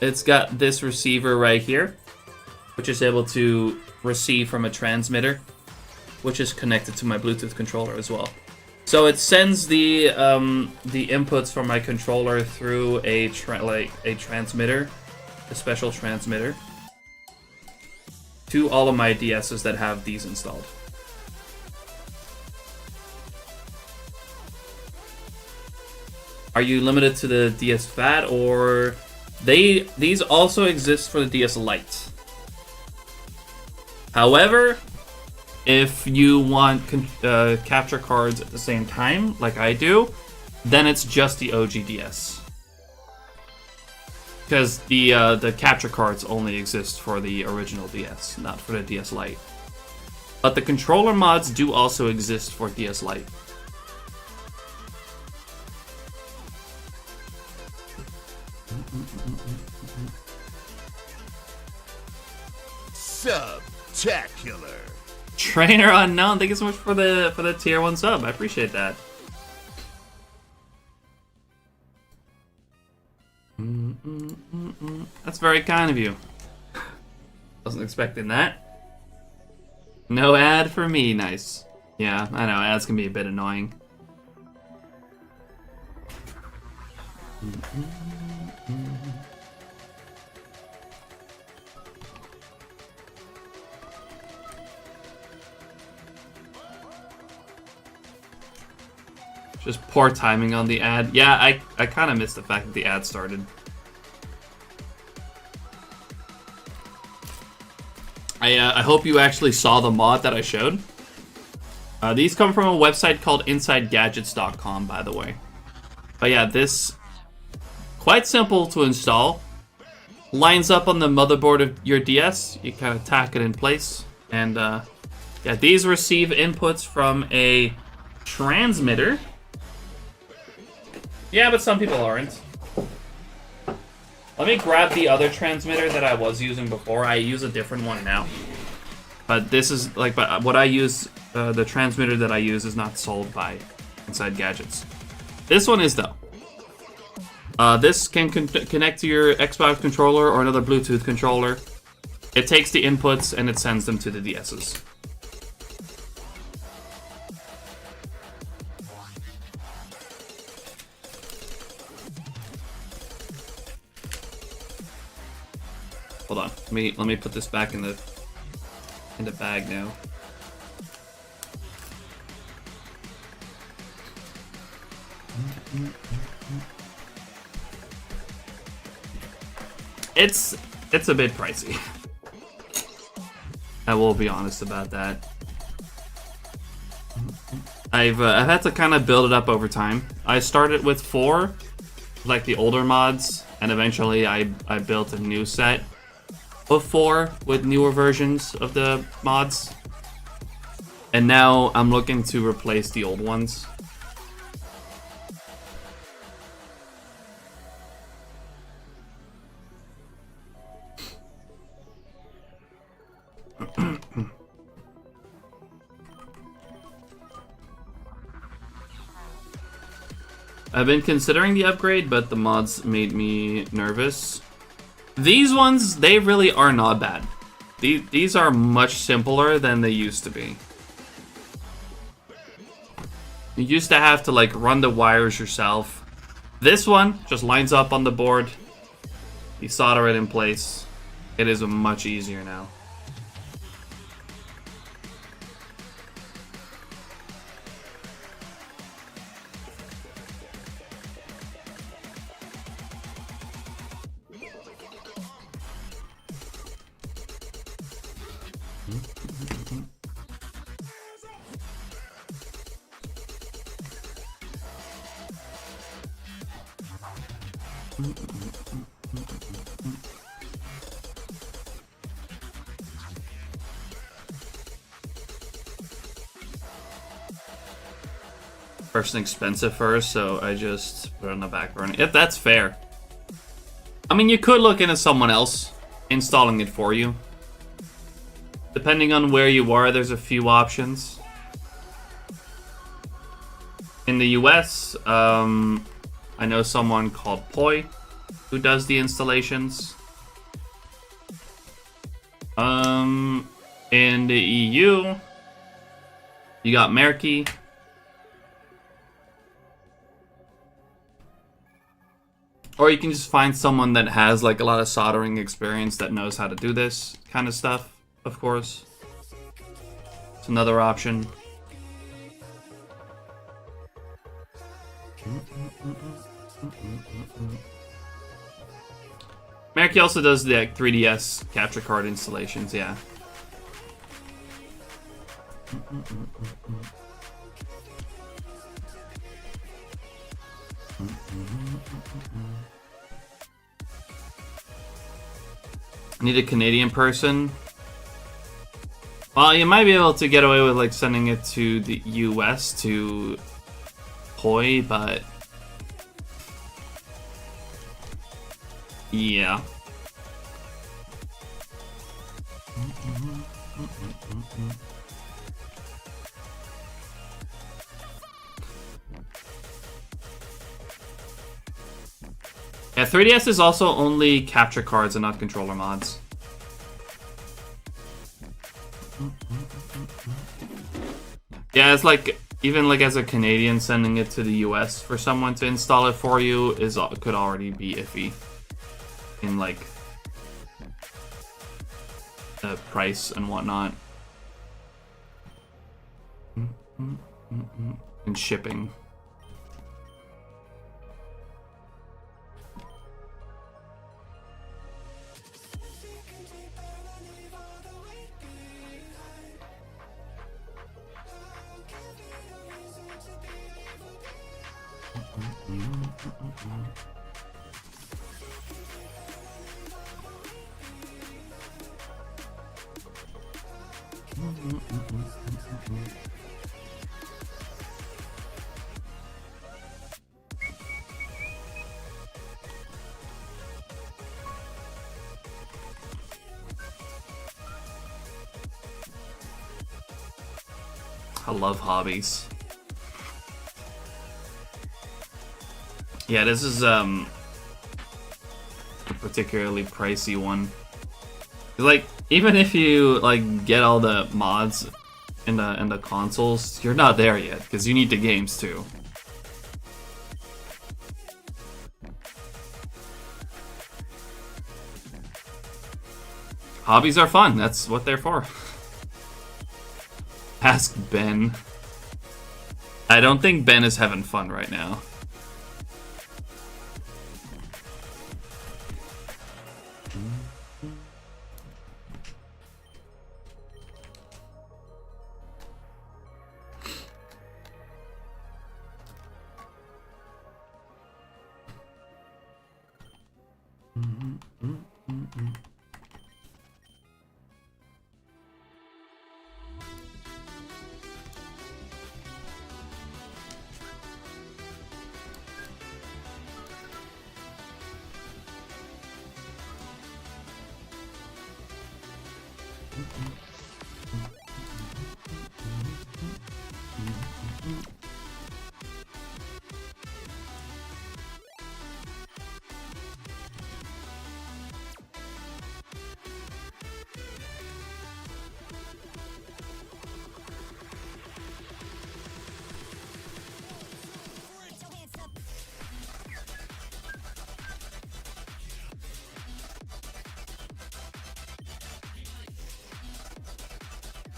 It's got this receiver right here, which is able to receive from a transmitter, which is connected to my Bluetooth controller as well. So it sends the inputs from my controller through a transmitter, a special transmitter, to all of my DSs that have these installed. Are you limited to the DS Fat, or these also exist for the DS Lite? However, if you want capture cards at the same time, like I do, then it's just the OG DS. Because the capture cards only exist for the original DS, not for the DS Lite. But the controller mods do also exist for DS Lite. Subtacular. Trainer Unknown, thank you so much for the tier 1 sub. I appreciate that. That's very kind of you. Wasn't expecting that. No ad for me, nice. Yeah, I know, ads can be a bit annoying. Just poor timing on the ad. Yeah, I kind of missed the fact that the ad started. I hope you actually saw the mod that I showed. These come from a website called InsideGadgets.com, by the way. But yeah, this, quite simple to install. Lines up on the motherboard of your DS. You kind of tack it in place. And yeah, these receive inputs from a transmitter. Yeah, but some people aren't. Let me grab the other transmitter that I was using before. I use a different one now. But this is, like, but what I use, the transmitter that I use is not sold by Inside Gadgets. This one is, though. This can connect to your Xbox controller or another Bluetooth controller. It takes the inputs and it sends them to the DS's. Hold on. Let me put this back in the bag now. It's a bit pricey. I will be honest about that. I've had to kind of build it up over time. I started with 4, like the older mods, and eventually I built a new set of 4 with newer versions of the mods. And now I'm looking to replace the old ones. I've been considering the upgrade, but the mods made me nervous. These ones, they really are not bad. These are much simpler than they used to be. You used to have to like run the wires yourself. This one just lines up on the board. You solder it in place. It is much easier now. First and expensive first, so I just put it on the back burner. If that's fair. I mean, you could look into someone else installing it for you. Depending on where you are, there's a few options. In the US, I know someone called Poi who does the installations. In the EU, you got Merky. Or you can just find someone that has like a lot of soldering experience that knows how to do this kind of stuff, of course. It's another option. Meraki also does the 3DS capture card installations, yeah. Need a Canadian person? Well, you might be able to get away with like sending it to the US to Hoi, but yeah. Yeah, 3DS is also only capture cards and not controller mods. Yeah, it's like even like as a Canadian sending it to the US for someone to install it for you could already be iffy in like the price and whatnot. And shipping. I love hobbies. Yeah, this is a particularly pricey one. Like, even if you like get all the mods in the consoles, you're not there yet because you need the games too. Hobbies are fun. That's what they're for. Ask Ben. I don't think Ben is having fun right now.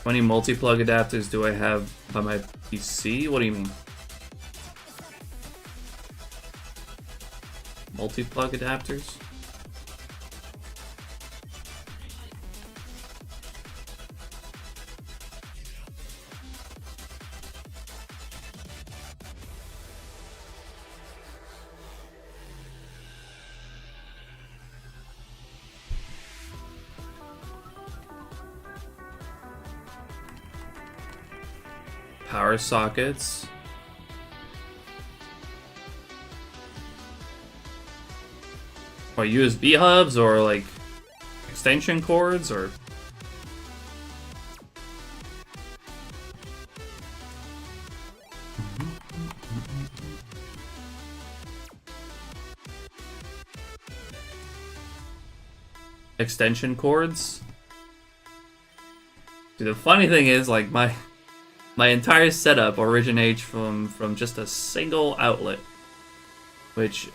How many multi-plug adapters do I have by my PC? What do you mean? Multi-plug adapters? Power sockets. Or USB hubs or like extension cords or extension cords. See, the funny thing is like my entire setup originates from just a single outlet, which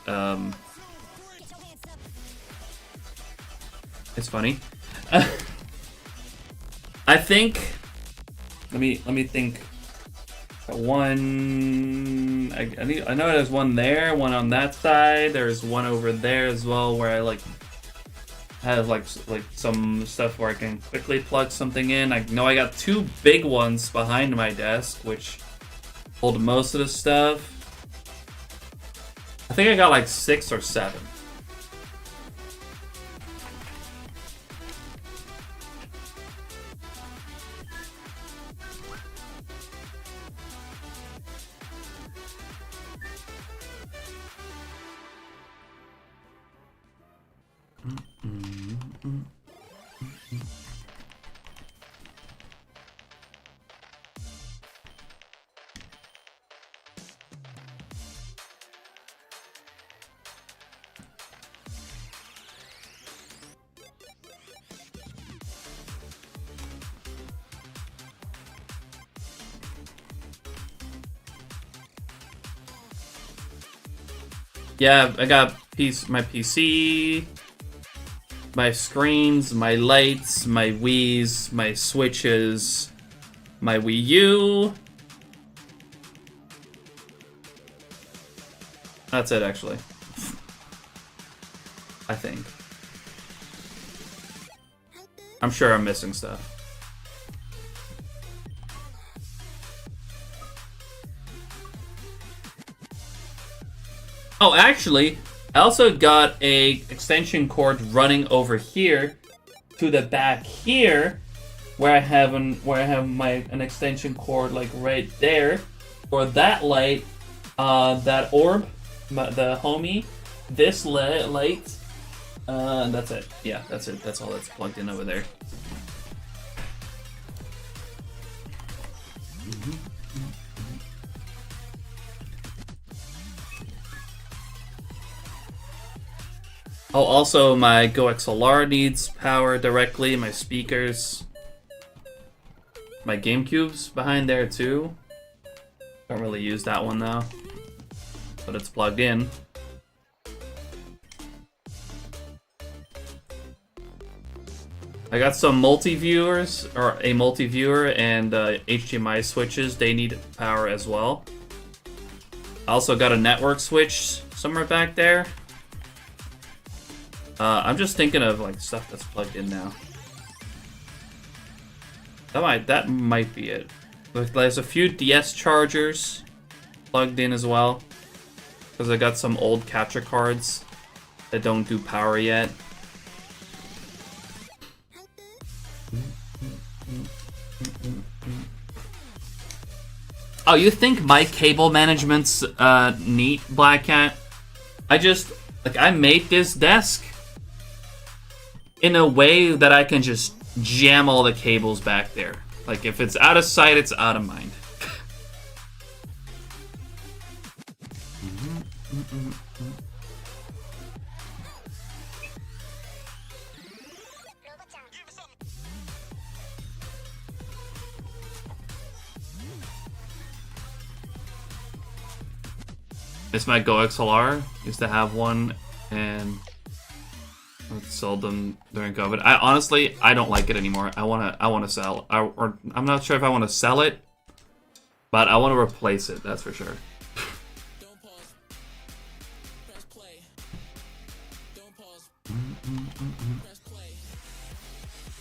it's funny. I think. Let me think. one. I know there's one there, one on that side. There's one over there as well where I like have like some stuff where I can quickly plug something in. I know I got 2 big ones behind my desk, which hold most of the stuff. I think I got like 6 or 7. Yeah, I got my PC, my screens, my lights, my Wii's, my Switches, my Wii U. That's it, actually. I think. I'm sure I'm missing stuff. Oh, actually, I also got a extension cord running over here to the back here, where I have an extension cord like right there for that light, that orb, the homie, this light, and that's it. Yeah, that's it. That's all that's plugged in over there. Oh, also my Go XLR needs power directly, my speakers. My GameCube's behind there too. Don't really use that one though, but it's plugged in. I got some multi-viewers, or a multi-viewer and HDMI switches. They need power as well. I also got a network switch somewhere back there. I'm just thinking of like stuff that's plugged in now. That might be it. There's a few DS chargers plugged in as well, because I got some old capture cards that don't do power yet. Oh, you think my cable management's neat, Black Cat? I made this desk in a way that I can just jam all the cables back there. Like, if it's out of sight, it's out of mind. It's my Go XLR. Used to have one, and I sold them during COVID. I don't like it anymore. I wanna sell. Or I'm not sure if I want to sell it, but I want to replace it. That's for sure. Don't pause. Press play. Don't pause. Press play.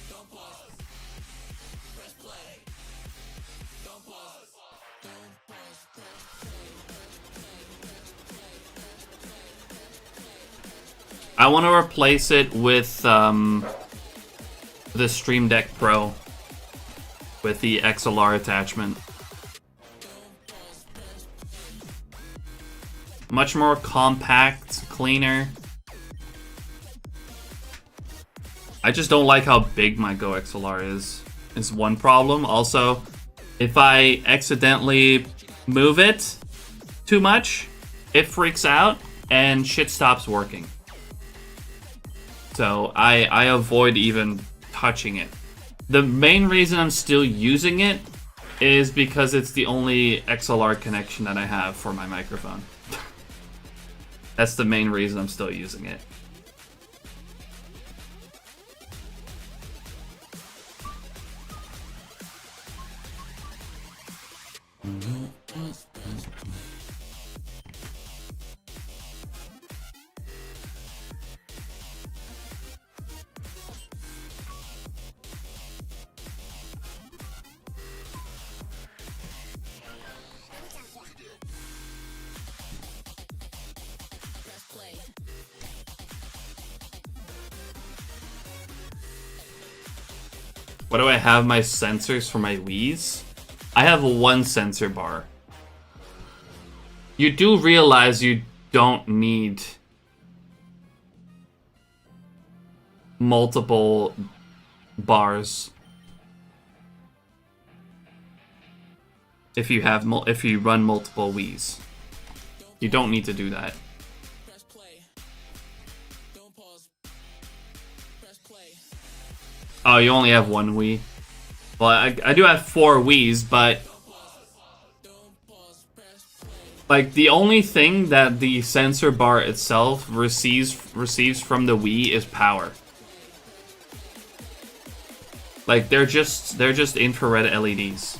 Don't pause. Press play. Don't pause. Don't pause. Press play. I want to replace it with the Stream Deck Pro with the XLR attachment. Much more compact, cleaner. I just don't like how big my Go XLR is one problem. Also, if I accidentally move it too much, it freaks out and shit stops working. So I avoid even touching it. The main reason I'm still using it is because it's the only XLR connection that I have for my microphone. That's the main reason I'm still using it. What do I have my sensors for my Wii's? I have one sensor bar. You do realize you don't need multiple bars if you have if you run multiple Wii's. You don't need to do that. Press play. Don't pause. Press play. Oh, you only have one Wii. Well, I do have 4 Wii's, but like the only thing that the sensor bar itself receives from the Wii is power. Like they're just infrared LEDs.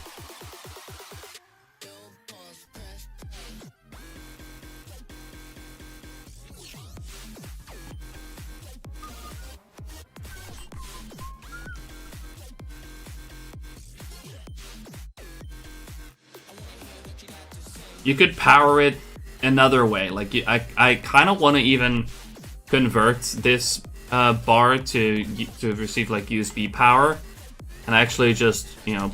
You could power it another way. Like I kind of want to even convert this bar to receive like USB power, and actually just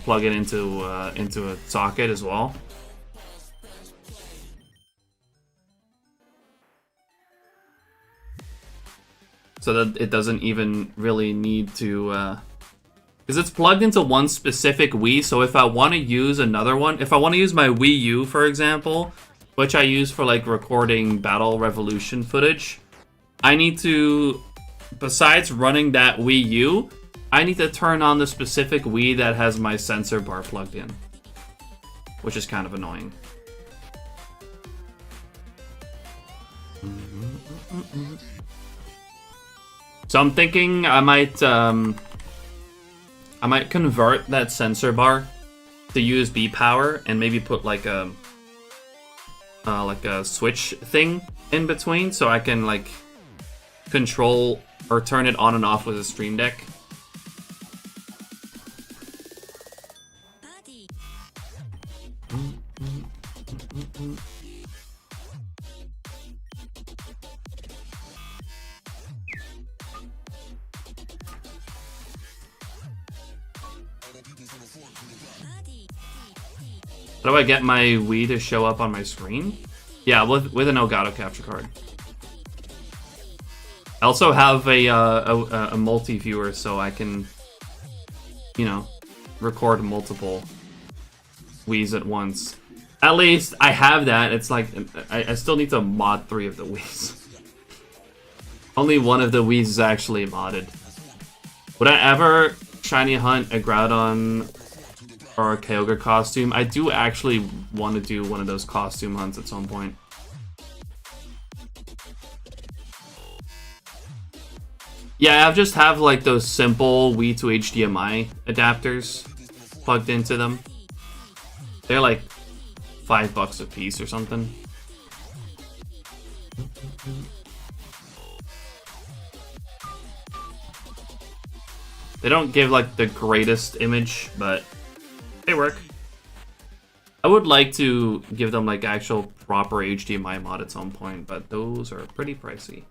plug it into a socket as well. So that it doesn't even really need to. Because it's plugged into one specific Wii, so if I want to use another one, if I want to use my Wii U, for example, which I use for like recording Battle Revolution footage, I need to, besides running that Wii U, I need to turn on the specific Wii that has my sensor bar plugged in, which is kind of annoying. So I'm thinking I might convert that sensor bar to USB power and maybe put like a switch thing in between so I can like control or turn it on and off with a Stream Deck. How do I get my Wii to show up on my screen? Yeah, with an Elgato capture card. I also have a multi-viewer, so I can, record multiple Wii's at once. At least I have that. It's like I still need to mod 3 of the Wii's. Only one of the Wii's is actually modded. Would I ever shiny hunt a Groudon or a Kyogre costume? I do actually want to do one of those costume hunts at some point. Yeah, I just have like those simple Wii to HDMI adapters plugged into them. They're like $5 a piece or something. They don't give like the greatest image, but they work. I would like to give them like actual proper HDMI mod at some point, but those are pretty pricey.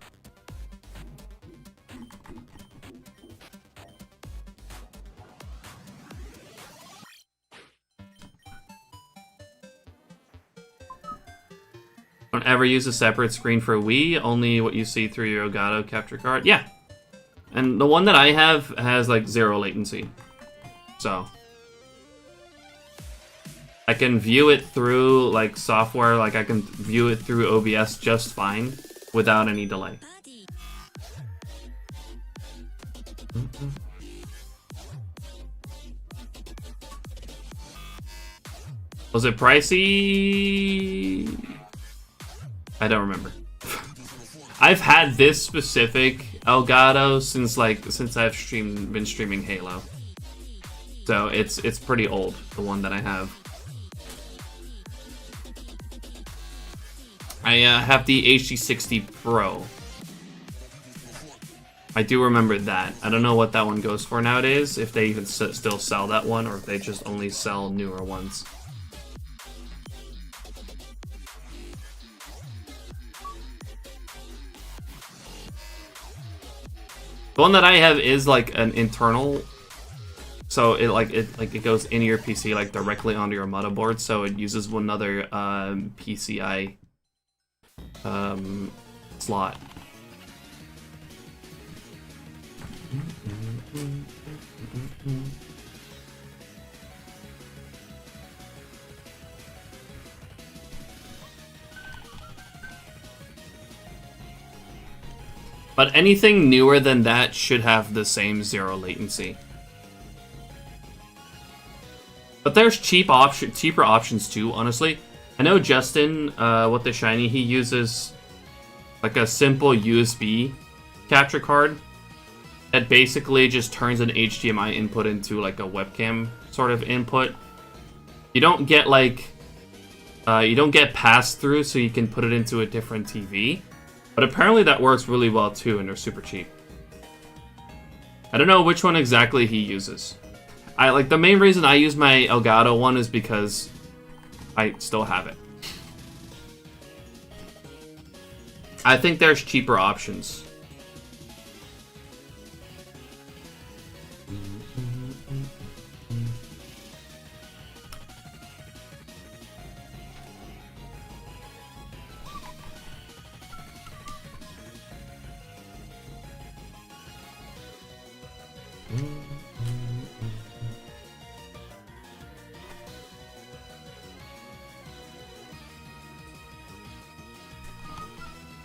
Don't ever use a separate screen for Wii, only what you see through your Elgato capture card. Yeah. And the one that I have has like 0 latency. So I can view it through like software, like I can view it through OBS just fine without any delay. Was it pricey? I don't remember. I've had this specific Elgato since I've been streaming Halo. So it's pretty old, the one that I have. I have the HD60 Pro. I do remember that. I don't know what that one goes for nowadays, if they even still sell that one, or if they just only sell newer ones. The one that I have is like an internal So it goes in your PC like directly onto your motherboard. So it uses another PCI slot. But anything newer than that should have the same 0 latency. But there's cheaper options too, honestly. I know Justin, with the Shiny, he uses like a simple USB capture card that basically just turns an HDMI input into like a webcam sort of input. You don't get like, you don't get pass-through, so you can put it into a different TV. But apparently that works really well too, and they're super cheap. I don't know which one exactly he uses. The main reason I use my Elgato one is because I still have it. I think there's cheaper options.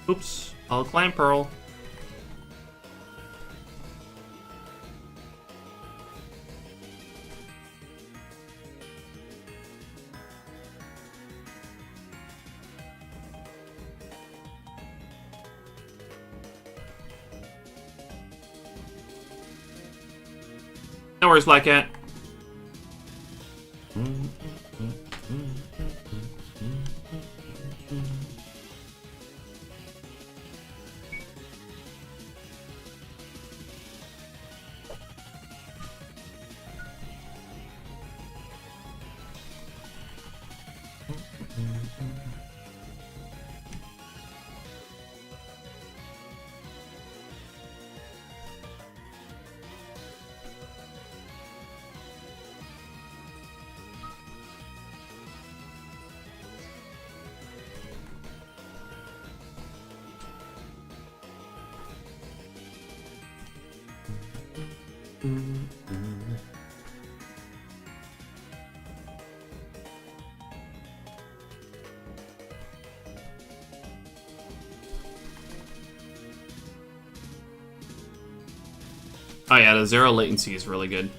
Oops, I'll climb Pearl. No worries, Black Cat. Oh yeah, the 0 latency is really good.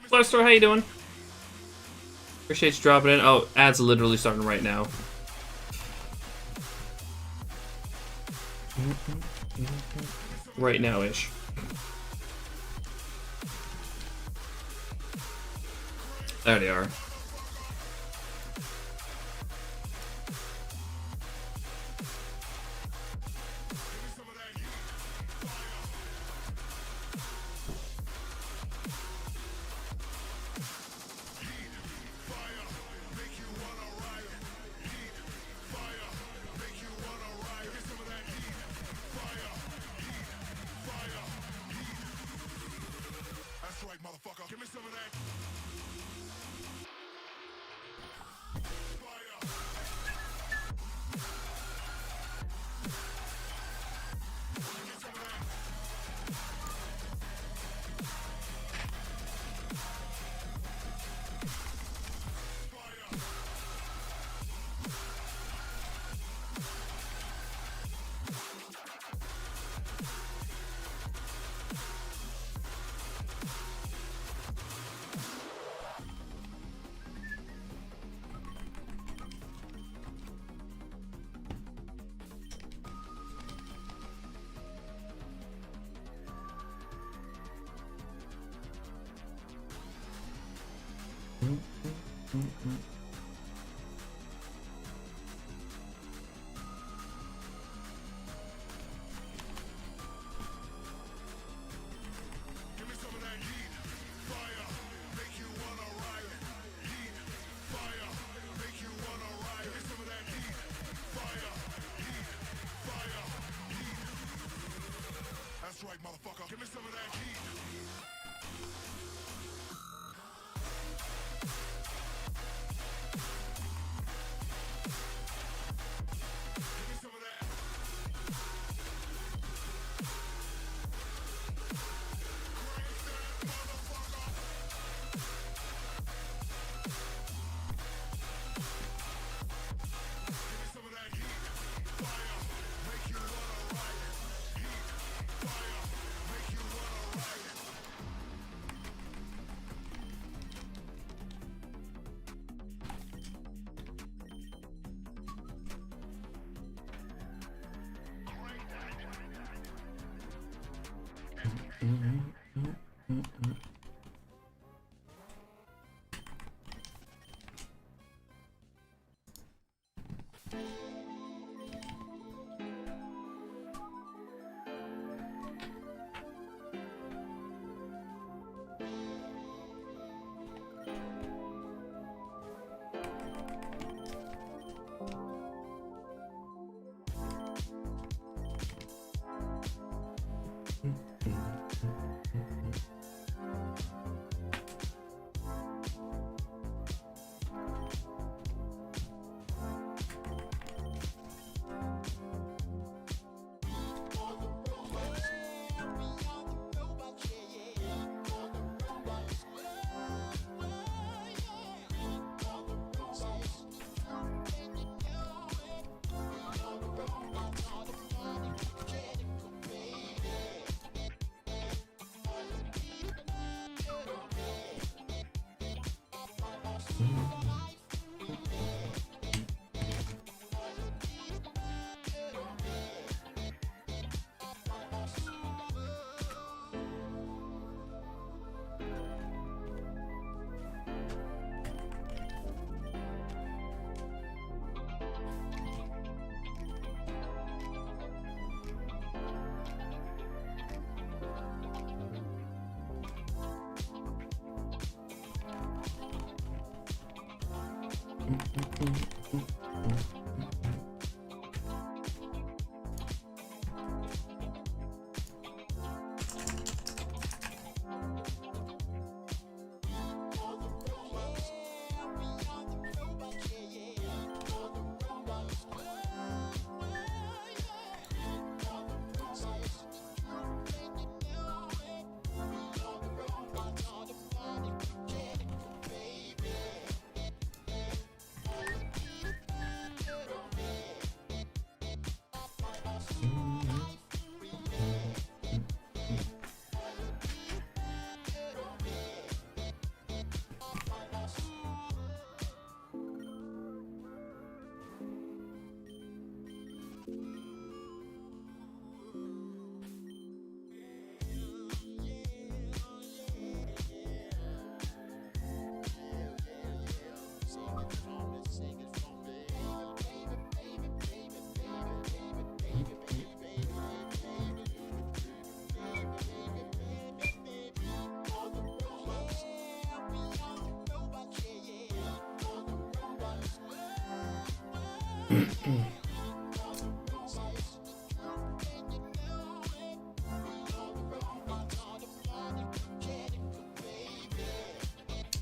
Lester, how you doing? Appreciate you dropping in. Oh, ads literally starting right now. Right now-ish. There they are. That's right, motherfucker. Give me some of that. That's right, motherfucker. Give me some of that heat. Give me some of that.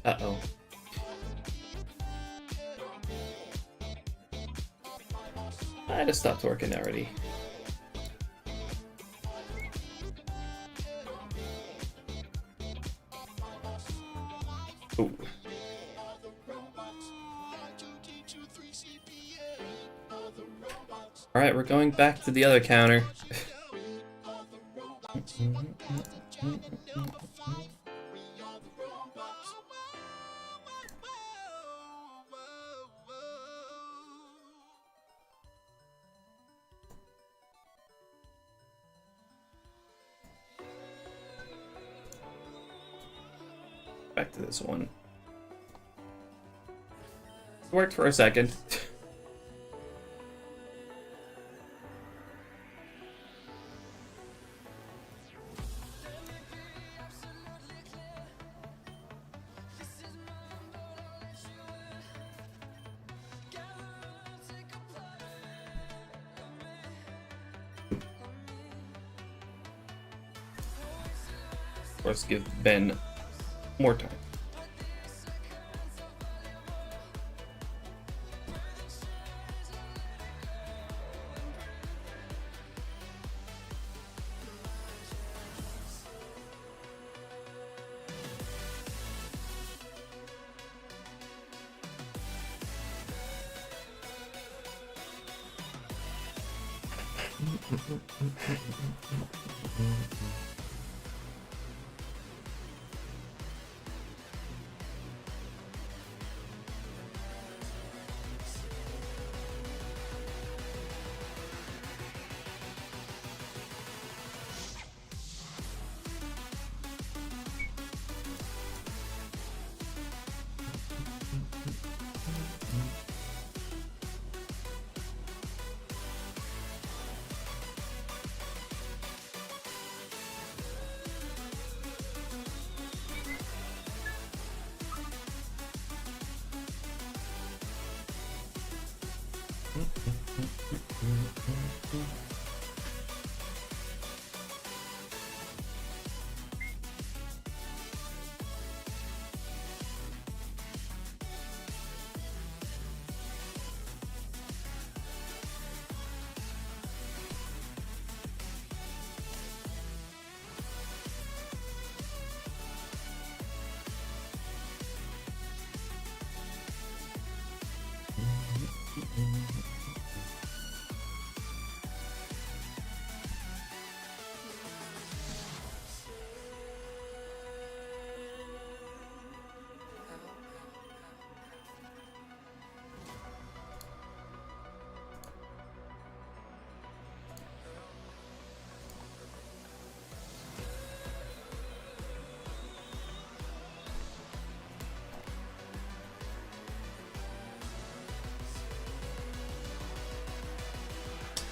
Uh-oh. I just stopped working already. Ooh. Alright, we're going back to the other counter. Back to this one. It worked for a second. Let's give Ben more time.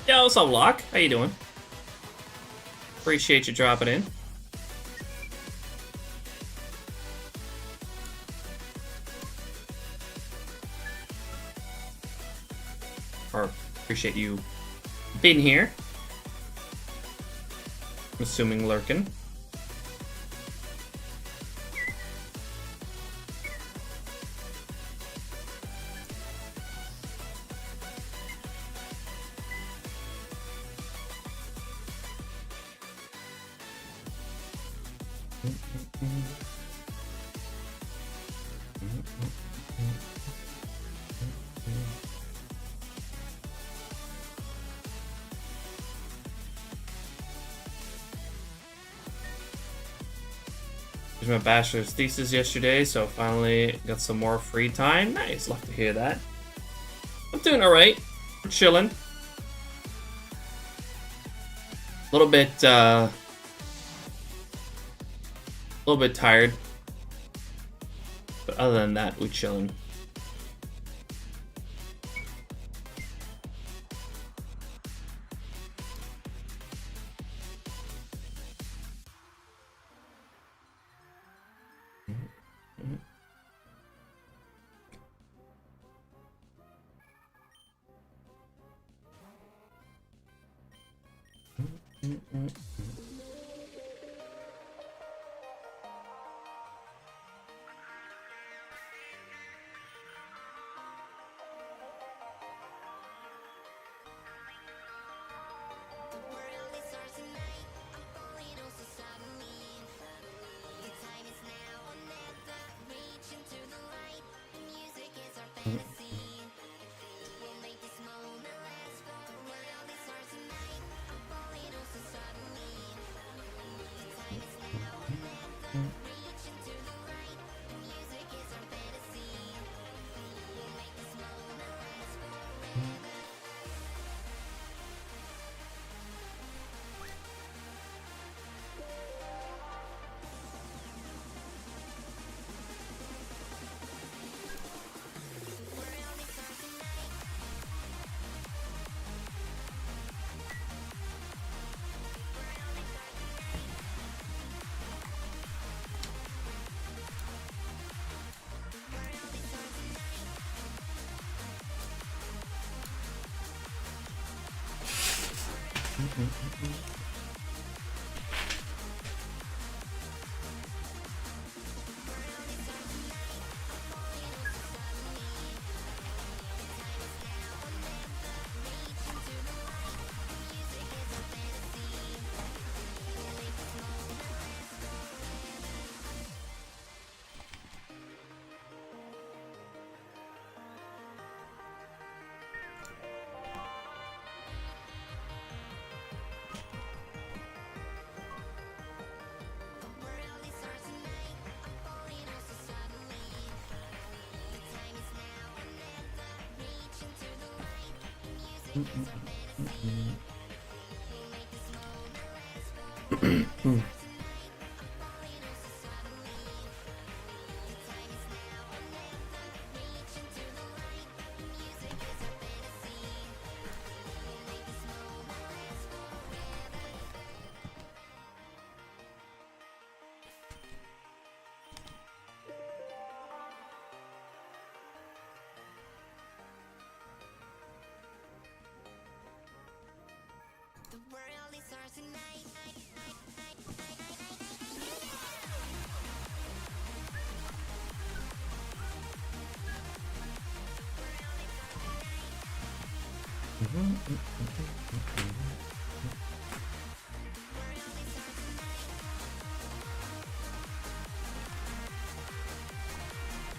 Yo, what's up, Locke? How you doing? Appreciate you dropping in. Or appreciate you being here. I'm assuming lurking. My bachelor's thesis yesterday, so finally got some more free time. Nice, love to hear that. I'm doing alright. We're chilling. a little bit tired. But other than that, we're chilling.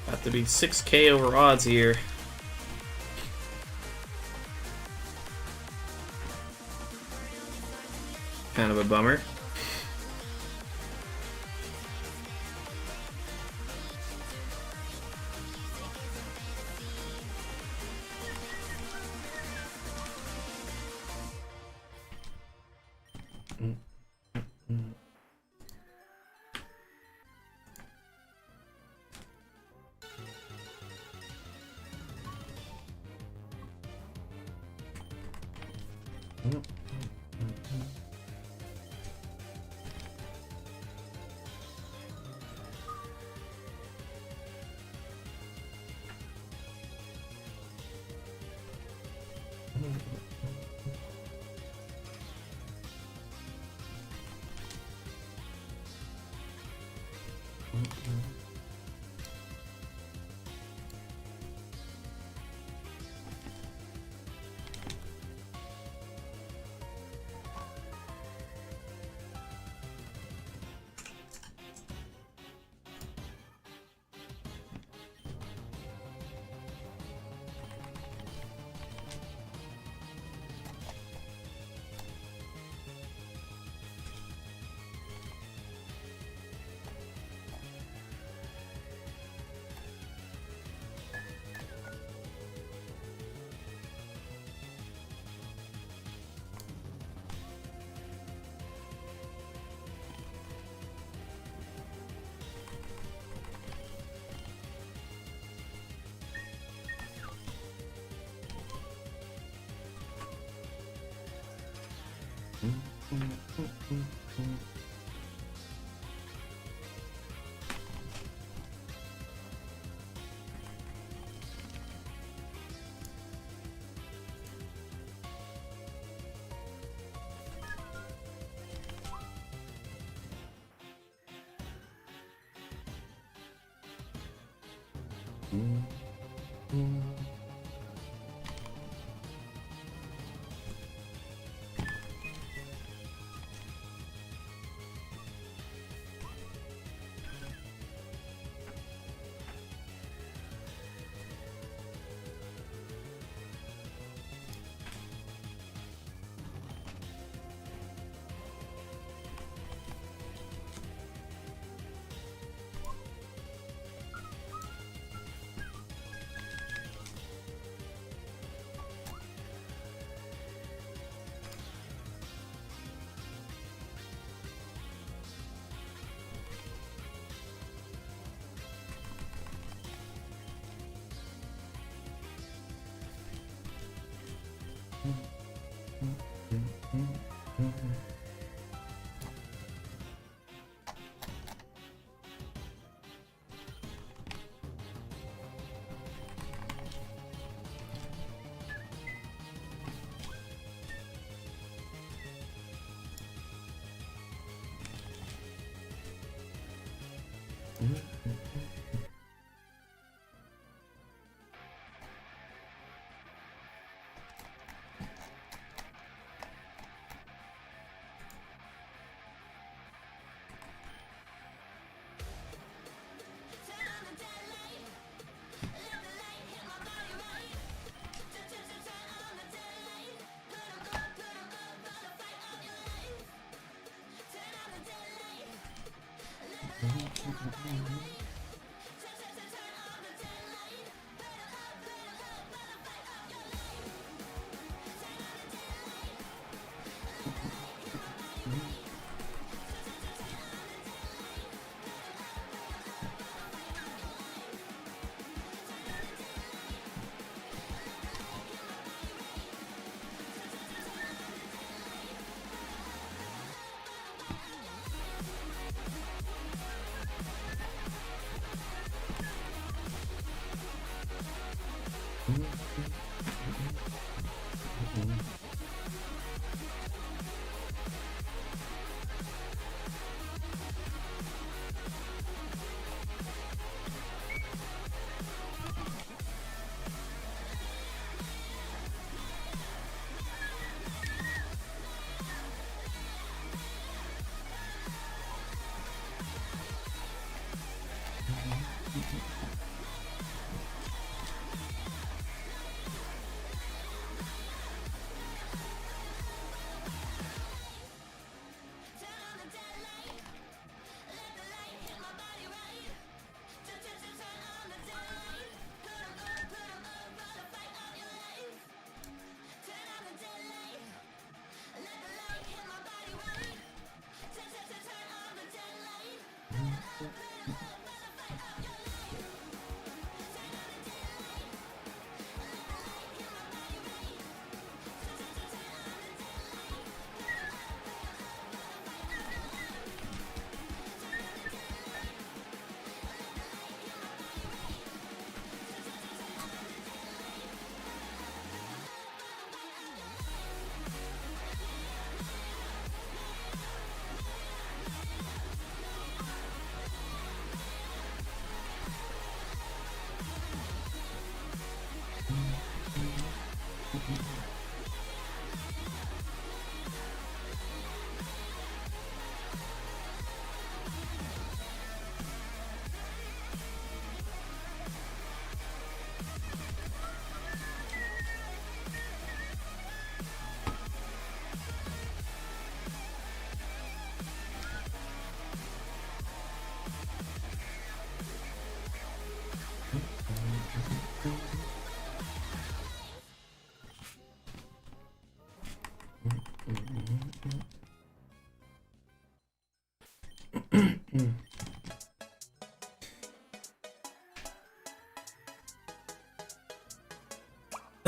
About to be 6K over odds here. Kind of a bummer.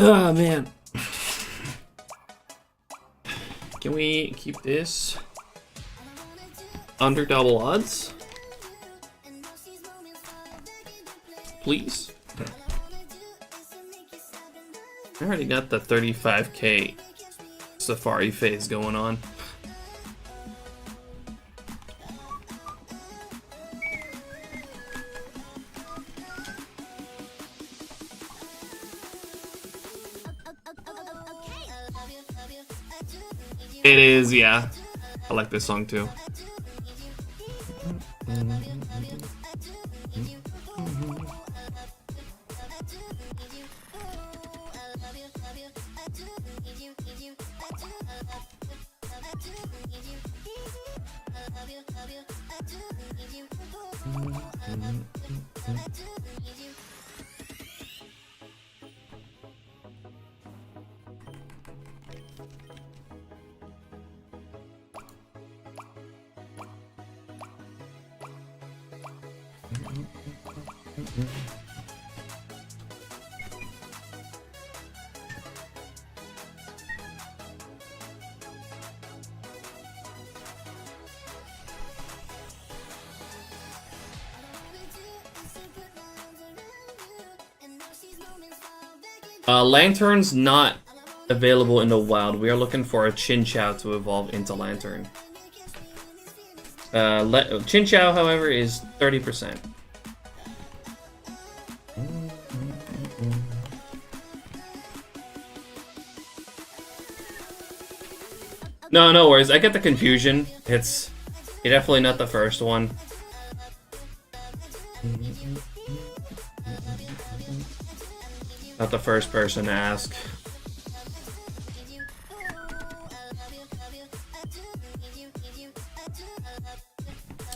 Oh man. Can we keep this under double odds? Please? I already got the 35k Safari phase going on. It is, yeah. I like this song too. Lantern's not available in the wild. We are looking for a Chinchou to evolve into Lantern. Chinchou, however, is 30%. No worries. I get the confusion. You're definitely not the first one. Not the first person to ask.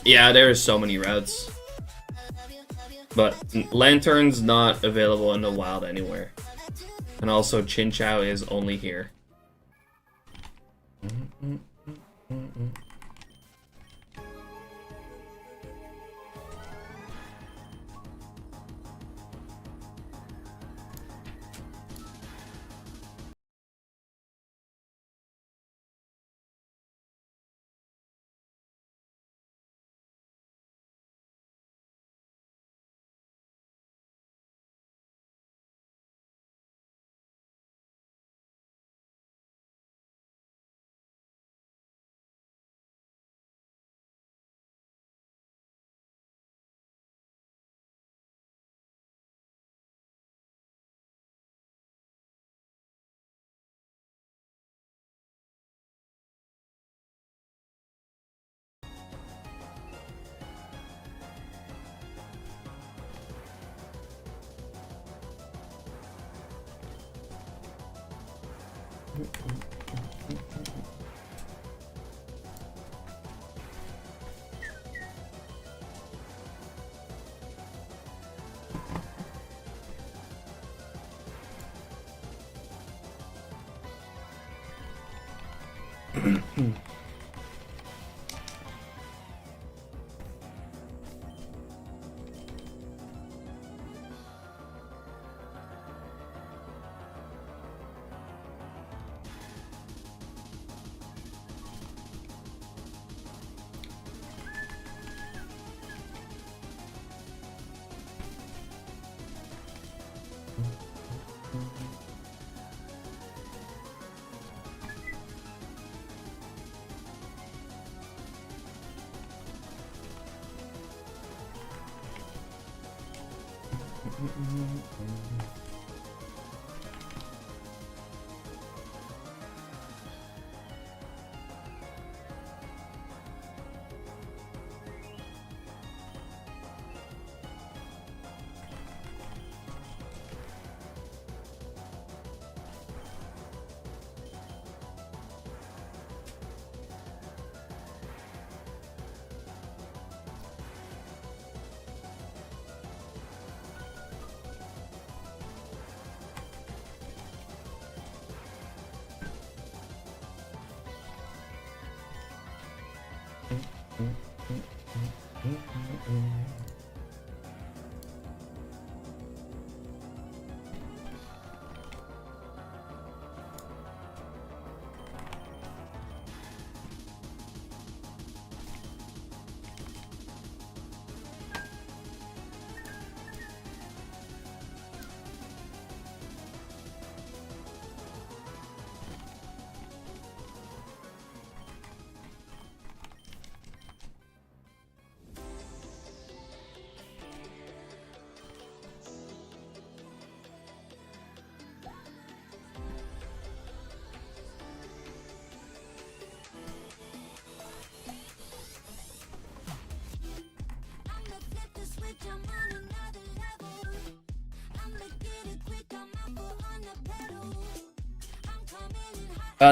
Yeah, there's so many routes. But Lantern's not available in the wild anywhere. And also Chinchou is only here.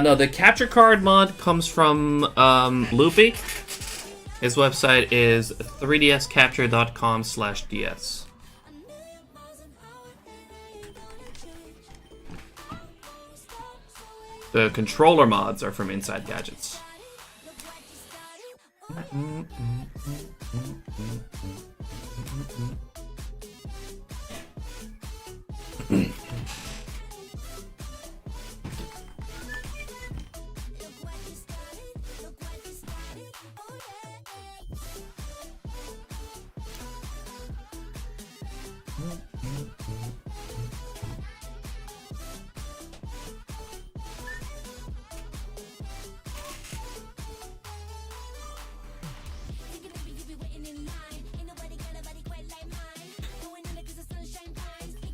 No, the capture card mod comes from Loopy. His website is 3dscapture.com/ds. The controller mods are from Inside Gadgets.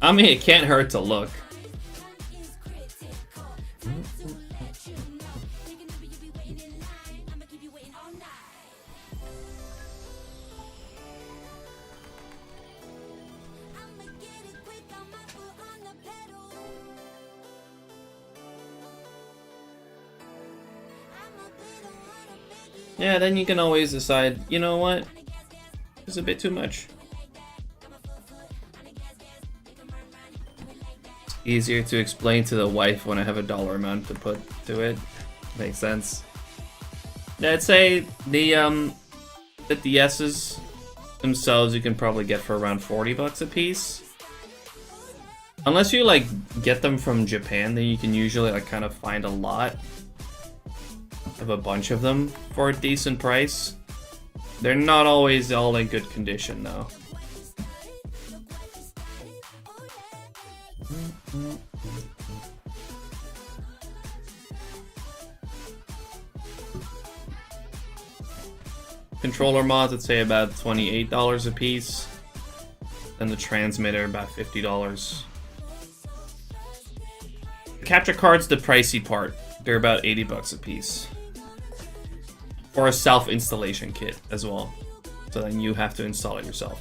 I mean, it can't hurt to look. Yeah, then you can always decide, you know what? It's a bit too much. Easier to explain to the wife when I have a dollar amount to put to it. Makes sense. Yeah, I'd say the DS's themselves you can probably get for around $40 a piece. Unless you like get them from Japan, then you can usually like kind of find a lot of a bunch of them for a decent price. They're not always all in good condition though. Controller mods, I'd say about $28 a piece. And the transmitter, about $50. The capture card's the pricey part. They're about $80 a piece. For a self-installation kit as well. So then you have to install it yourself.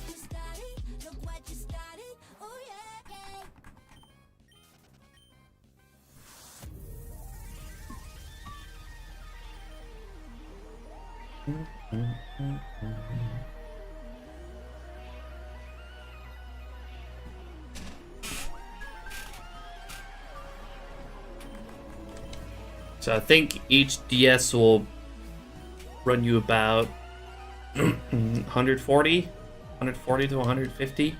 So I think each DS will run you about 140 to 150.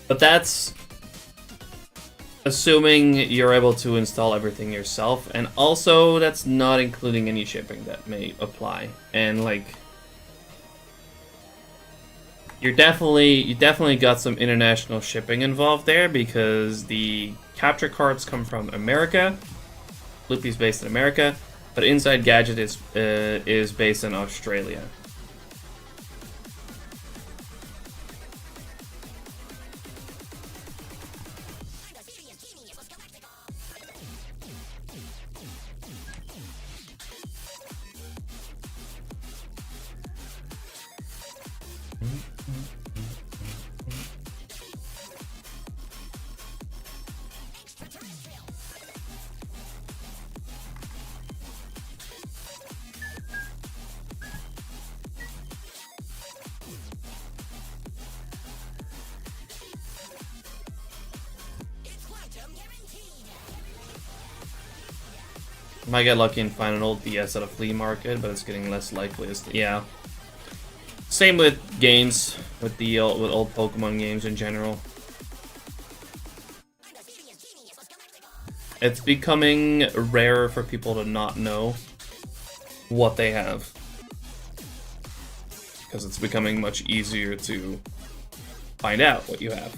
But that's assuming you're able to install everything yourself, and also that's not including any shipping that may apply. And like, you definitely got some international shipping involved there because the capture cards come from America. Loopy's based in America, but Inside Gadget is based in Australia. Might get lucky and find an old DS at a flea market, but it's getting less likely. Yeah. Same with games, with old Pokemon games in general. It's becoming rarer for people to not know what they have, because it's becoming much easier to find out what you have.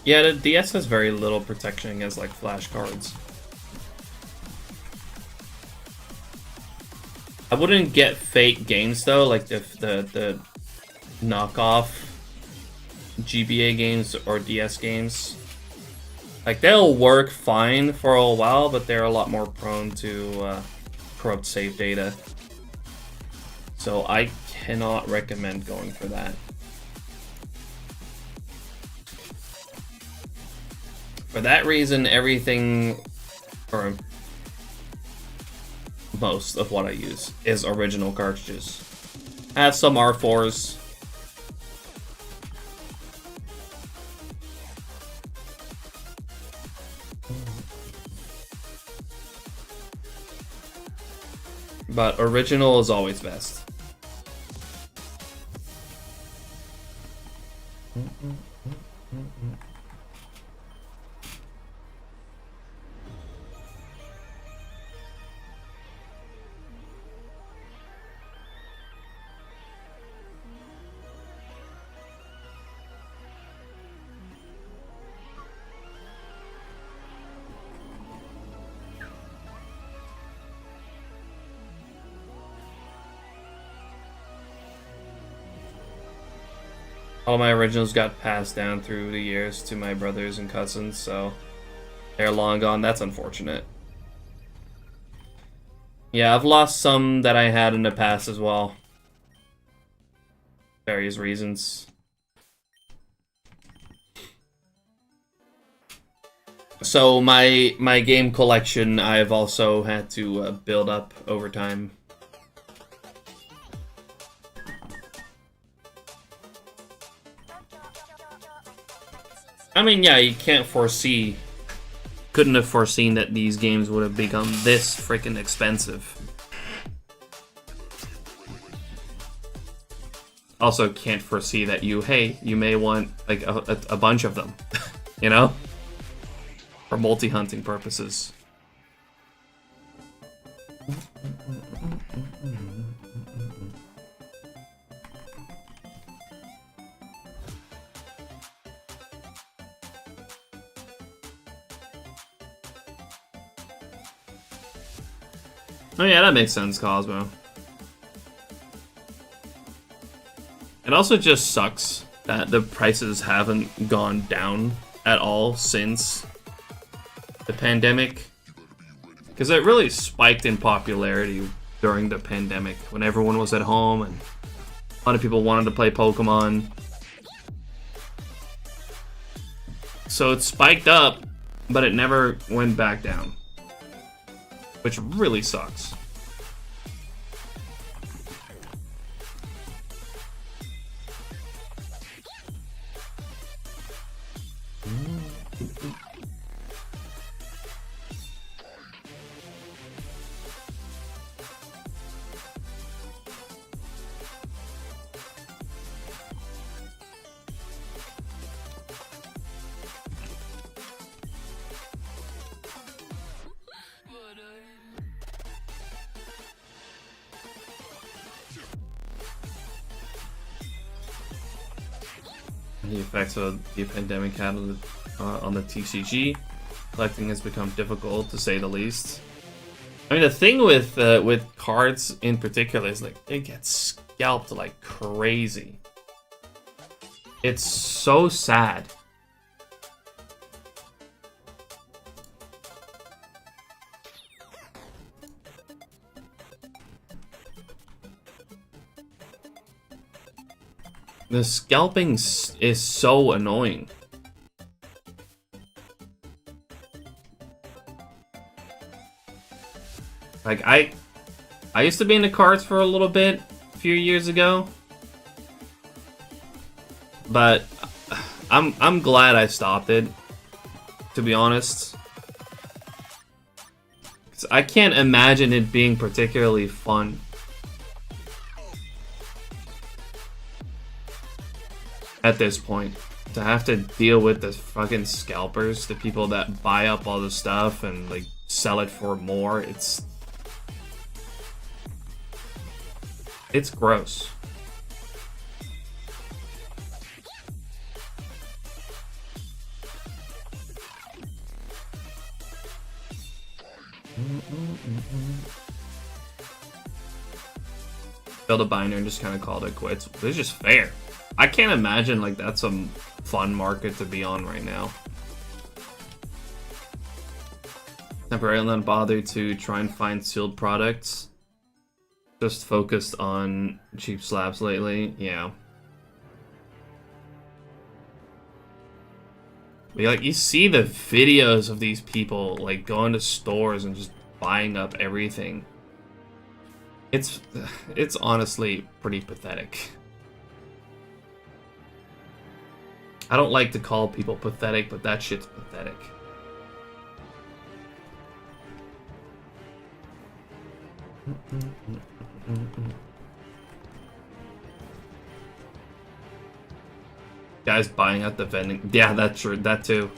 Yeah, the DS has very little protection against like flash cards. I wouldn't get fake games though, like the knockoff GBA games or DS games. Like they'll work fine for a while, but they're a lot more prone to corrupt save data. So I cannot recommend going for that. For that reason, everything, or most of what I use, is original cartridges. I have some R4s. But original is always best. All my originals got passed down through the years to my brothers and cousins, so they're long gone. That's unfortunate. Yeah, I've lost some that I had in the past as well. Various reasons. So my game collection I've also had to build up over time. I mean, yeah, you can't foresee... Couldn't have foreseen that these games would have become this freaking expensive. Also can't foresee that you may want, like, a bunch of them. You know? For multi-hunting purposes. Oh yeah, that makes sense, Cosmo. It also just sucks that the prices haven't gone down at all since the pandemic. Because it really spiked in popularity during the pandemic when everyone was at home and a lot of people wanted to play Pokemon. So it spiked up, but it never went back down. Which really sucks. The effects of the pandemic had on the TCG. Collecting has become difficult, to say the least. I mean, the thing with cards in particular is like they get scalped like crazy. It's so sad. The scalping is so annoying. Like I used to be into cards for a little bit a few years ago, but I'm glad I stopped it, to be honest. 'Cause I can't imagine it being particularly fun. At this point. to have to deal with the fucking scalpers, the people that buy up all the stuff and like sell it for more. It's gross. Build a binder and just kind of called it quits. It's just fair. I can't imagine like that's some fun market to be on right now. Temporarily not bothered to try and find sealed products. Just focused on cheap slabs lately. Yeah. But, like, you see the videos of these people like going to stores and just buying up everything. It's honestly pretty pathetic. I don't like to call people pathetic, but that shit's pathetic. Guys buying at the vending. Yeah, that's true. That too.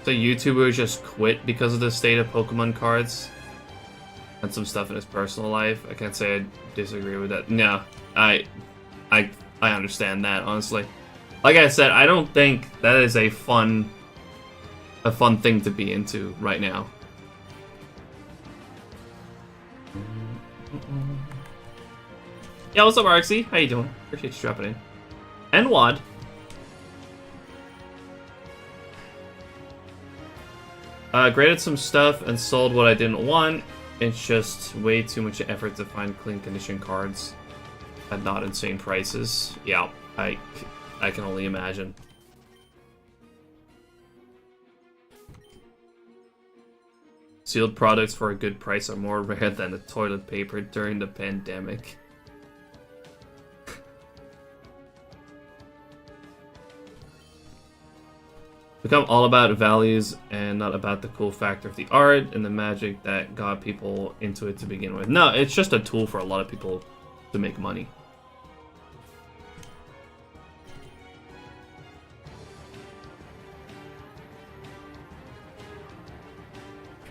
So YouTubers just quit because of the state of Pokemon cards and some stuff in his personal life. I can't say I disagree with that. No, I understand that, honestly. Like I said, I don't think that is a fun thing to be into right now. Yeah, what's up, Arxie? How you doing? Appreciate you dropping in. And Wad. Graded some stuff and sold what I didn't want. It's just way too much effort to find clean condition cards at not insane prices. Yeah, I can only imagine. Sealed products for a good price are more rare than the toilet paper during the pandemic. Become all about values and not about the cool factor of the art and the magic that got people into it to begin with. No, it's just a tool for a lot of people to make money.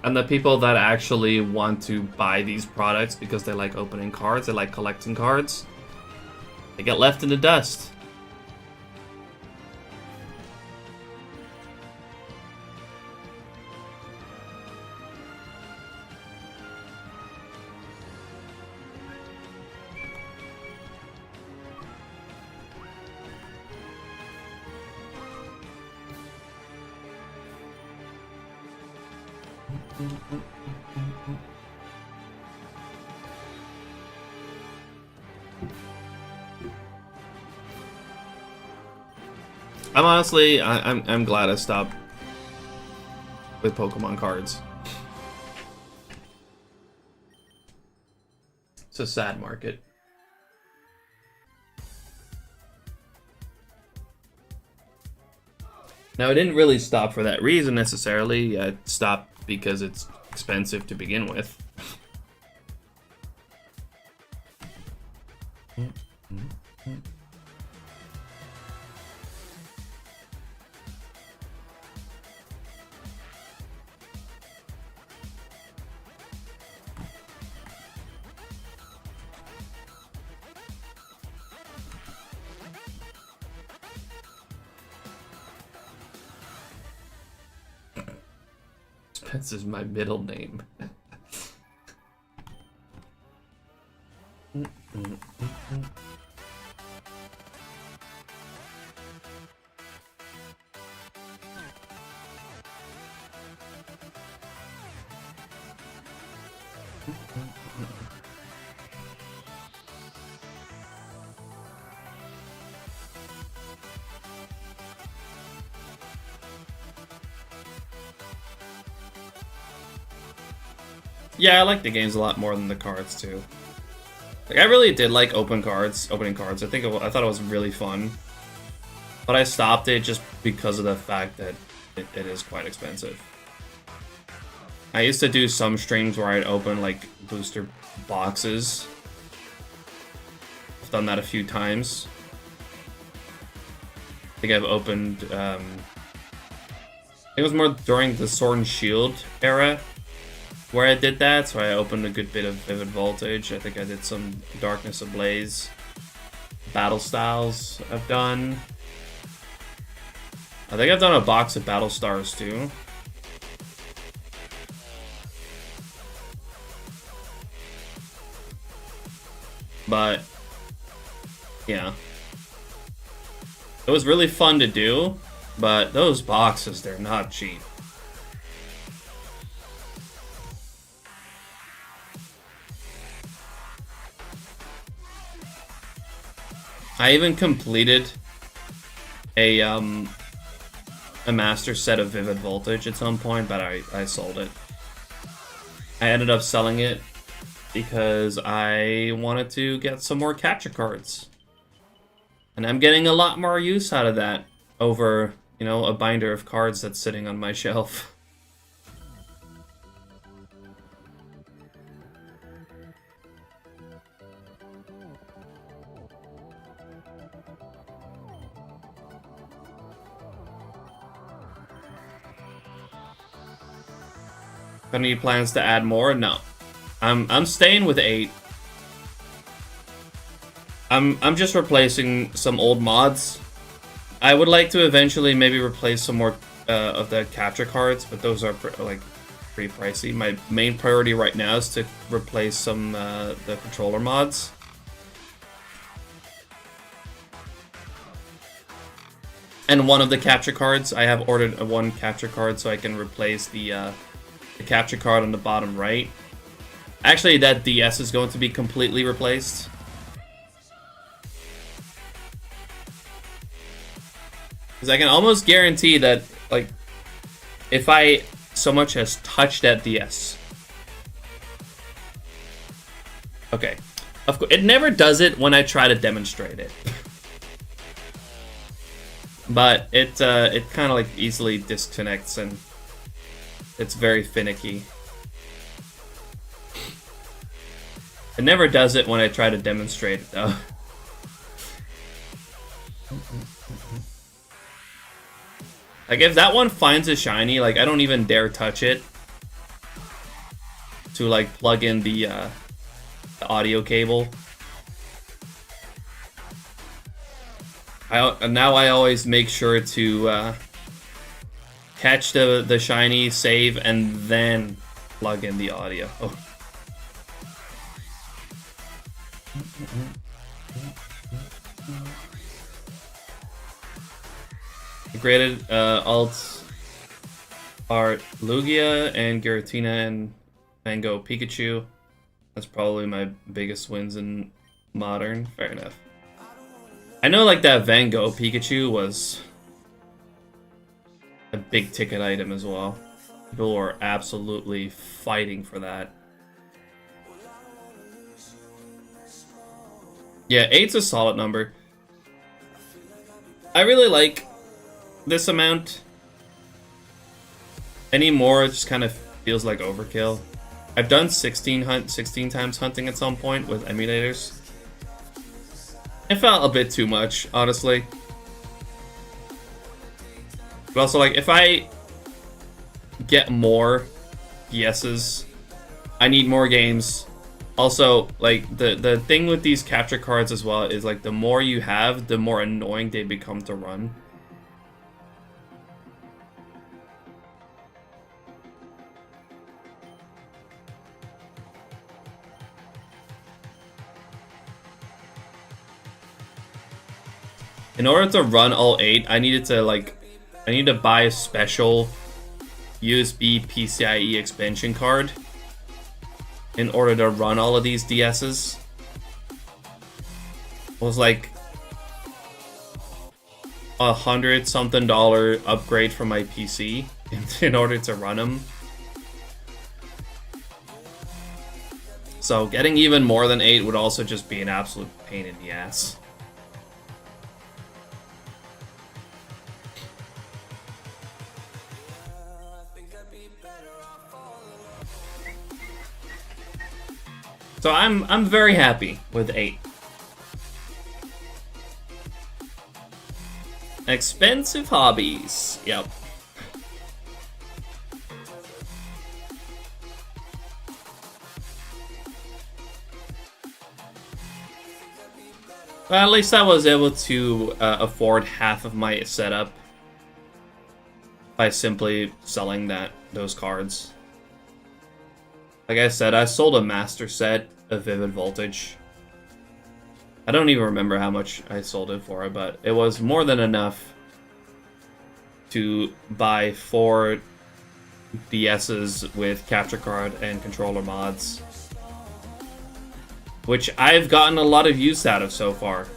And the people that actually want to buy these products because they like opening cards, they like collecting cards, they get left in the dust. I'm honestly, I'm glad I stopped with Pokemon cards. It's a sad market. Now, I didn't really stop for that reason necessarily. I stopped because it's expensive to begin with. Spence is my middle name. Yeah, I like the games a lot more than the cards too. Like, I really did like opening cards. I thought it was really fun. But I stopped it just because of the fact that it is quite expensive. I used to do some streams where I'd open, like, booster boxes. I've done that a few times. I think I've opened, I think it was more during the Sword and Shield era where I did that, so I opened a good bit of Vivid Voltage. I think I did some Darkness Ablaze. Battle Styles I've done. I think I've done a box of Battle Stars too. But, yeah. It was really fun to do, but those boxes, they're not cheap. I even completed a master set of Vivid Voltage at some point, but I sold it. I ended up selling it because I wanted to get some more capture cards. And I'm getting a lot more use out of that over, you know, a binder of cards that's sitting on my shelf. Any plans to add more? No. I'm staying with 8. I'm just replacing some old mods. I would like to eventually maybe replace some more of the capture cards, but those are pretty pricey. My main priority right now is to replace some the controller mods. And one of the capture cards, I have ordered one capture card so I can replace the capture card on the bottom right. Actually, that DS is going to be completely replaced. Because I can almost guarantee that, like, if I so much as touch that DS. Okay. Of course, it never does it when I try to demonstrate it. But it kind of like easily disconnects and it's very finicky. It never does it when I try to demonstrate it, though. Like, if that one finds a shiny, like, I don't even dare touch it to, like, plug in the audio cable. Now I always make sure to catch the shiny, save, and then plug in the audio. Oh. Graded alts are Lugia and Giratina and Van Gogh Pikachu. That's probably my biggest wins in Modern. Fair enough. I know, like, that Van Gogh Pikachu was a big ticket item as well. People were absolutely fighting for that. Yeah, 8's a solid number. I really like this amount. Any more, it just kind of feels like overkill. I've done 16 times hunting at some point with emulators. It felt a bit too much, honestly. But also, like, if I get more yeses, I need more games. Also, like, the thing with these capture cards as well is, like, the more you have, the more annoying they become to run. In order to run all 8, I need to buy a special USB PCIe expansion card in order to run all of these DSs. It was like $100-something upgrade from my PC in order to run them. So getting even more than 8 would also just be an absolute pain in the ass. So I'm very happy with 8. Expensive hobbies. Yep. Well, at least I was able to afford half of my setup by simply selling those cards. Like I said, I sold a master set of Vivid Voltage. I don't even remember how much I sold it for, but it was more than enough to buy 4 DSs with capture card and controller mods, which I've gotten a lot of use out of so far.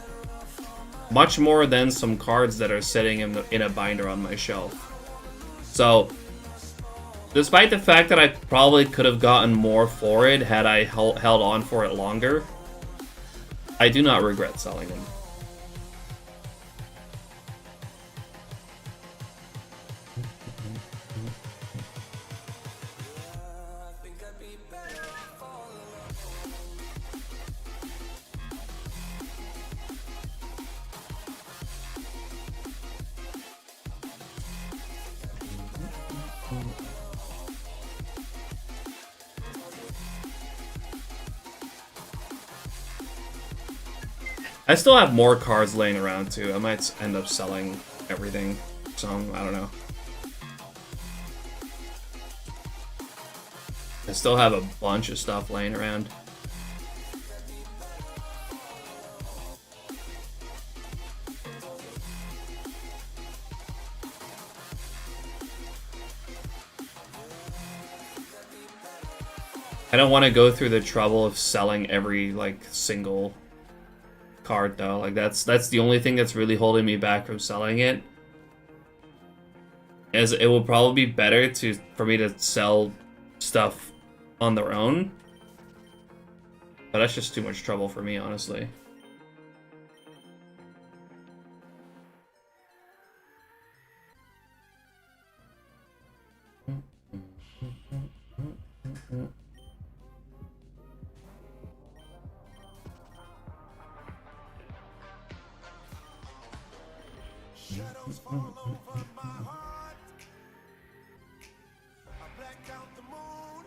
Much more than some cards that are sitting in a binder on my shelf. So, despite the fact that I probably could have gotten more for it had I held on for it longer, I do not regret selling them. I still have more cards laying around too. I might end up selling everything. Some, I don't know. I still have a bunch of stuff laying around. I don't want to go through the trouble of selling every like single card though. Like that's the only thing that's really holding me back from selling it. As it will probably be better for me to sell stuff on their own. But that's just too much trouble for me, honestly. Shadows fall over my heart. I black out the moon.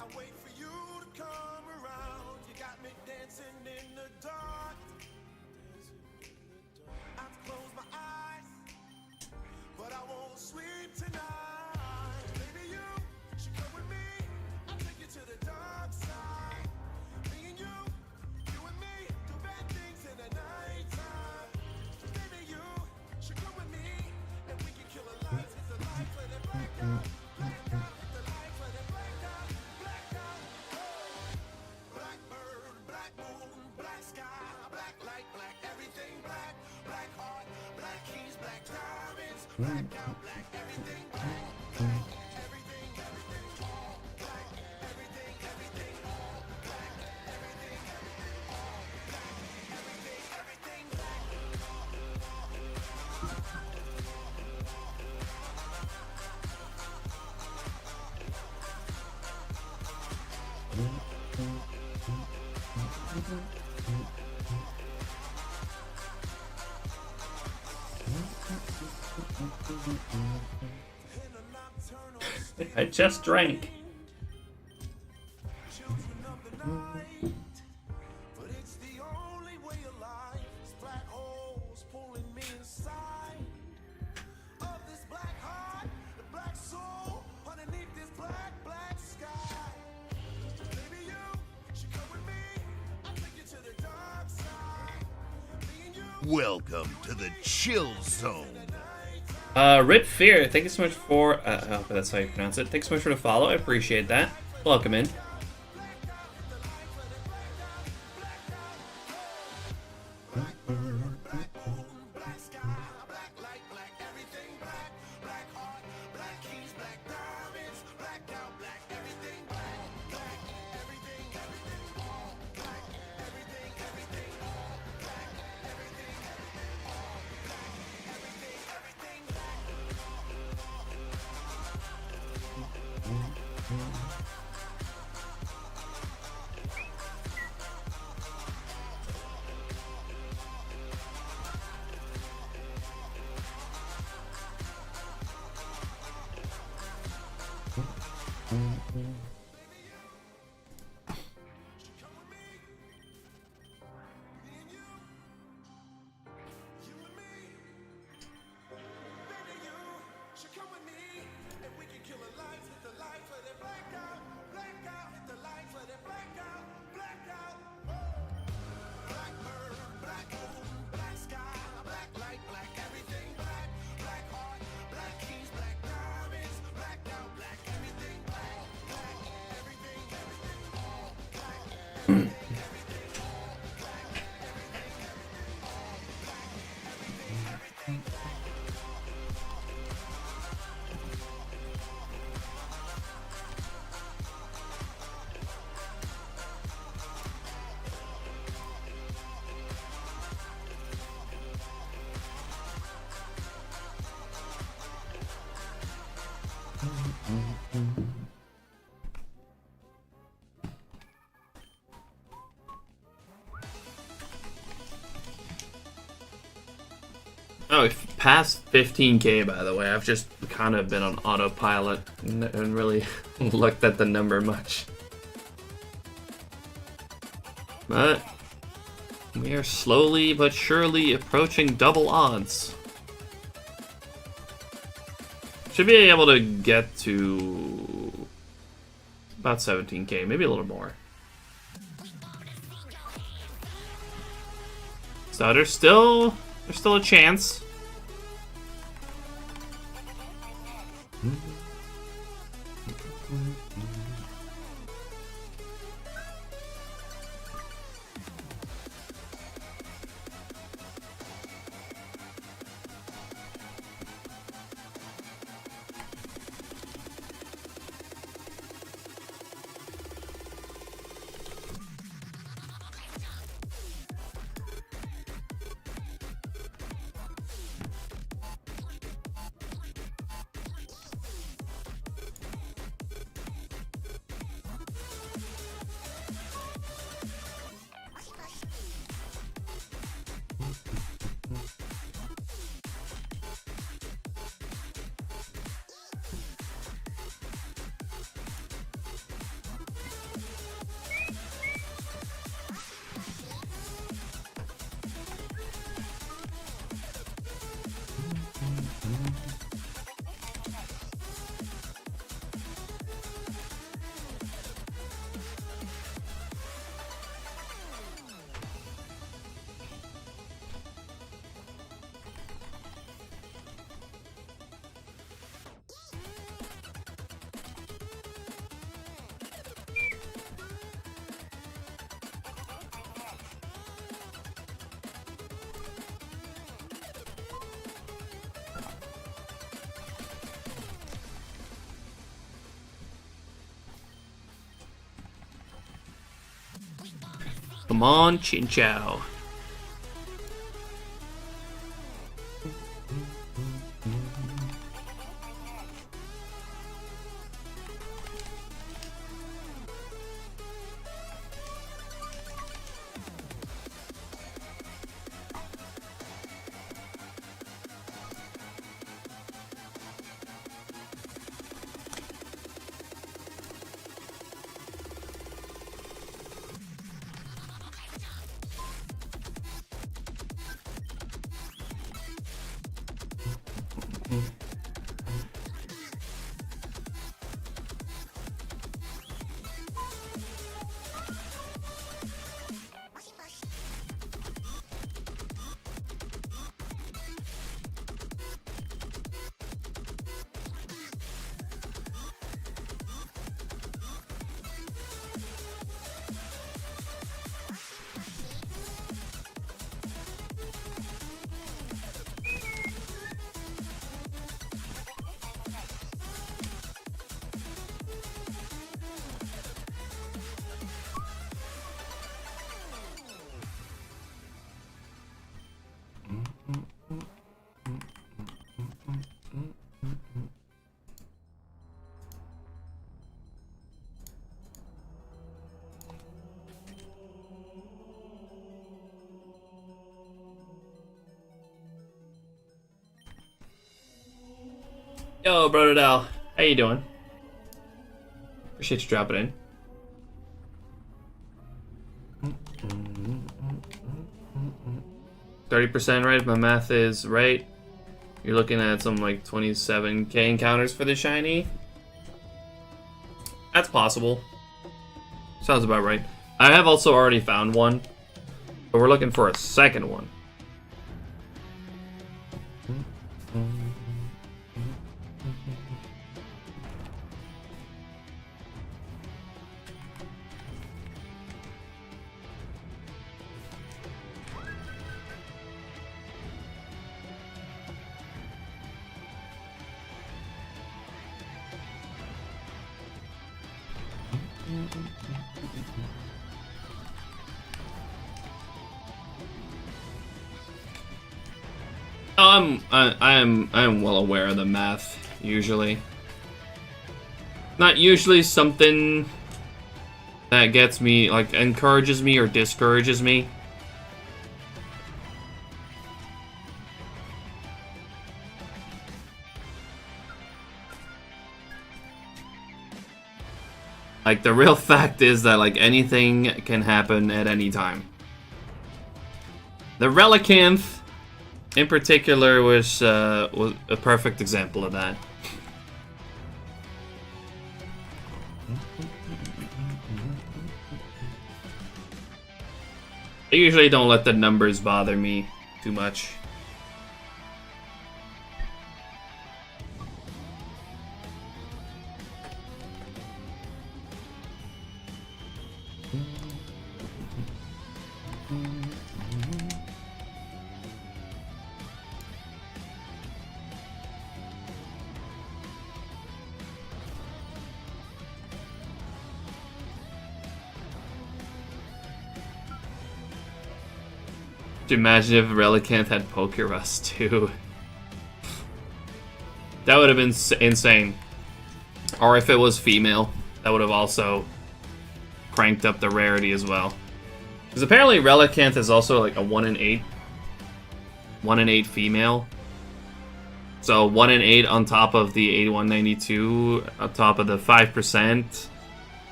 I wait for you to come around. You got me dancing in the dark. I've closed my eyes, but I won't sleep tonight. Baby, you should come with me. I'll take you to the dark side. Me and you and me, do bad things in the nighttime. Baby, you should come with me, and we can kill the lights, hit the lights, let it black out, hit the lights, let it black out, black out. Black bird, black moon, black sky, black light, black everything, black, black heart, black keys, black diamonds, black out, black everything, black, black everything, everything, all black, everything, everything, all black, everything, everything, all black, everything, everything, black. I just drank. Children of the night, but it's the only way of life. It's black holes pulling me inside of this black heart, the black soul underneath this black, black sky. Baby, you should come with me. I'll take you to the dark side. Me and you. Welcome to the Chill Zone. Rit Fear, thank you so much for, I hope that's how you pronounce it. Thanks so much for the follow, I appreciate that. Welcome in. Black sky, black light, black everything, black, black heart, black keys, black diamonds, black out, black everything, black, black everything, Oh, past 15k, by the way. I've just kind of been on autopilot and really looked at the number much. But we are slowly but surely approaching double odds. Should be able to get to about 17k, maybe a little more. So there's still a chance. Come on, Chin Chow. Yo, Brother Dal, how you doing? Appreciate you dropping in. 30% right, if my math is right. You're looking at some like 27k encounters for the shiny. That's possible. Sounds about right. I have also already found one, but we're looking for a second one. Oh, I am well aware of the math. Usually, not usually something that gets me, like, encourages me or discourages me. Like, the real fact is that, like, anything can happen at any time. The Relicanth, in particular, was a perfect example of that. I usually don't let the numbers bother me too much. Imagine if Relicanth had Pokerus too. That would have been insane. Or if it was female, that would have also cranked up the rarity as well. Because apparently Relicanth is also like a 1 in 8. 1 in 8 female. So 1 in 8 on top of the 8192, on top of the 5%,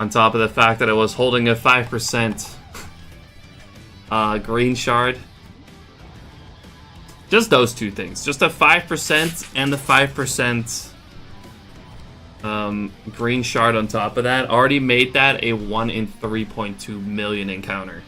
on top of the fact that I was holding a 5% green shard. Just those two things. Just a 5% and the 5% green shard on top of that already made that a 1 in 3.2 million encounter.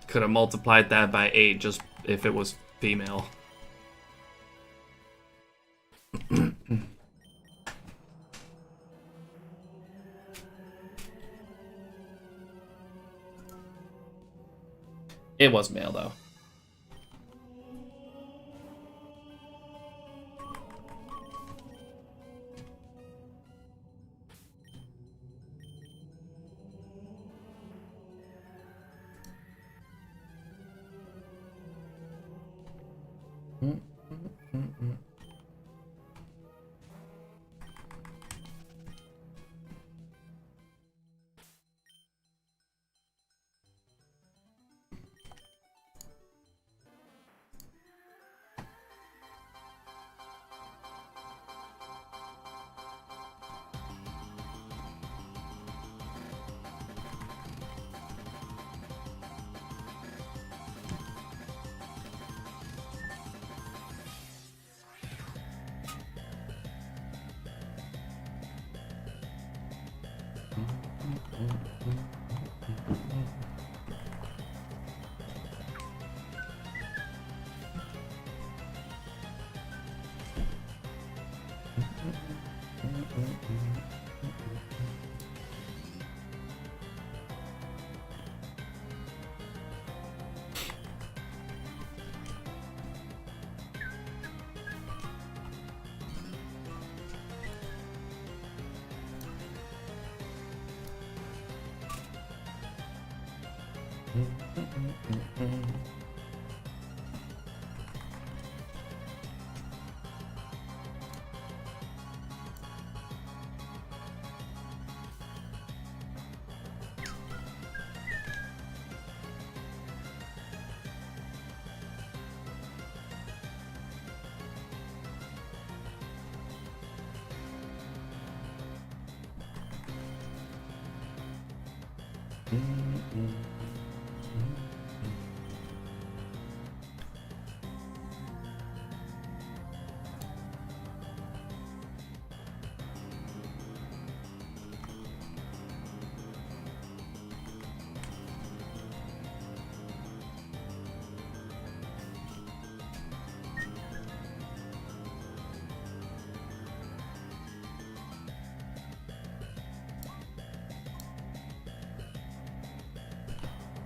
Could have multiplied that by 8 just if it was female. It was male though.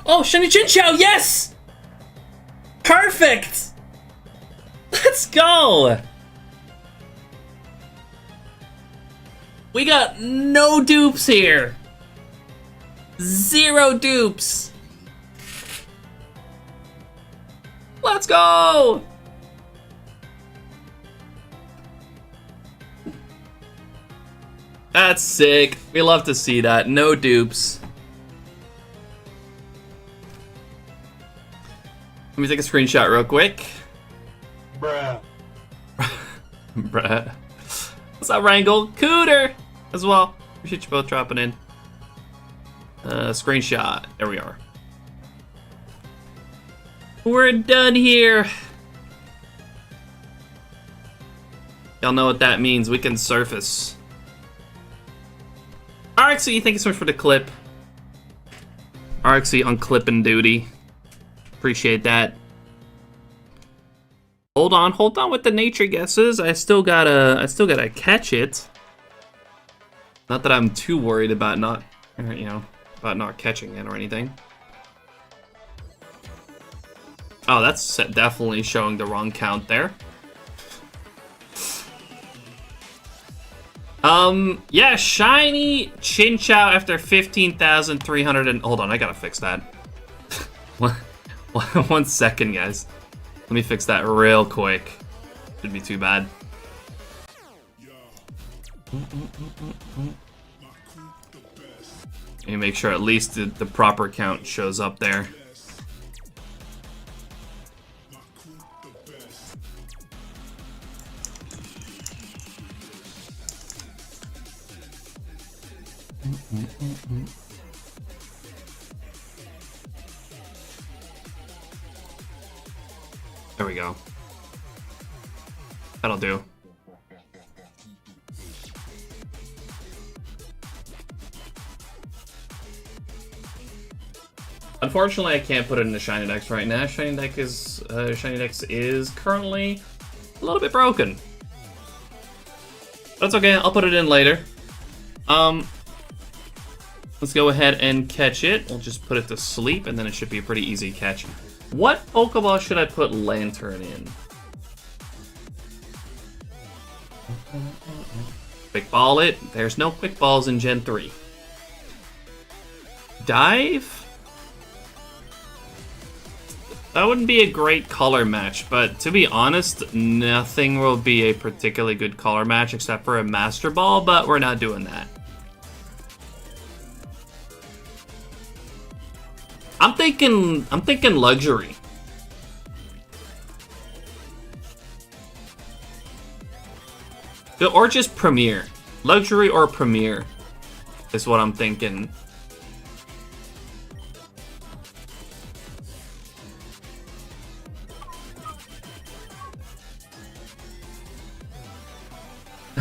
Oh, Shiny Chinchou, yes! Perfect! Let's go! We got no dupes here. 0 dupes. Let's go! That's sick. We love to see that. No dupes. Let me take a screenshot real quick. Bruh. Bruh. What's up, Wrangle? Cooter as well. Appreciate you both dropping in. Screenshot. There we are. We're done here. Y'all know what that means. We can surface. RXC, thank you so much for the clip. RXC on clipping duty. Appreciate that. Hold on with the nature guesses. I still gotta catch it. Not that I'm too worried about not catching it or anything. Oh, that's definitely showing the wrong count there. Yeah, shiny Chinchou after 15,300 and hold on, I gotta fix that. 1 second, guys. Let me fix that real quick. Shouldn't be too bad. Let me make sure at least the proper count shows up there. There we go. That'll do. Unfortunately, I can't put it in the SHINYDEX right now. SHINYDEX is currently a little bit broken. That's okay, I'll put it in later. Let's go ahead and catch it. We'll just put it to sleep, and then it should be a pretty easy catch. What Pokeball should I put Lantern in? Quick Ball it. There's no Quick Balls in Gen 3. Dive? That wouldn't be a great color match, but to be honest, nothing will be a particularly good color match except for a Master Ball, but we're not doing that. I'm thinking luxury. Or just premier. Luxury or premier is what I'm thinking.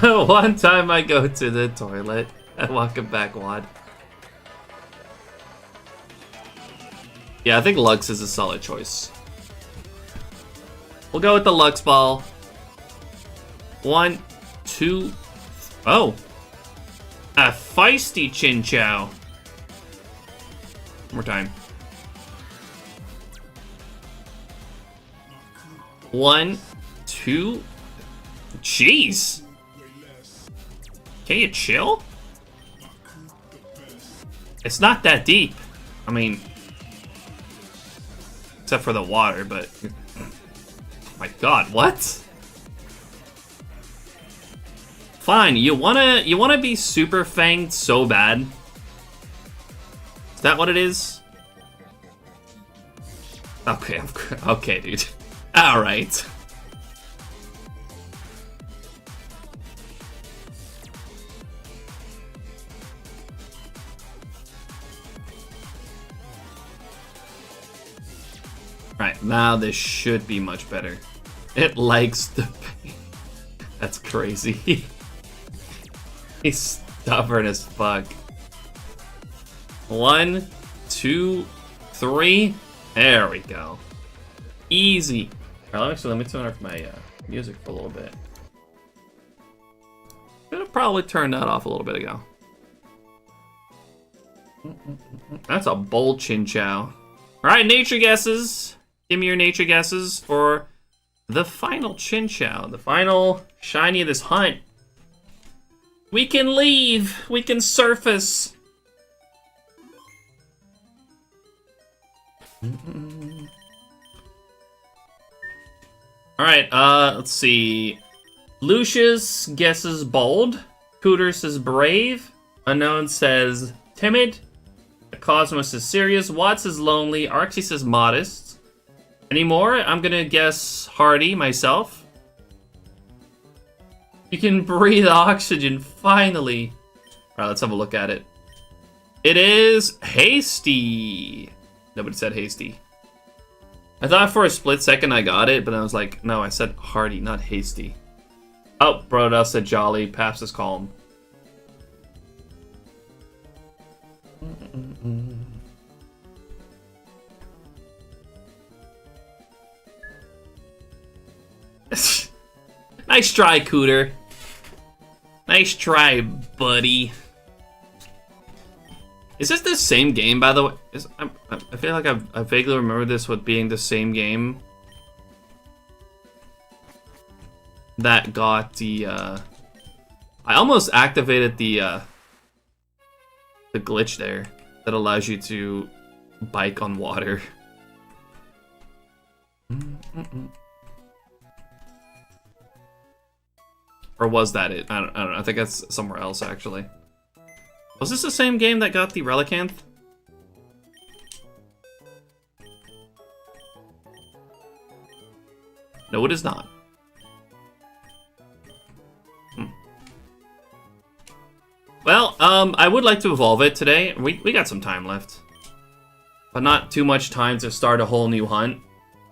One time I go to the toilet. Welcome back, Wad. Yeah, I think Lux is a solid choice. We'll go with the Lux Ball. 1, 2... Oh! A feisty Chinchou. One more time. 1, 2... Jeez! Can you chill? It's not that deep. I mean... Except for the water, but... Oh my god, what? Fine, you wanna be super fanged so bad? Is that what it is? Okay, okay, dude. Alright. Now this should be much better. It likes the pain. That's crazy. He's stubborn as fuck. 1, 2, 3. There we go. Easy. Alright, actually, let me turn off my music for a little bit. Should have probably turned that off a little bit ago. That's a bold chin chow. Alright, nature guesses. Give me your nature guesses for the final chin chow. The final shiny of this hunt. We can leave. We can surface. Alright, let's see. Lucius guesses bold. Cooter says brave. Unknown says timid. Cosmos says serious. Watts is lonely. Arxie says modest. Any more? I'm gonna guess hardy myself. You can breathe oxygen, finally. Alright, let's have a look at it. It is hasty. Nobody said hasty. I thought for a split second I got it, but I was like, no, I said hardy, not hasty. Oh, Broda said jolly. Paps is calm. Nice try, Cooter. Nice try, buddy. Is this the same game, by the way? I feel like I vaguely remember this with being the same game that got the, I almost activated the glitch there that allows you to bike on water. Or was that it? I don't know. I think that's somewhere else, actually. Was this the same game that got the Relicanth? No, it is not. Well, I would like to evolve it today. We got some time left. But not too much time to start a whole new hunt.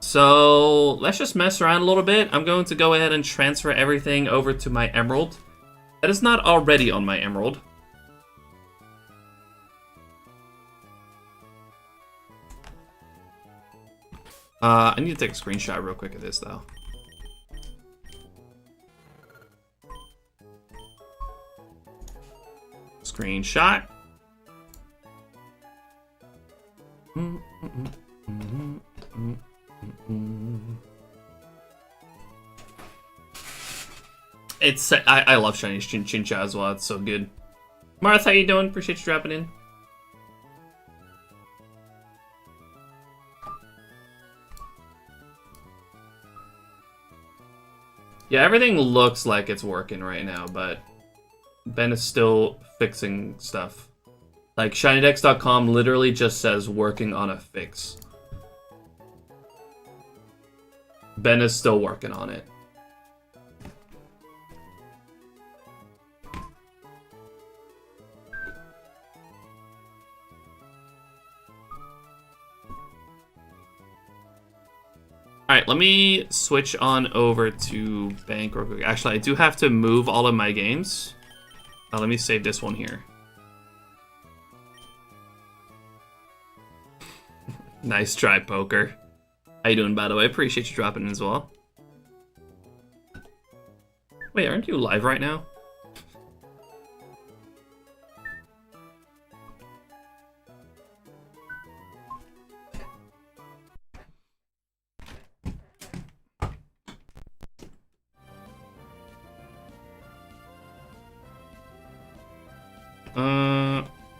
So, let's just mess around a little bit. I'm going to go ahead and transfer everything over to my Emerald. That is not already on my Emerald. I need to take a screenshot real quick of this, though. Screenshot. It's I love shiny Chincha as well. It's so good. Marth, how you doing? Appreciate you dropping in. Yeah, everything looks like it's working right now, but Ben is still fixing stuff. Like, SHINYDEX.com literally just says working on a fix. Ben is still working on it. Alright, let me switch on over to Bank real quick. Actually, I do have to move all of my games. Let me save this one here. Nice try, Poker. How you doing, by the way? Appreciate you dropping in as well. Wait, aren't you live right now?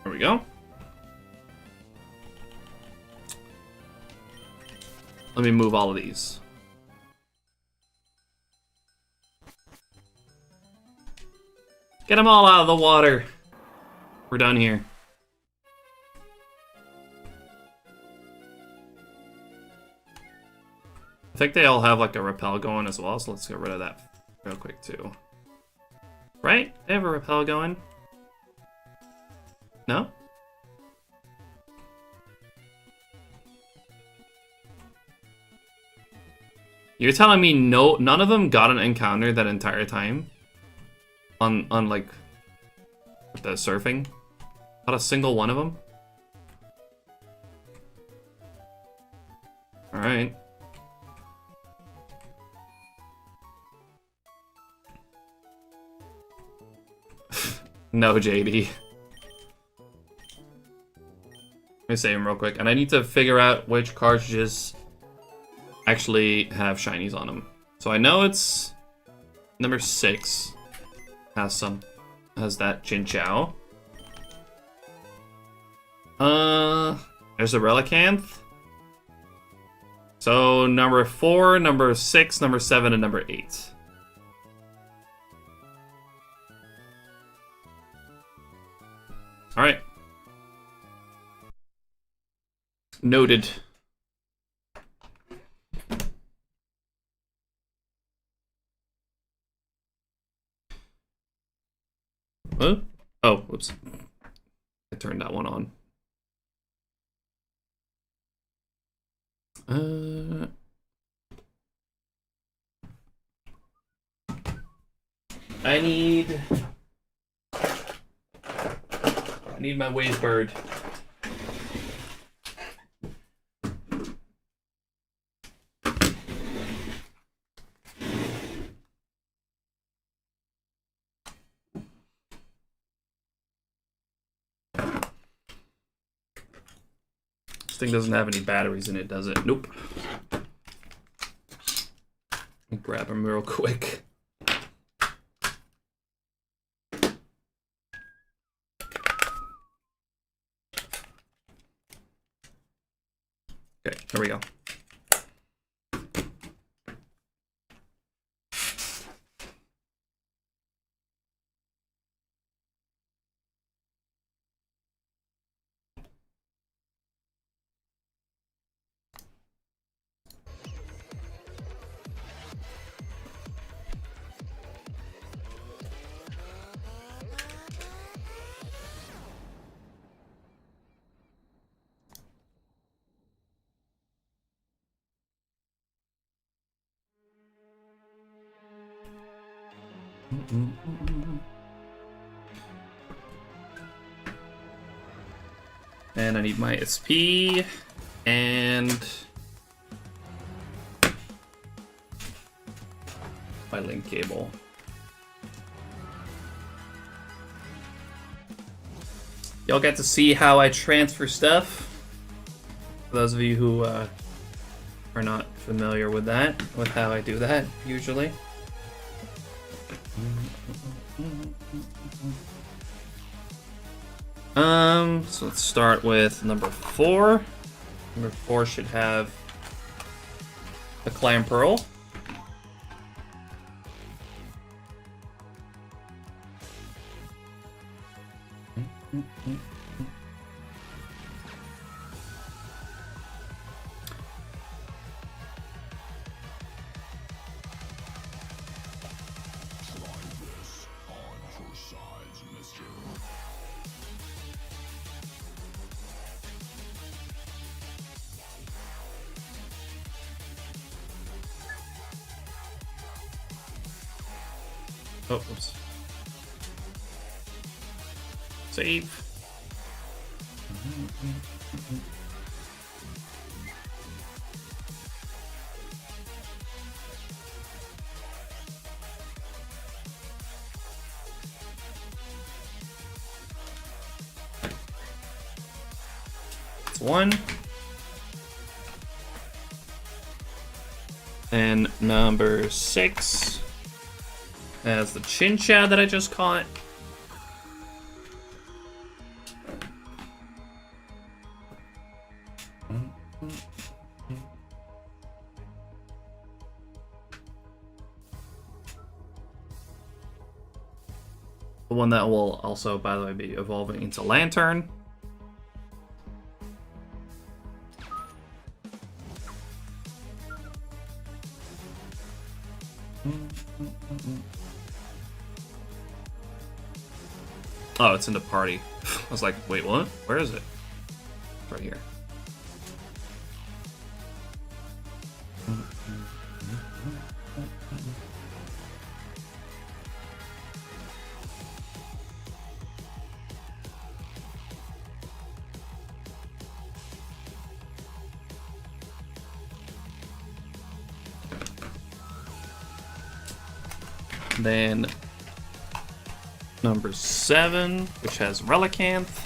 There we go. Let me move all of these. Get them all out of the water. We're done here. I think they all have like a repel going as well, so let's get rid of that real quick too. Right? They have a repel going? No? You're telling me none of them got an encounter that entire time? On like the surfing? Not a single one of them? Alright. No, JD. Let me save him real quick. And I need to figure out which cartridges actually have shinies on them. So I know it's number 6 has that Chinchou. There's a Relicanth. So number 4, number 6, number 7, and number 8. All right. Noted. What? Oh, whoops. I turned that one on. I need my wave bird. This thing doesn't have any batteries in it, does it? Nope. Let me grab him real quick. Okay, here we go. And I need my SP and my link cable. Y'all get to see how I transfer stuff. For those of you who are not familiar with that, with how I do that usually. So let's start with number 4. Number 4 should have the Clam Pearl. Oh, oops. Save. That's 1. And number 6 has the Chinchou that I just caught. The one that will also, by the way, be evolving into Lantern. Oh, it's in the party. I was like, wait, what? Where is it? Right here. Then number 7, which has Relicanth.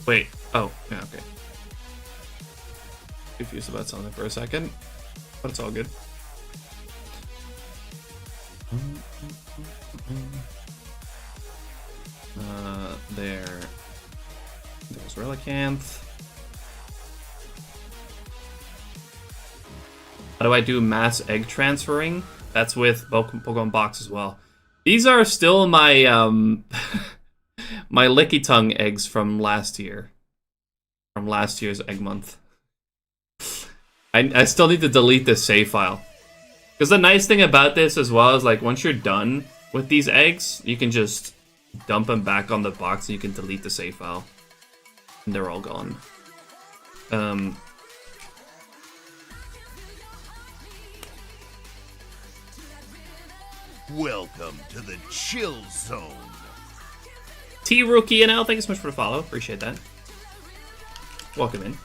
Wait. Oh, yeah, okay. Confused about something for a second, but it's all good. There's Relicanth. How do I do mass egg transferring? That's with Pokemon Box as well. These are still my my Licky Tongue eggs from last year. From last year's egg month. I still need to delete this save file. Because the nice thing about this as well is, like, once you're done with these eggs, you can just dump them back on the box and you can delete the save file. And they're all gone. Welcome to the chill zone. T-Rookie and L, thank you so much for the follow. Appreciate that. Welcome in.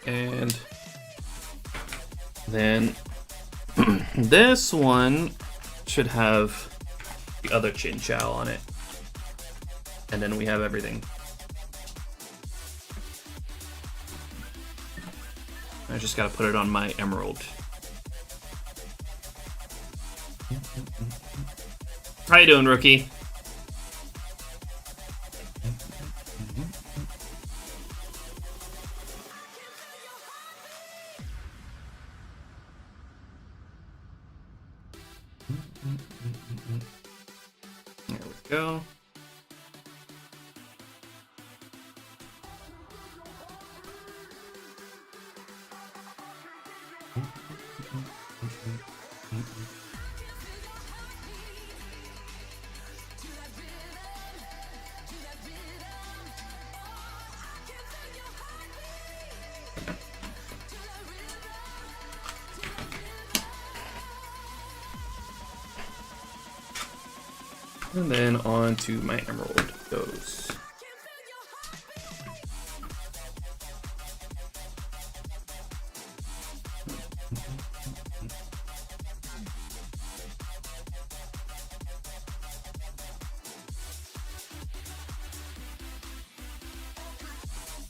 And then this one should have the other Chinchou on it. And then we have everything. I just gotta put it on my Emerald. How you doing, Rookie? There we go. And then on to my Emerald goes.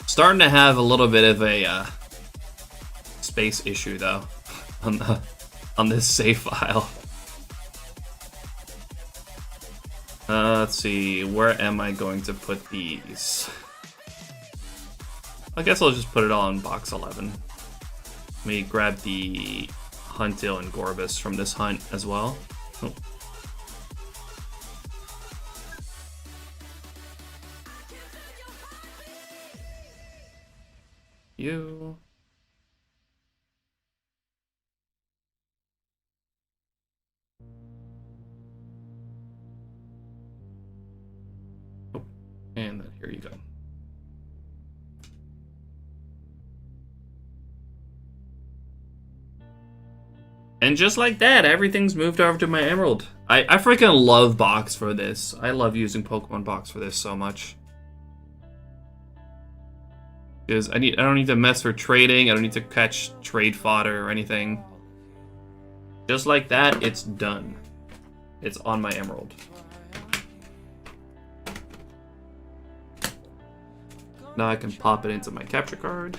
Starting to have a little bit of a space issue though on this save file. Let's see, where am I going to put these? I guess I'll just put it all in box 11. Let me grab the Huntail and Gorbis from this hunt as well. Oh. You. And then here you go. And just like that, everything's moved over to my Emerald. I freaking love Box for this. I love using Pokemon Box for this so much. Because I don't need to mess for trading, I don't need to catch trade fodder or anything. Just like that, it's done. It's on my Emerald. Now I can pop it into my capture card.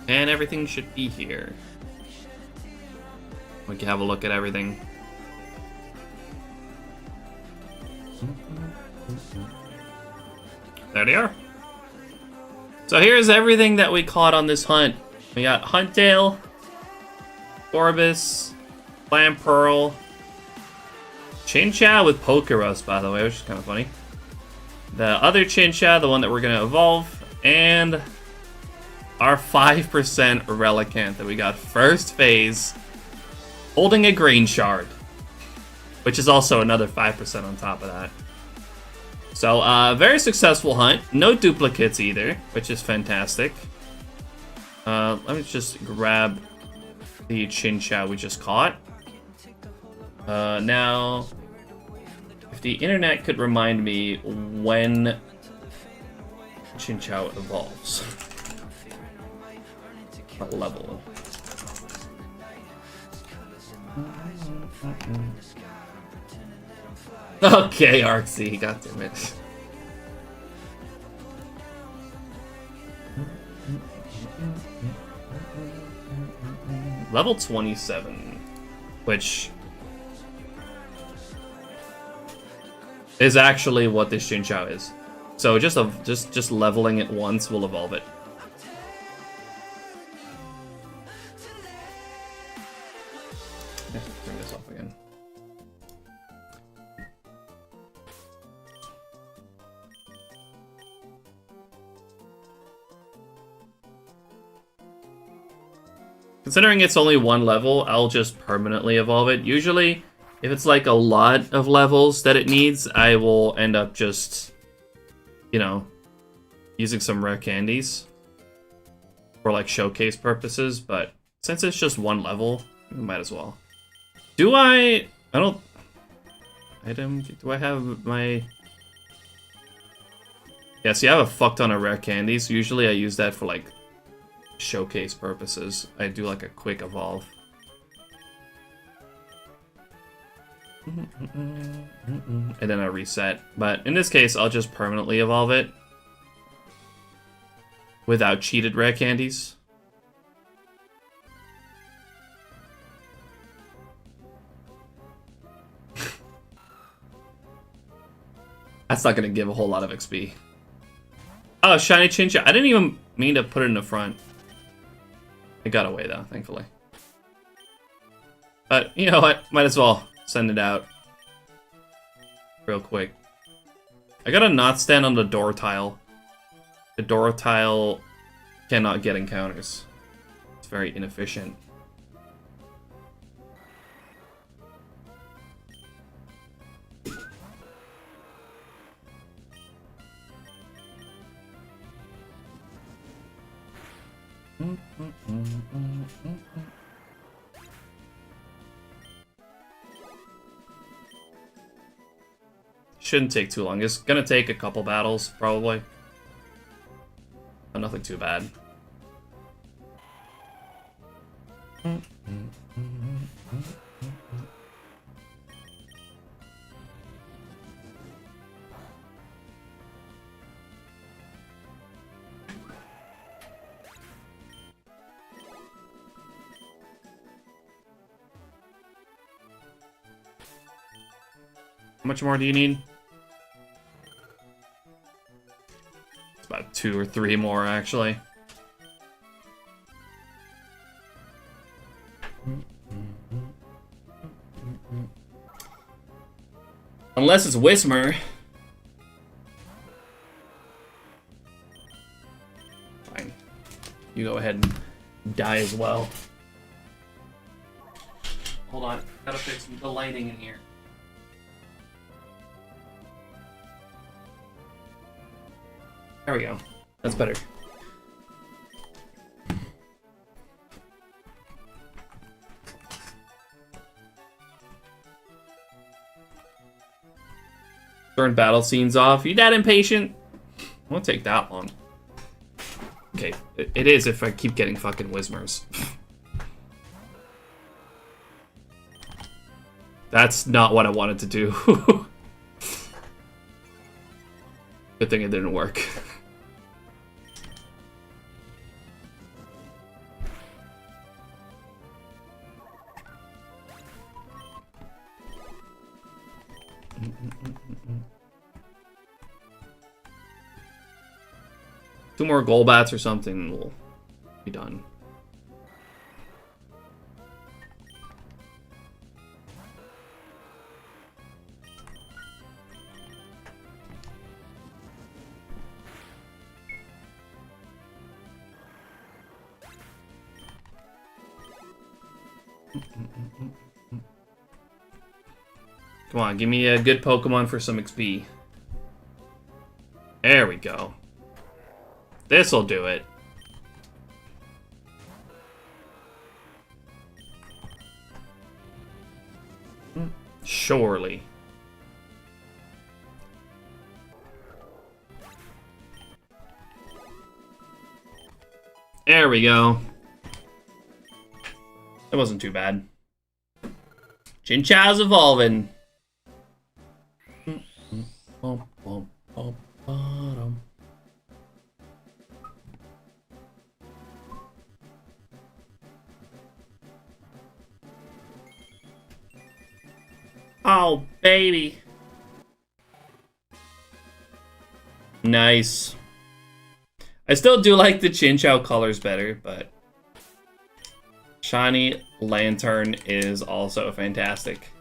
And everything should be here. We can have a look at everything. There they are. So here's everything that we caught on this hunt. We got Huntail, Orbis, Clamperl, Chinchou with Pokerus, by the way, which is kind of funny. The other Chinchou, the one that we're going to evolve, and our 5% Relicanth that we got first phase, holding a Grain Shard, which is also another 5% on top of that. So, very successful hunt. No duplicates either, which is fantastic. Let me just grab the Chinchou we just caught. Now, if the internet could remind me when Chinchou evolves. What level? Okay, Arxie, goddammit. Level 27, which is actually what this Chinchou is. So just leveling it once will evolve it. Let's turn this off again. Considering it's only one level, I'll just permanently evolve it. Usually, if it's like a lot of levels that it needs, I will end up just, you know, using some rare candies for like showcase purposes. But since it's just one level, we might as well. Do I don't... Item, do I have my... Yeah, see, I have a fuck ton of rare candies. Usually I use that for like showcase purposes. I do like a quick evolve. And then I reset. But in this case, I'll just permanently evolve it without cheated rare candies. That's not gonna give a whole lot of XP. Oh, shiny Chinchou. I didn't even mean to put it in the front. It got away though, thankfully. But you know what? Might as well send it out real quick. I gotta not stand on the door tile. The door tile cannot get encounters. It's very inefficient. Shouldn't take too long. It's gonna take a couple battles, probably. But nothing too bad. How much more do you need? It's about 2 or 3 more, actually. Unless it's Whismer. Fine. You go ahead and die as well. Hold on. Gotta fix the lighting in here. There we go. That's better. Turn battle scenes off. You that impatient? It won't take that long. Okay, it is if I keep getting fucking Whismers. That's not what I wanted to do. Good thing it didn't work. Two more Golbats or something, we'll be done. Come on, give me a good Pokemon for some XP. There we go. This'll do it. Surely. There we go. That wasn't too bad. Chinchou's evolving. Oh, baby. Nice. I still do like the Chinchou colors better, but Shiny Lantern is also fantastic.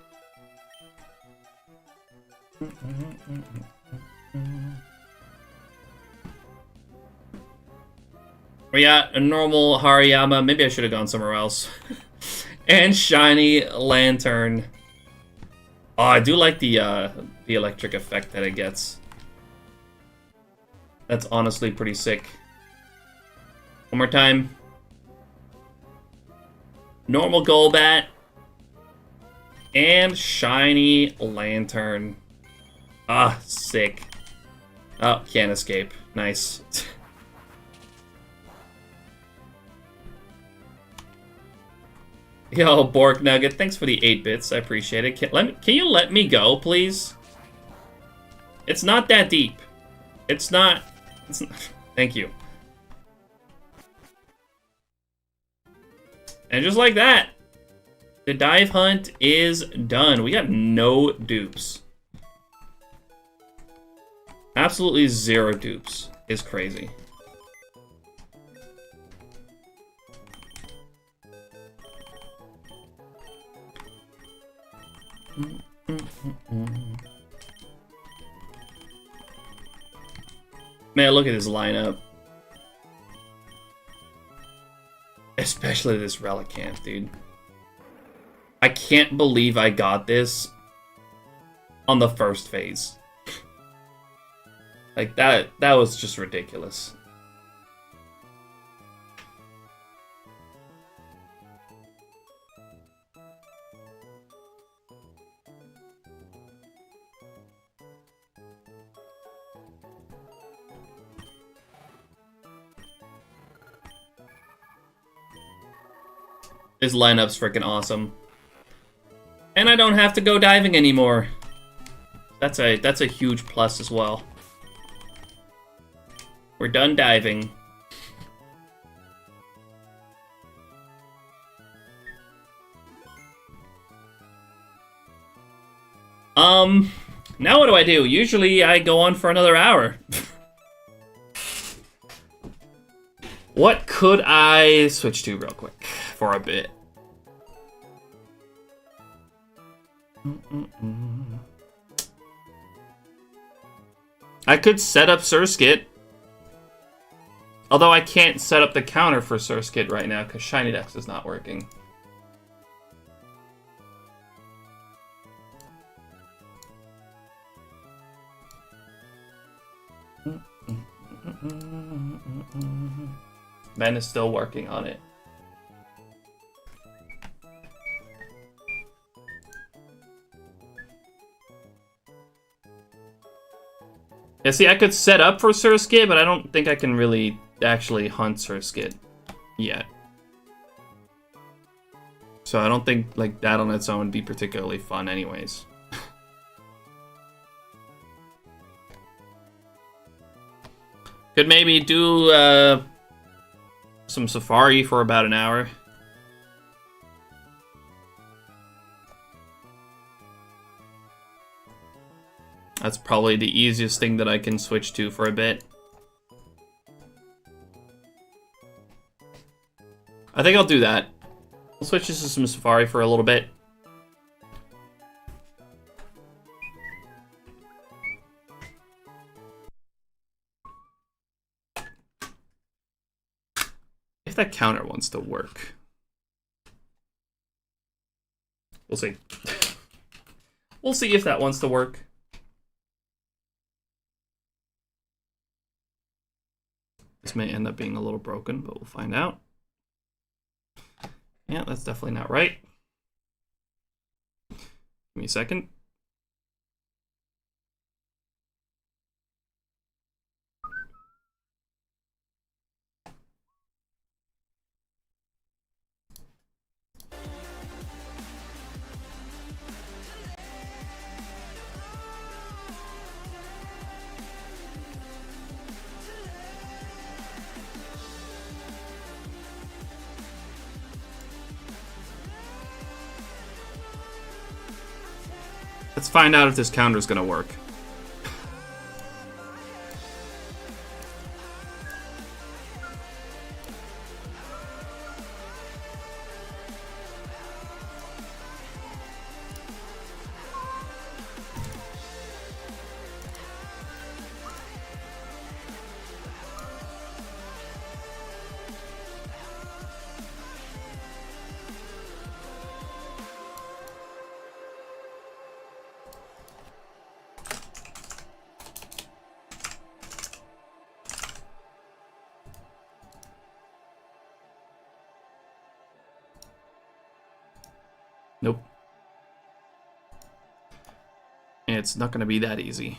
We got a normal Hariyama. Maybe I should have gone somewhere else. And Shiny Lantern. Oh, I do like the electric effect that it gets. That's honestly pretty sick. One more time. Normal Golbat. And Shiny Lantern. Ah, sick. Oh, can't escape. Nice. Yo, Bork Nugget, thanks for the 8 bits. I appreciate it. Can you let me go, please? It's not that deep. It's not... Thank you. And just like that, the dive hunt is done. We got no dupes. Absolutely 0 dupes. Is crazy. Man, look at this lineup. Especially this Relicanth, dude. I can't believe I got this on the first phase. Like, that was just ridiculous. This lineup's freaking awesome. And I don't have to go diving anymore. That's a huge plus as well. We're done diving. Now what do I do? Usually I go on for another hour. What could I switch to real quick for a bit? I could set up Surskit. Although I can't set up the counter for Surskit right now because SHINYDEX is not working. Ben is still working on it. Yeah, see, I could set up for Surskit, but I don't think I can really actually hunt Surskit yet. So I don't think like that on its own would be particularly fun anyways. Could maybe do some Safari for about an hour. That's probably the easiest thing that I can switch to for a bit. I think I'll do that. We'll switch this to some Safari for a little bit. If that counter wants to work. We'll see. We'll see if that wants to work. This may end up being a little broken, but we'll find out. Yeah, that's definitely not right. Give me a second. Let's find out if this counter is going to work. Nope. It's not going to be that easy.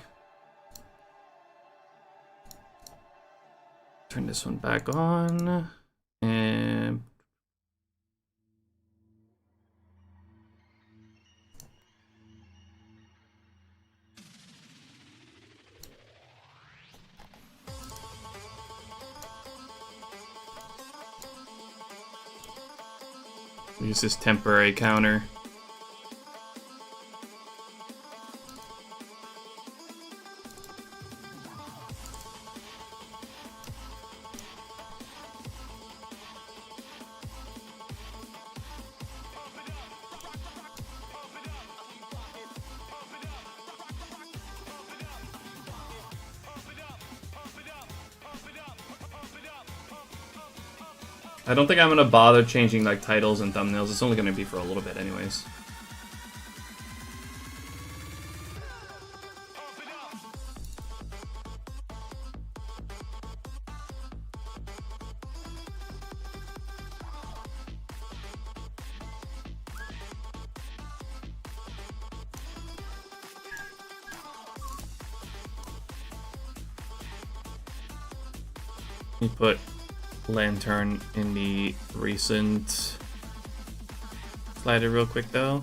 Turn this one back on. And... use this temporary counter. I don't think I'm gonna bother changing like titles and thumbnails. It's only gonna be for a little bit anyways. Let me put Lantern in the recent slider real quick though.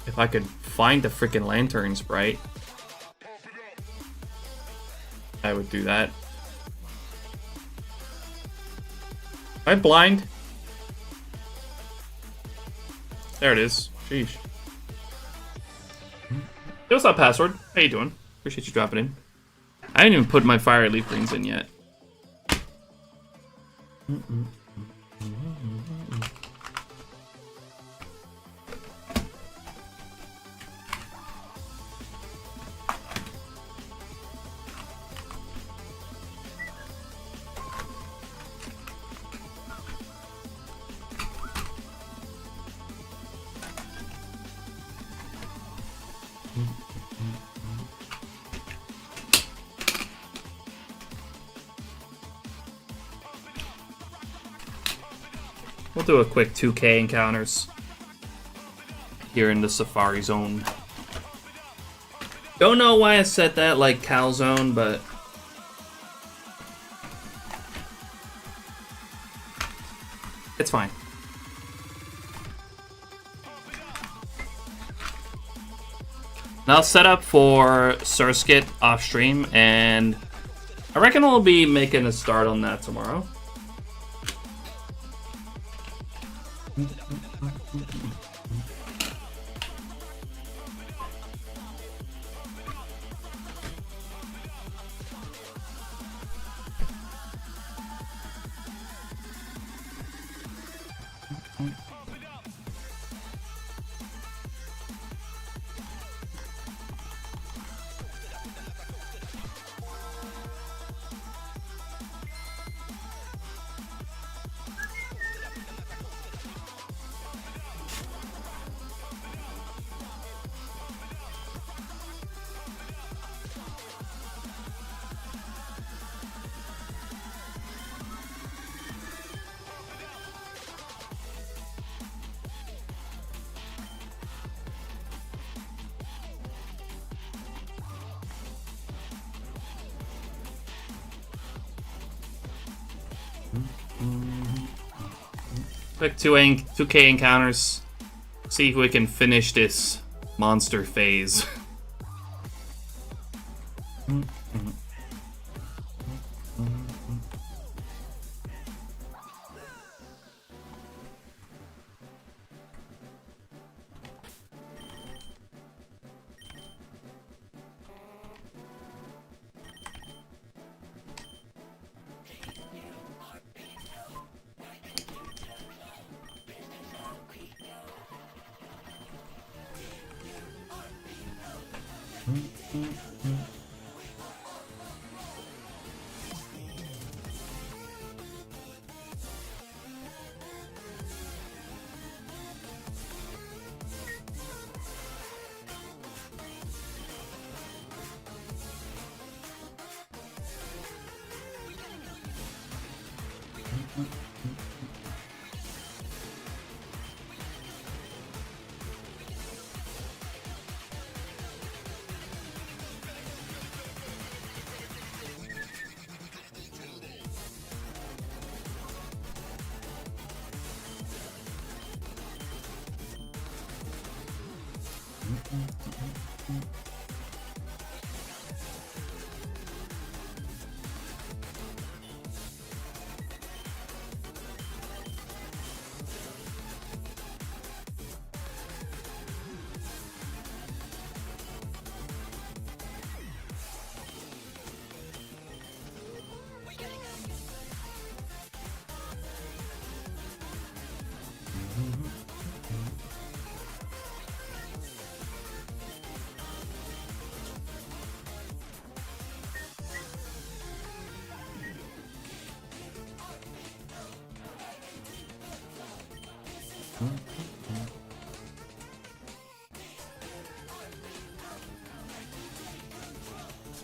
If I could find the freaking Lantern sprite, I would do that. Am I blind? There it is. Sheesh. Hey, what's up, Password? How you doing? Appreciate you dropping in. I didn't even put my fire leaf rings in yet. We'll do a quick 2K encounters here in the Safari Zone. Don't know why I set that like Cal Zone, but it's fine. Now set up for Surskit off stream, and I reckon we'll be making a start on that tomorrow. Quick 2K encounters. See if we can finish this monster phase.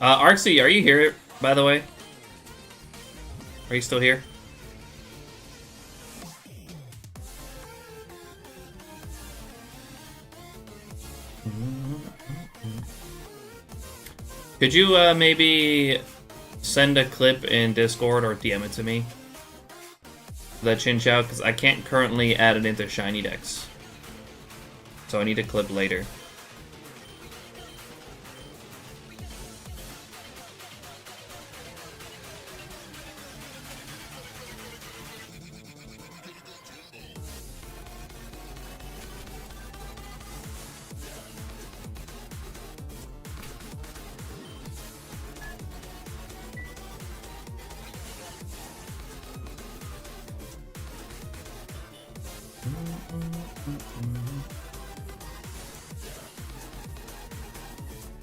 Arxie, are you here, by the way? Are you still here? Could you maybe send a clip in Discord or DM it to me? That Chinchou, because I can't currently add it into SHINYDEX. So I need a clip later.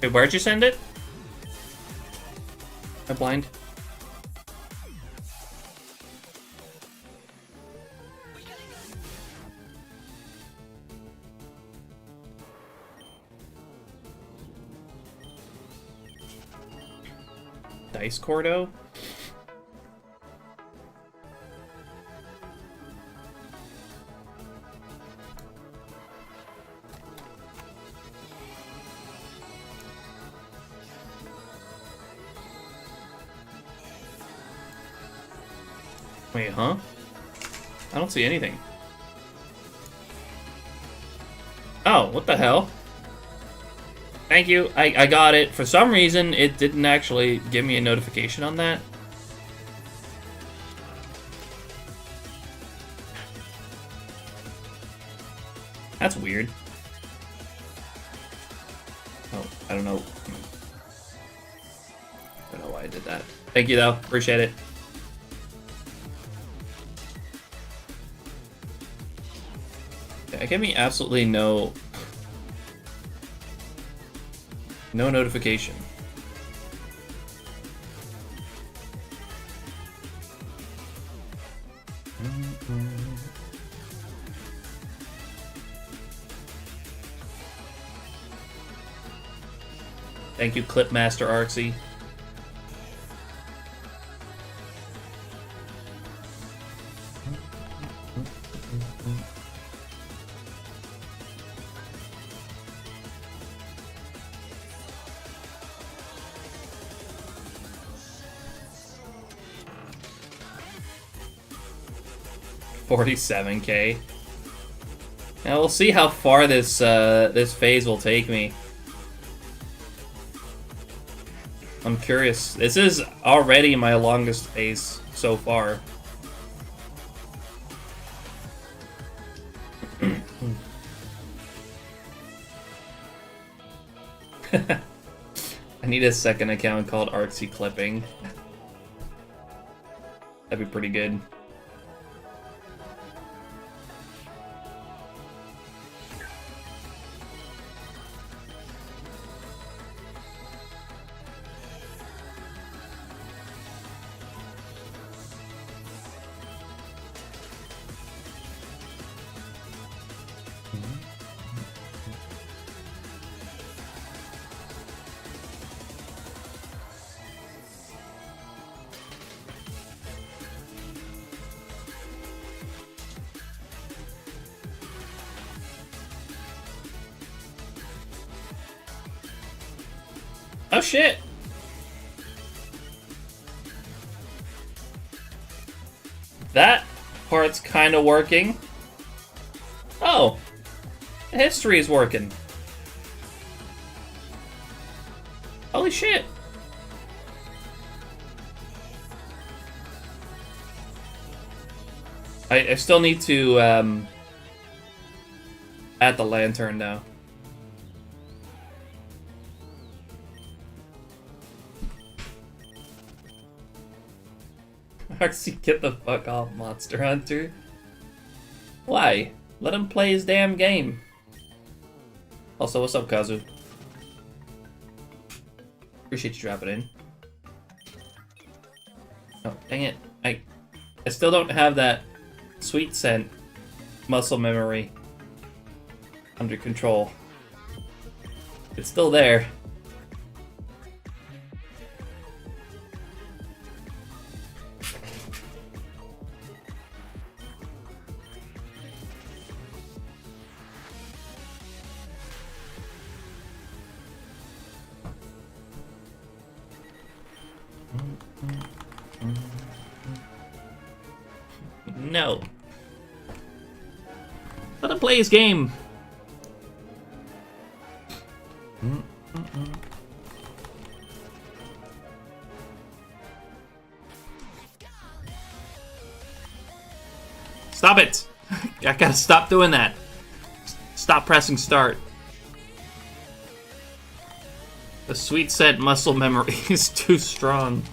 Wait, where'd you send it? I'm blind. Dice Cordo? Wait, huh? I don't see anything. Oh, what the hell? Thank you. I got it. For some reason, it didn't actually give me a notification on that. That's weird. Oh, I don't know. I don't know why I did that. Thank you, though. Appreciate it. Yeah, it gave me absolutely no notification. Thank you, Clipmaster Artsy. $47K. Now we'll see how far this this phase will take me. I'm curious. This is already my longest phase so far. I need a second account called Artsy Clipping. That'd be pretty good. Oh shit! That part's kind of working. Oh! The history is working. Holy shit! I still need to add the lantern now. Artsy, get the fuck off, Monster Hunter. Why? Let him play his damn game. Also, what's up, Kazu? Appreciate you dropping in. Oh, dang it. I still don't have that sweet scent muscle memory under control. It's still there. No. Let him play his game. Stop it! I gotta stop doing that. Stop pressing start. The sweet scent muscle memory is too strong.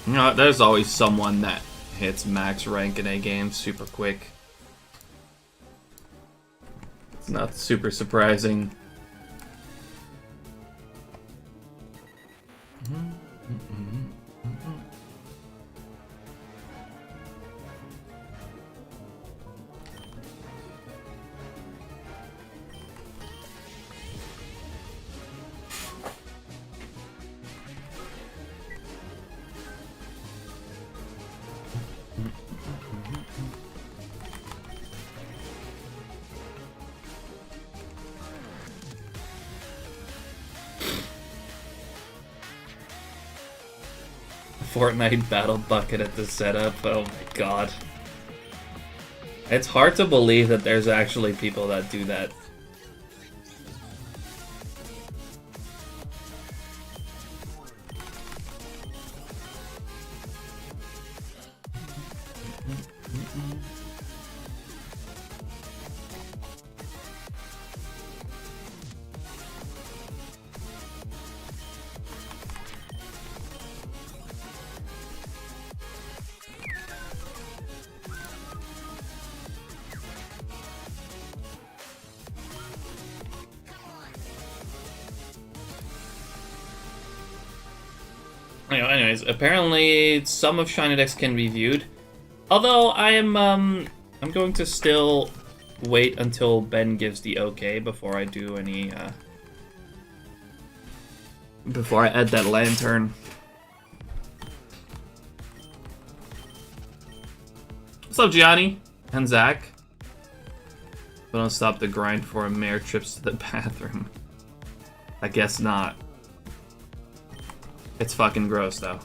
You know, there's always someone that hits max rank in a game super quick. It's not super surprising. Fortnite Battle Bucket at the setup. Oh my god. It's hard to believe that there's actually people that do that. Anyways, apparently some of SHINYDEX can be viewed. Although I'm going to still wait until Ben gives the okay before I do any before I add that lantern. What's up, Gianni and Zach? Don't stop the grind for mere trips to the bathroom. I guess not. It's fucking gross, though.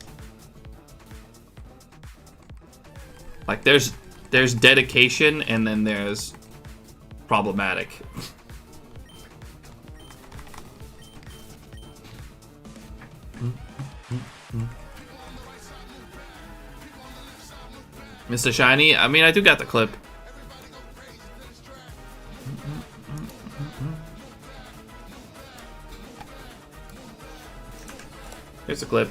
Like, there's dedication, and then there's problematic. Mr. Shiny, I mean, I do got the clip. Here's the clip.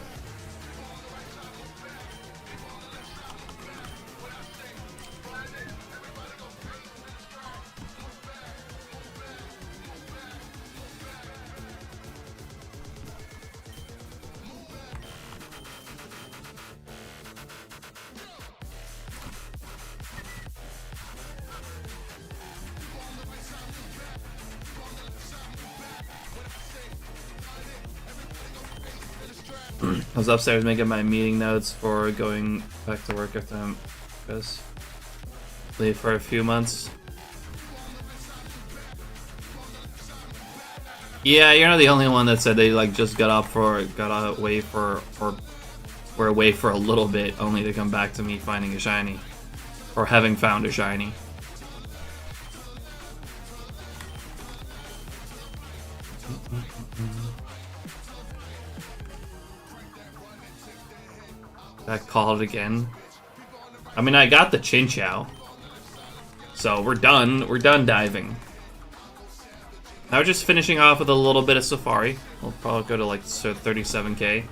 I was upstairs making my meeting notes for going back to work after I'm leave for a few months. Yeah, you're not the only one that said they like just got away for or were away for a little bit only to come back to me finding a shiny. Or having found a shiny. That called again. I mean, I got the Chinchou. So we're done. We're done diving. Now we're just finishing off with a little bit of Safari. We'll probably go to like 37k.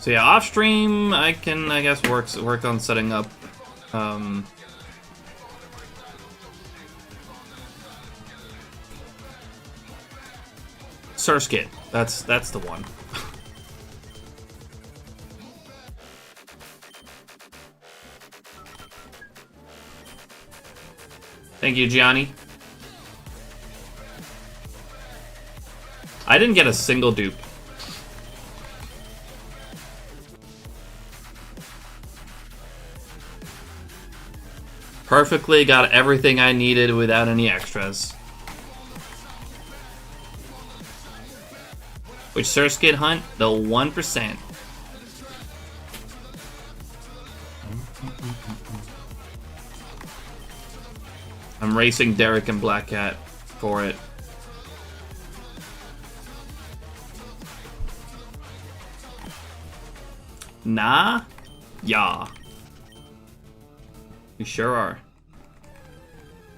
So yeah, off stream I can, I guess, work on setting up Surskit. That's the one. Thank you, Gianni. I didn't get a single dupe. Perfectly got everything I needed without any extras. Which Surskit hunt? The 1%. I'm racing Derek and Black Cat for it. Nah? Yeah. We sure are.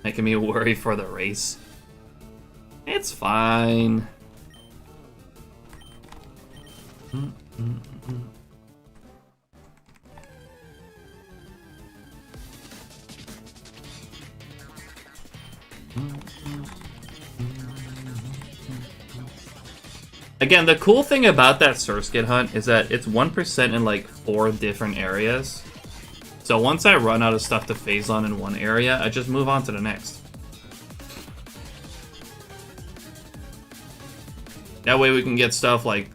Making me worry for the race. It's fine. Again, the cool thing about that Surskit hunt is that it's 1% in like 4 different areas. So once I run out of stuff to phase on in one area, I just move on to the next. That way we can get stuff like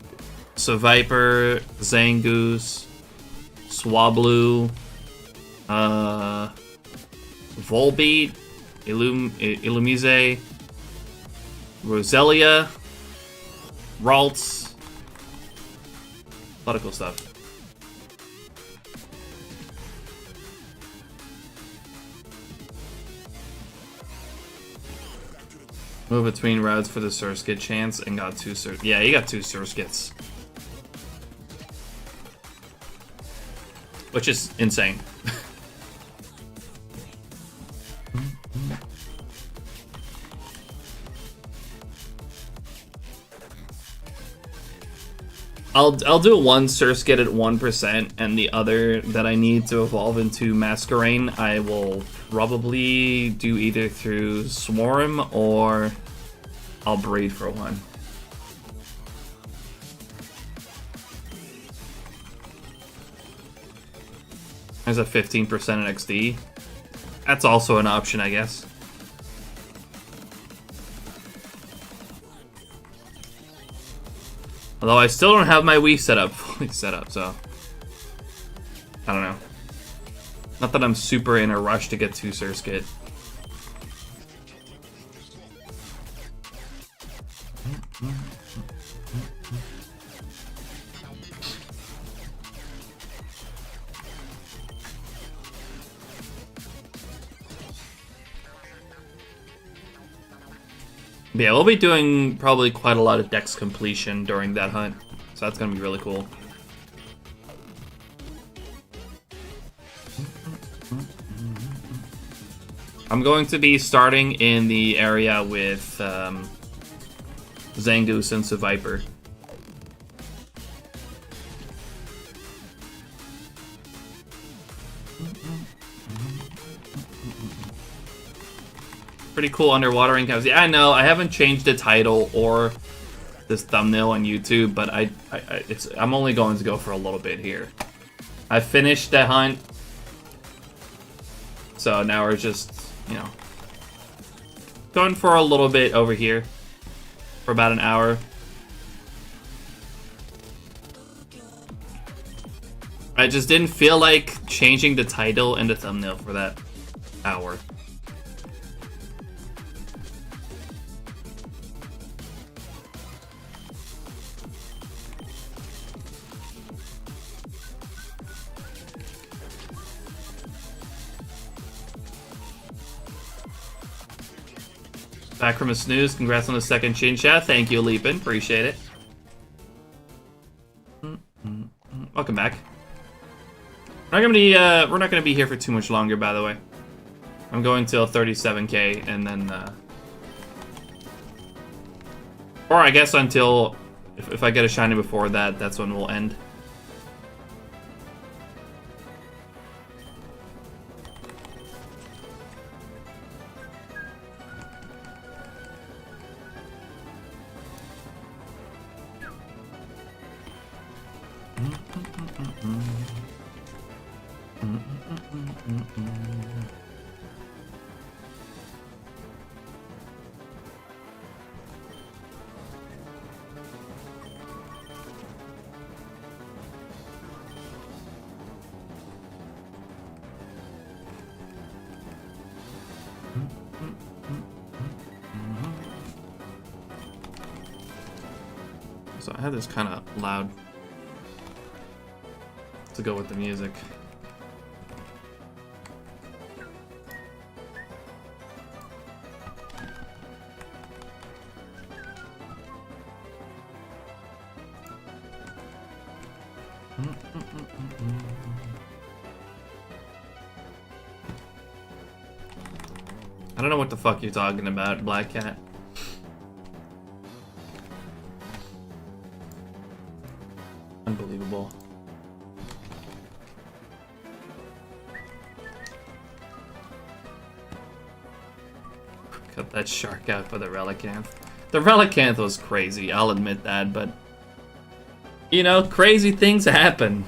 Seviper, Zangoose, Swablu, Volbeat, Illumise, Roselia, Ralts. A lot of cool stuff. Move between routes for the Surskit chance and got 2 Surskits. Yeah, you got 2 Surskits. Which is insane. I'll do 1 Surskit at 1%, and the other that I need to evolve into Masquerain, I will probably do either through Swarm or I'll breed for 1. There's a 15% in XD. That's also an option, I guess. Although I still don't have my Wii setup fully set up, so I don't know. Not that I'm super in a rush to get to Surskit. But yeah, we'll be doing probably quite a lot of dex completion during that hunt, so that's gonna be really cool. I'm going to be starting in the area with Zangoose and Seviper. Pretty cool underwater encounters. Yeah, I know. I haven't changed the title or this thumbnail on YouTube, but I'm only going to go for a little bit here. I finished the hunt, so now we're just, you know, going for a little bit over here for about an hour. I just didn't feel like changing the title and the thumbnail for that hour. Back from a snooze. Congrats on the second chin chat. Thank you, Leapin. Appreciate it. Welcome back. We're not gonna be here for too much longer, by the way. I'm going till 37k, and then, or I guess until if I get a shiny before that, that's when we'll end. So I had this kind of loud to go with the music. I don't know what the fuck you're talking about, Black Cat. Unbelievable. Cut that shark out for the Relicanth. The Relicanth was crazy, I'll admit that, but... You know, crazy things happen.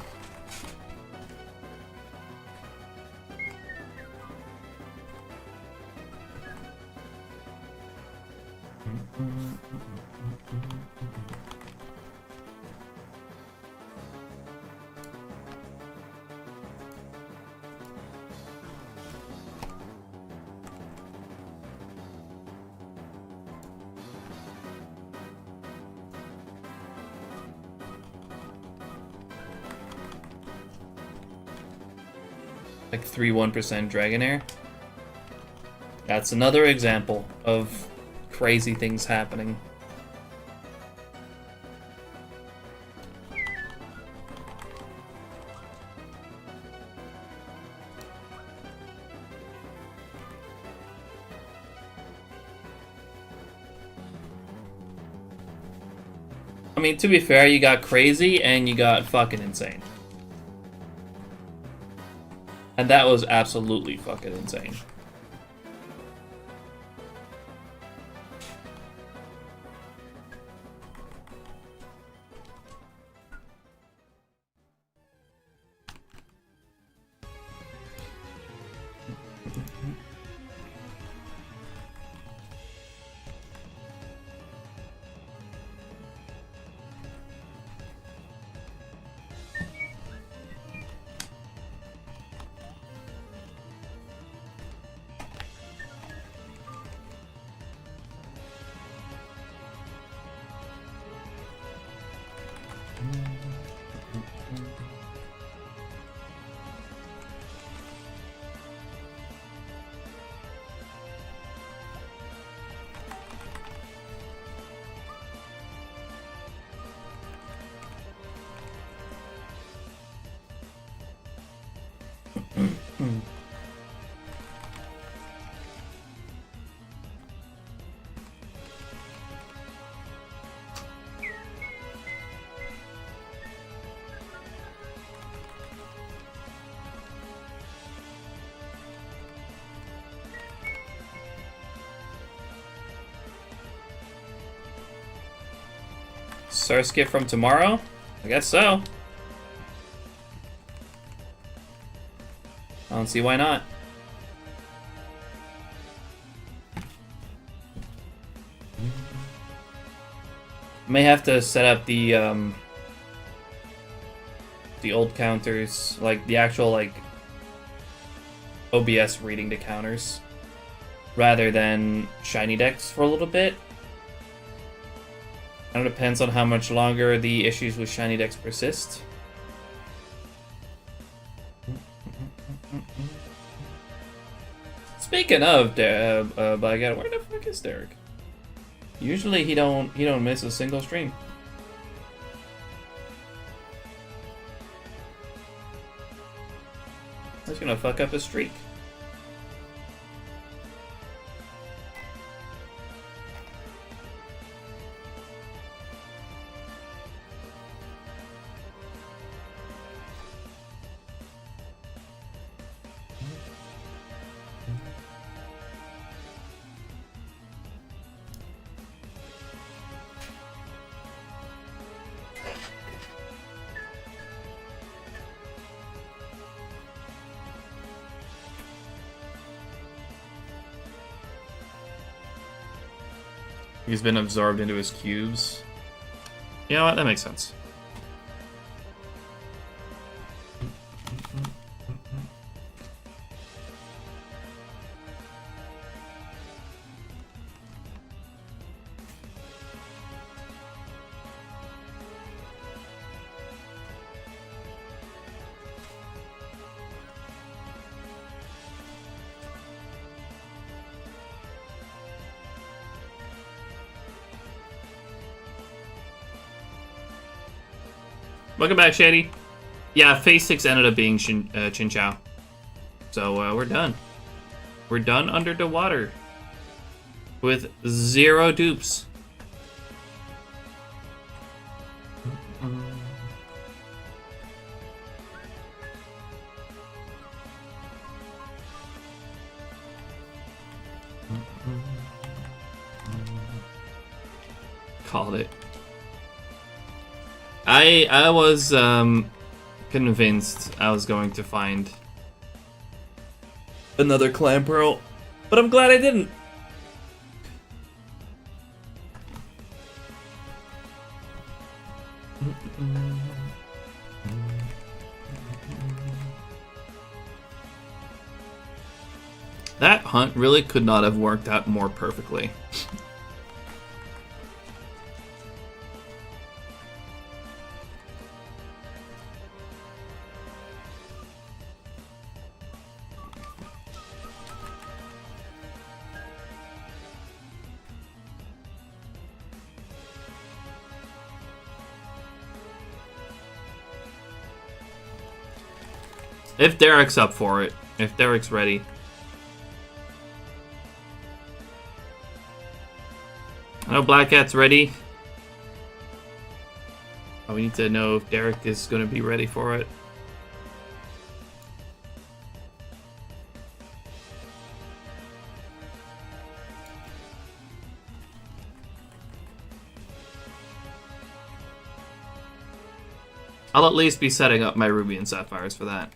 Like 3-1% Dragonair. That's another example of crazy things happening. I mean, to be fair, you got crazy and you got fucking insane. And that was absolutely fucking insane. Surskit from tomorrow? I guess so. I don't see why not. May have to set up the old counters, like the actual like OBS reading the counters, rather than SHINYDEX for a little bit. And it depends on how much longer the issues with SHINYDEX persist. Speaking of Black Cat, where the fuck is Derek? Usually he don't miss a single stream. That's gonna fuck up his streak. He's been absorbed into his cubes. You know what? That makes sense. Welcome back, Shady. Yeah, Phase 6 ended up being Chin Chow. So, we're done. We're done under the water. With 0 dupes. Called it. I was convinced I was going to find another clan pearl, but I'm glad I didn't. That hunt really could not have worked out more perfectly. If Derek's up for it, if Derek's ready. I know Black Cat's ready. Oh, we need to know if Derek is going to be ready for it. I'll at least be setting up my Ruby and Sapphires for that.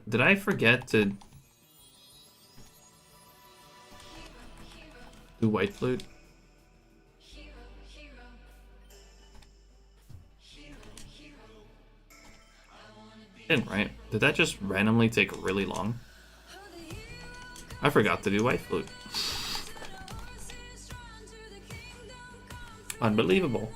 Did I forget to do White Flute? Didn't, right? Did that just randomly take really long? I forgot to do White Flute. Unbelievable.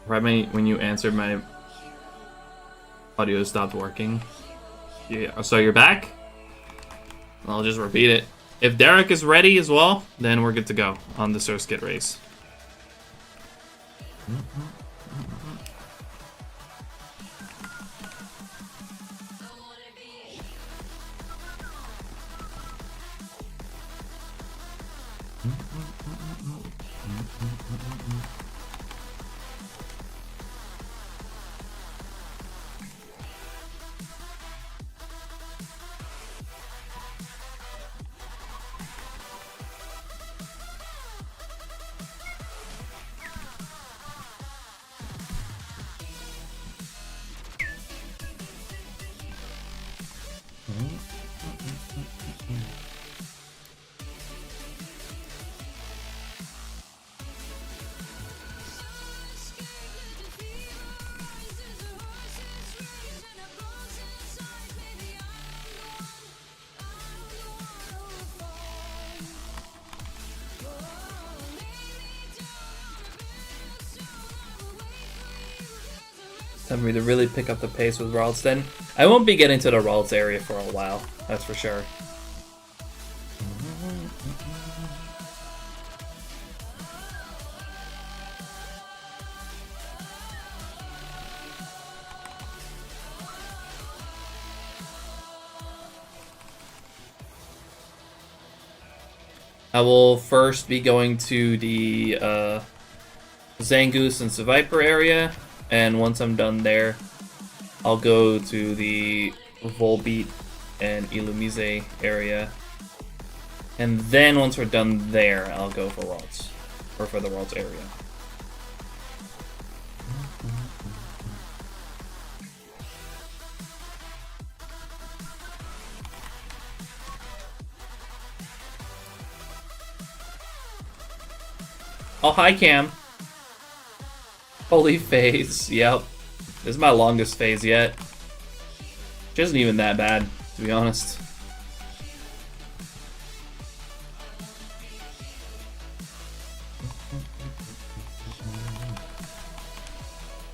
Right when you answered, my audio stopped working. Yeah, so you're back? I'll just repeat it. If Derek is ready as well, then we're good to go on the Surskit race. Time for me to really pick up the pace with Ralston. I won't be getting to the Ralts area for a while, that's for sure. I will first be going to the Zangoose and Seviper area, and once I'm done there, I'll go to the Volbeat and Illumise area. And then once we're done there, I'll go for Ralts, or for the Ralts area. Oh, hi, Cam. Holy phase, yep. This is my longest phase yet. Which isn't even that bad, to be honest.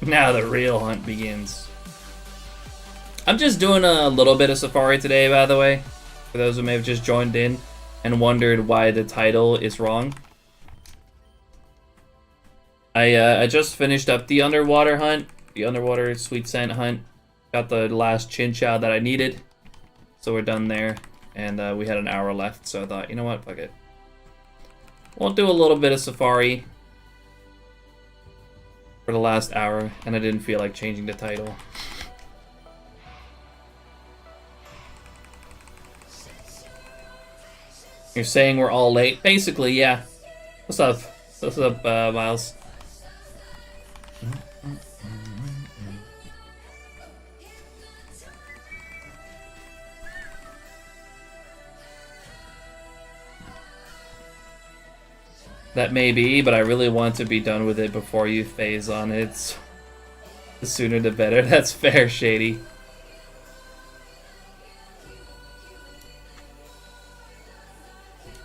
Now the real hunt begins. I'm just doing a little bit of Safari today, by the way, for those who may have just joined in and wondered why the title is wrong. I just finished up the underwater hunt, the underwater sweet scent hunt. Got the last chinchow that I needed, so we're done there. And we had an hour left, so I thought, you know what, fuck it. We'll do a little bit of Safari for the last hour, and I didn't feel like changing the title. You're saying we're all late? Basically, yeah. What's up? What's up, Miles? That may be, but I really want to be done with it before you phase on it. The sooner the better. That's fair, Shady.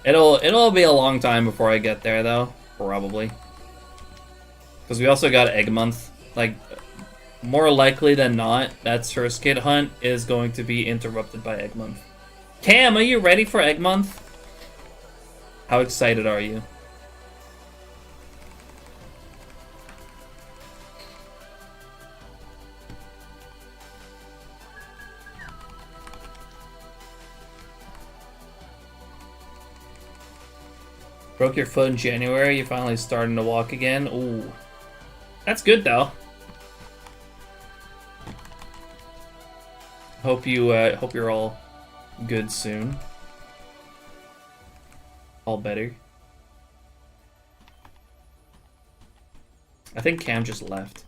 It'll be a long time before I get there, though. Probably. Because we also got Egg Month. Like, more likely than not, that first kid hunt is going to be interrupted by Egg Month. Cam, are you ready for Egg Month? How excited are you? Broke your foot in January, you're finally starting to walk again. Ooh. That's good, though. Hope you're all good soon. All better. I think Cam just left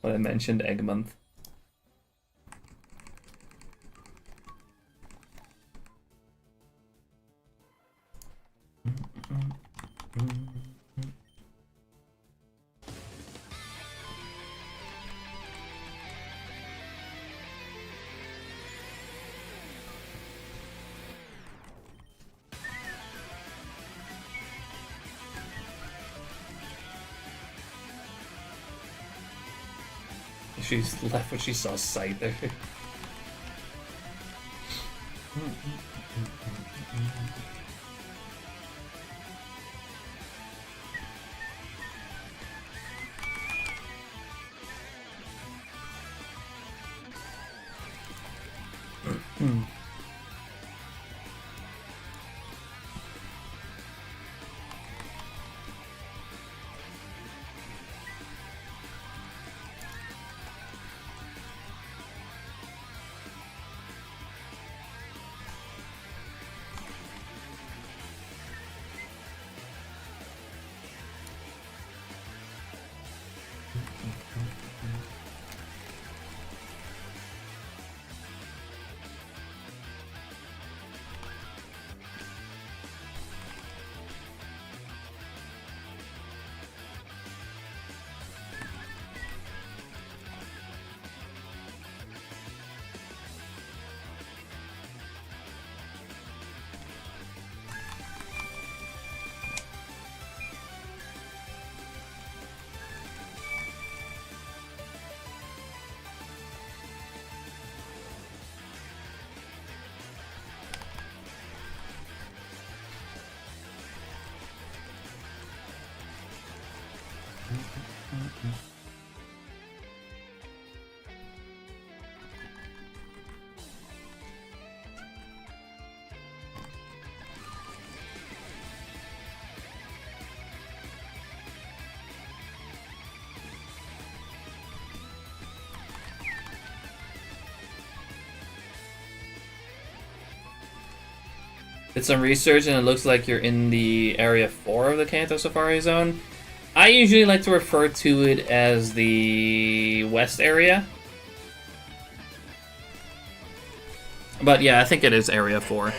when I mentioned Egg Month. She's left when she saw Sight there. Did some research and it looks like you're in the area 4 of the Kanto Safari Zone. I usually like to refer to it as the west area. But yeah, I think it is area 4.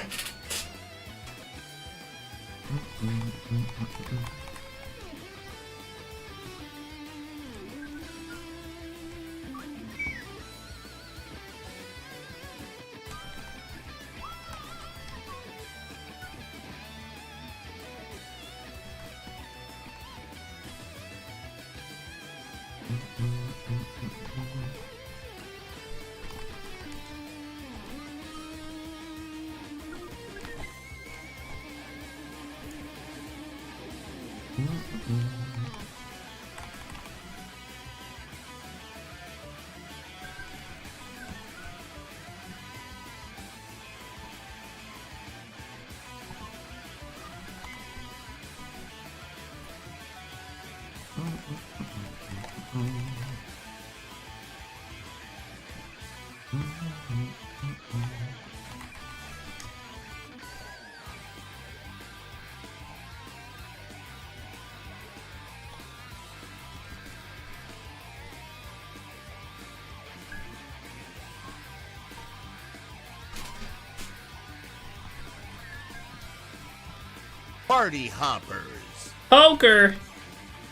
Party hoppers. Poker!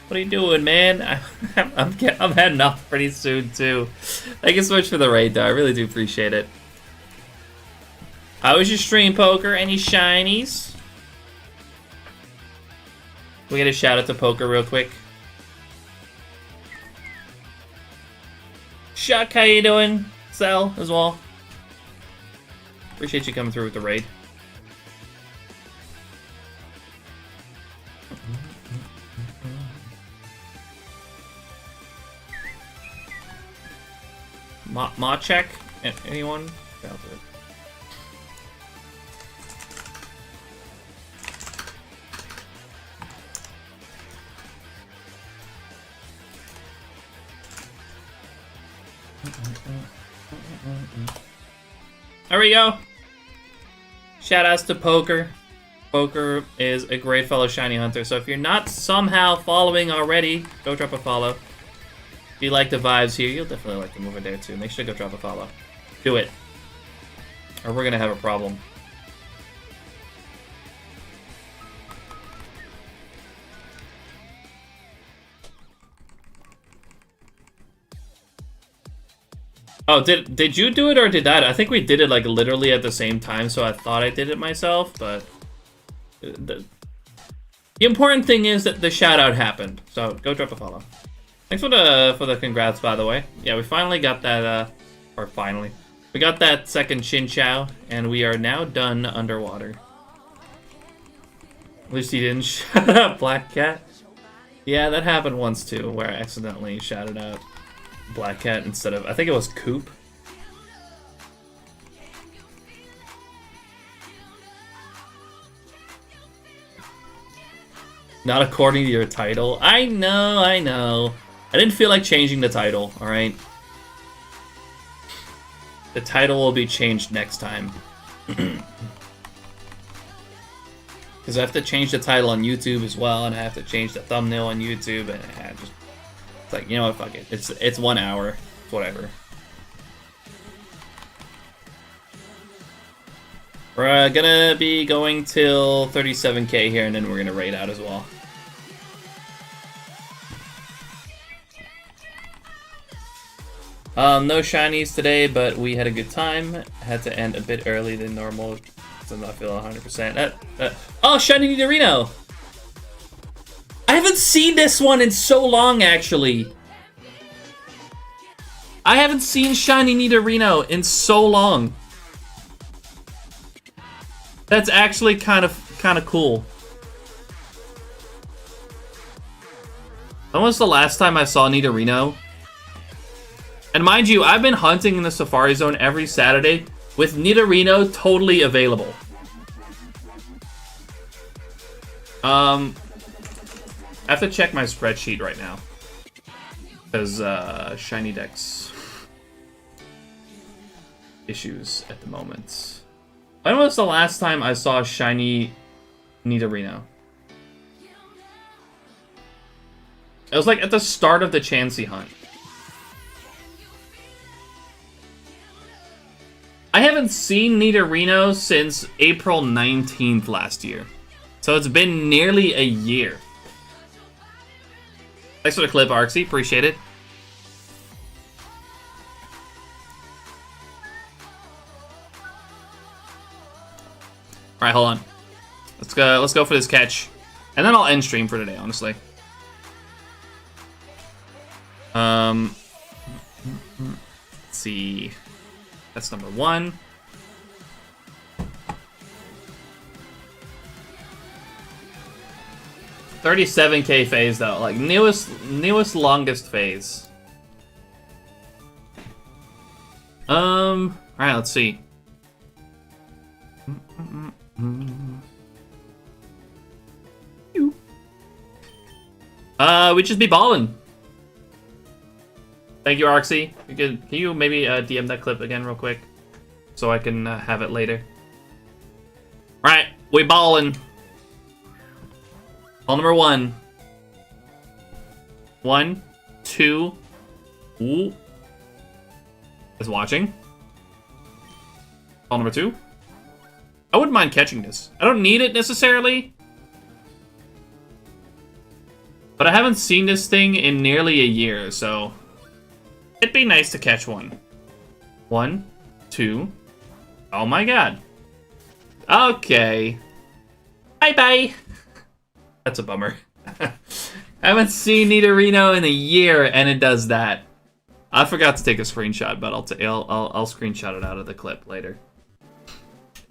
What are you doing, man? I'm heading off pretty soon, too. Thank you so much for the raid, though. I really do appreciate it. How was your stream, Poker? Any shinies? We get a shout out to Poker real quick. Shuck, how you doing? Cell, as well. Appreciate you coming through with the raid. Ma check? Anyone? Yeah, I'll do it. There we go. Shoutouts to Poker. Poker is a great fellow shiny hunter, so if you're not somehow following already, go drop a follow. If you like the vibes here, you'll definitely like them over there too. Make sure to go drop a follow. Do it. Or we're gonna have a problem. Oh, did you do it or did that? I think we did it like literally at the same time, so I thought I did it myself, but the important thing is that the shout out happened. So go drop a follow. Thanks for the congrats, by the way. Yeah, we finally got that we got that second Chinchou, and we are now done underwater. At least he didn't shout out Black Cat. Yeah, that happened once too, where I accidentally shouted out Black Cat instead of, I think it was Coop. Not according to your title. I know. I didn't feel like changing the title, alright? The title will be changed next time. Because I have to change the title on YouTube as well, and I have to change the thumbnail on YouTube, and it's like, you know what, fuck it. It's 1 hour. Whatever. We're gonna be going till 37k here, and then we're gonna raid out as well. No shinies today, but we had a good time. Had to end a bit early than normal, so I'm not feeling 100%. Oh, shiny Nidorino! I haven't seen this one in so long, actually. I haven't seen shiny Nidorino in so long. That's actually kind of cool. When was the last time I saw Nidorino? And mind you, I've been hunting in the Safari Zone every Saturday with Nidorino totally available. I have to check my spreadsheet right now. Because SHINYDEX issues at the moment. When was the last time I saw a shiny Nidorino? It was like at the start of the Chansey hunt. I haven't seen Nidorino since April 19th last year. So it's been nearly a year. Thanks for the clip, Arxie. Appreciate it. Alright, hold on. Let's go for this catch. And then I'll end stream for today, honestly. Let's see. That's number 1. $37k phase though, like newest longest phase. Alright, let's see. We just be balling. Thank you, Arxie. Can you maybe DM that clip again real quick? So I can have it later. Alright, we ballin'. Ball number 1. 1, 2. Ooh. Is watching. Ball number 2. I wouldn't mind catching this. I don't need it necessarily. But I haven't seen this thing in nearly a year, so it'd be nice to catch one. 1, 2. Oh my god. Okay. Bye-bye. That's a bummer. I haven't seen Nidorino in a year, and it does that. I forgot to take a screenshot, but I'll screenshot it out of the clip later.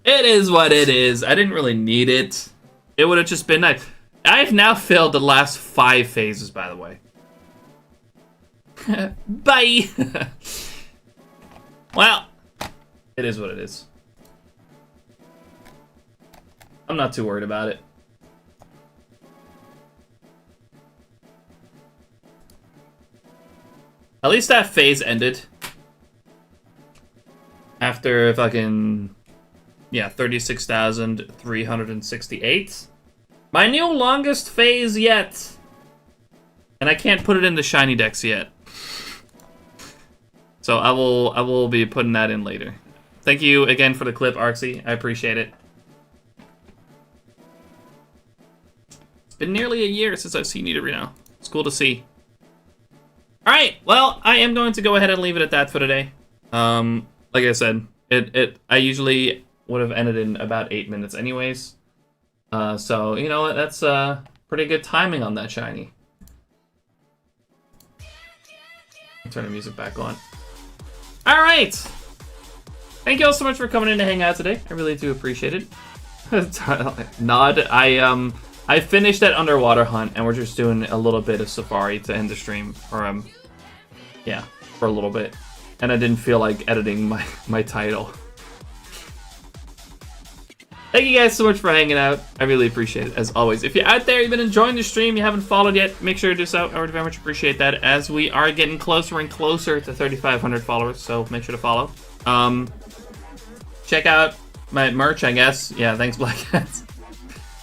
It is what it is. I didn't really need it. It would have just been nice. I've now failed the last 5 phases, by the way. Bye! Well, it is what it is. I'm not too worried about it. At least that phase ended. After fucking... yeah, 36,368. My new longest phase yet. And I can't put it in the SHINYDEX yet. So I will be putting that in later. Thank you again for the clip, Arxie. I appreciate it. It's been nearly a year since I've seen Nidorino. It's cool to see. Alright, well, I am going to go ahead and leave it at that for today. Like I said, I usually would have ended in about 8 minutes anyways. So, you know what, that's pretty good timing on that shiny. Turn the music back on. Alright! Thank you all so much for coming in to hang out today. I really do appreciate it. Nod, I finished that underwater hunt, and we're just doing a little bit of safari to end the stream. Or, yeah, for a little bit. And I didn't feel like editing my title. Thank you guys so much for hanging out. I really appreciate it, as always. If you're out there, you've been enjoying the stream, you haven't followed yet, make sure to do so. I would very much appreciate that, as we are getting closer and closer to 3,500 followers, so make sure to follow. Check out my merch, I guess. Yeah, thanks, Black Hats.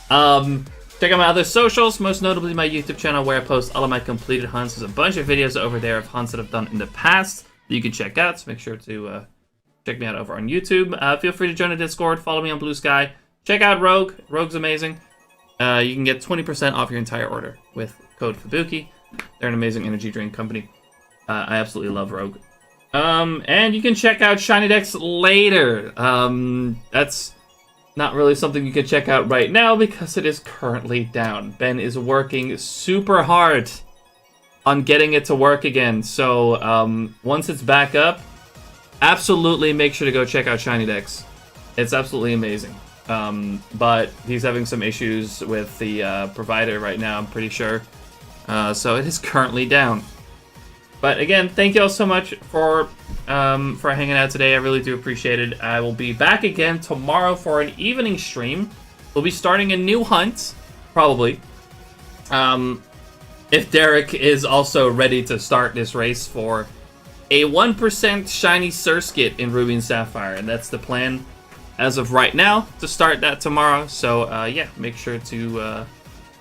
Check out my other socials, most notably my YouTube channel, where I post all of my completed hunts. There's a bunch of videos over there of hunts that I've done in the past that you can check out, so make sure to check me out over on YouTube. Feel free to join the Discord, follow me on Blue Sky. Check out Rogue. Rogue's amazing. You can get 20% off your entire order with code FUBUKI. They're an amazing energy drink company. I absolutely love Rogue. And you can check out SHINYDEX later. That's not really something you can check out right now because it is currently down. Ben is working super hard on getting it to work again. So once it's back up, absolutely make sure to go check out SHINYDEX. It's absolutely amazing. But he's having some issues with the provider right now, I'm pretty sure. So it is currently down. But again, thank you all so much for hanging out today. I really do appreciate it. I will be back again tomorrow for an evening stream. We'll be starting a new hunt, probably. If Derek is also ready to start this race for a 1% shiny Surskit in Ruby and Sapphire. And that's the plan as of right now to start that tomorrow. So yeah, make sure to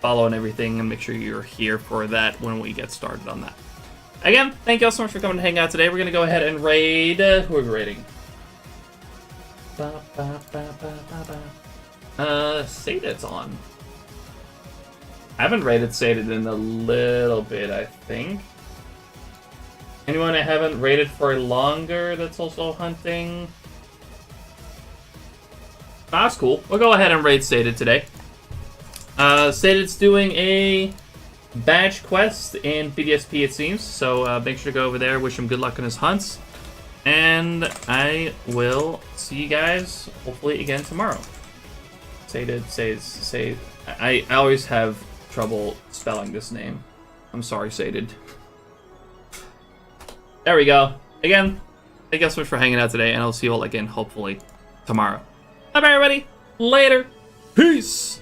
follow and everything, and make sure you're here for that when we get started on that. Again, thank you all so much for coming to hang out today. We're going to go ahead and raid... who are we raiding? Saded's on. I haven't raided Saded in a little bit, I think. Anyone I haven't raided for longer that's also hunting? That's cool. We'll go ahead and raid Saded today. Saded's doing a badge quest in PDSP, it seems. So make sure to go over there. Wish him good luck on his hunts. And I will see you guys hopefully again tomorrow. Saded says... I always have trouble spelling this name. I'm sorry, Saded. There we go. Again, thank you so much for hanging out today, and I'll see you all again hopefully tomorrow. Bye-bye, everybody. Later. Peace.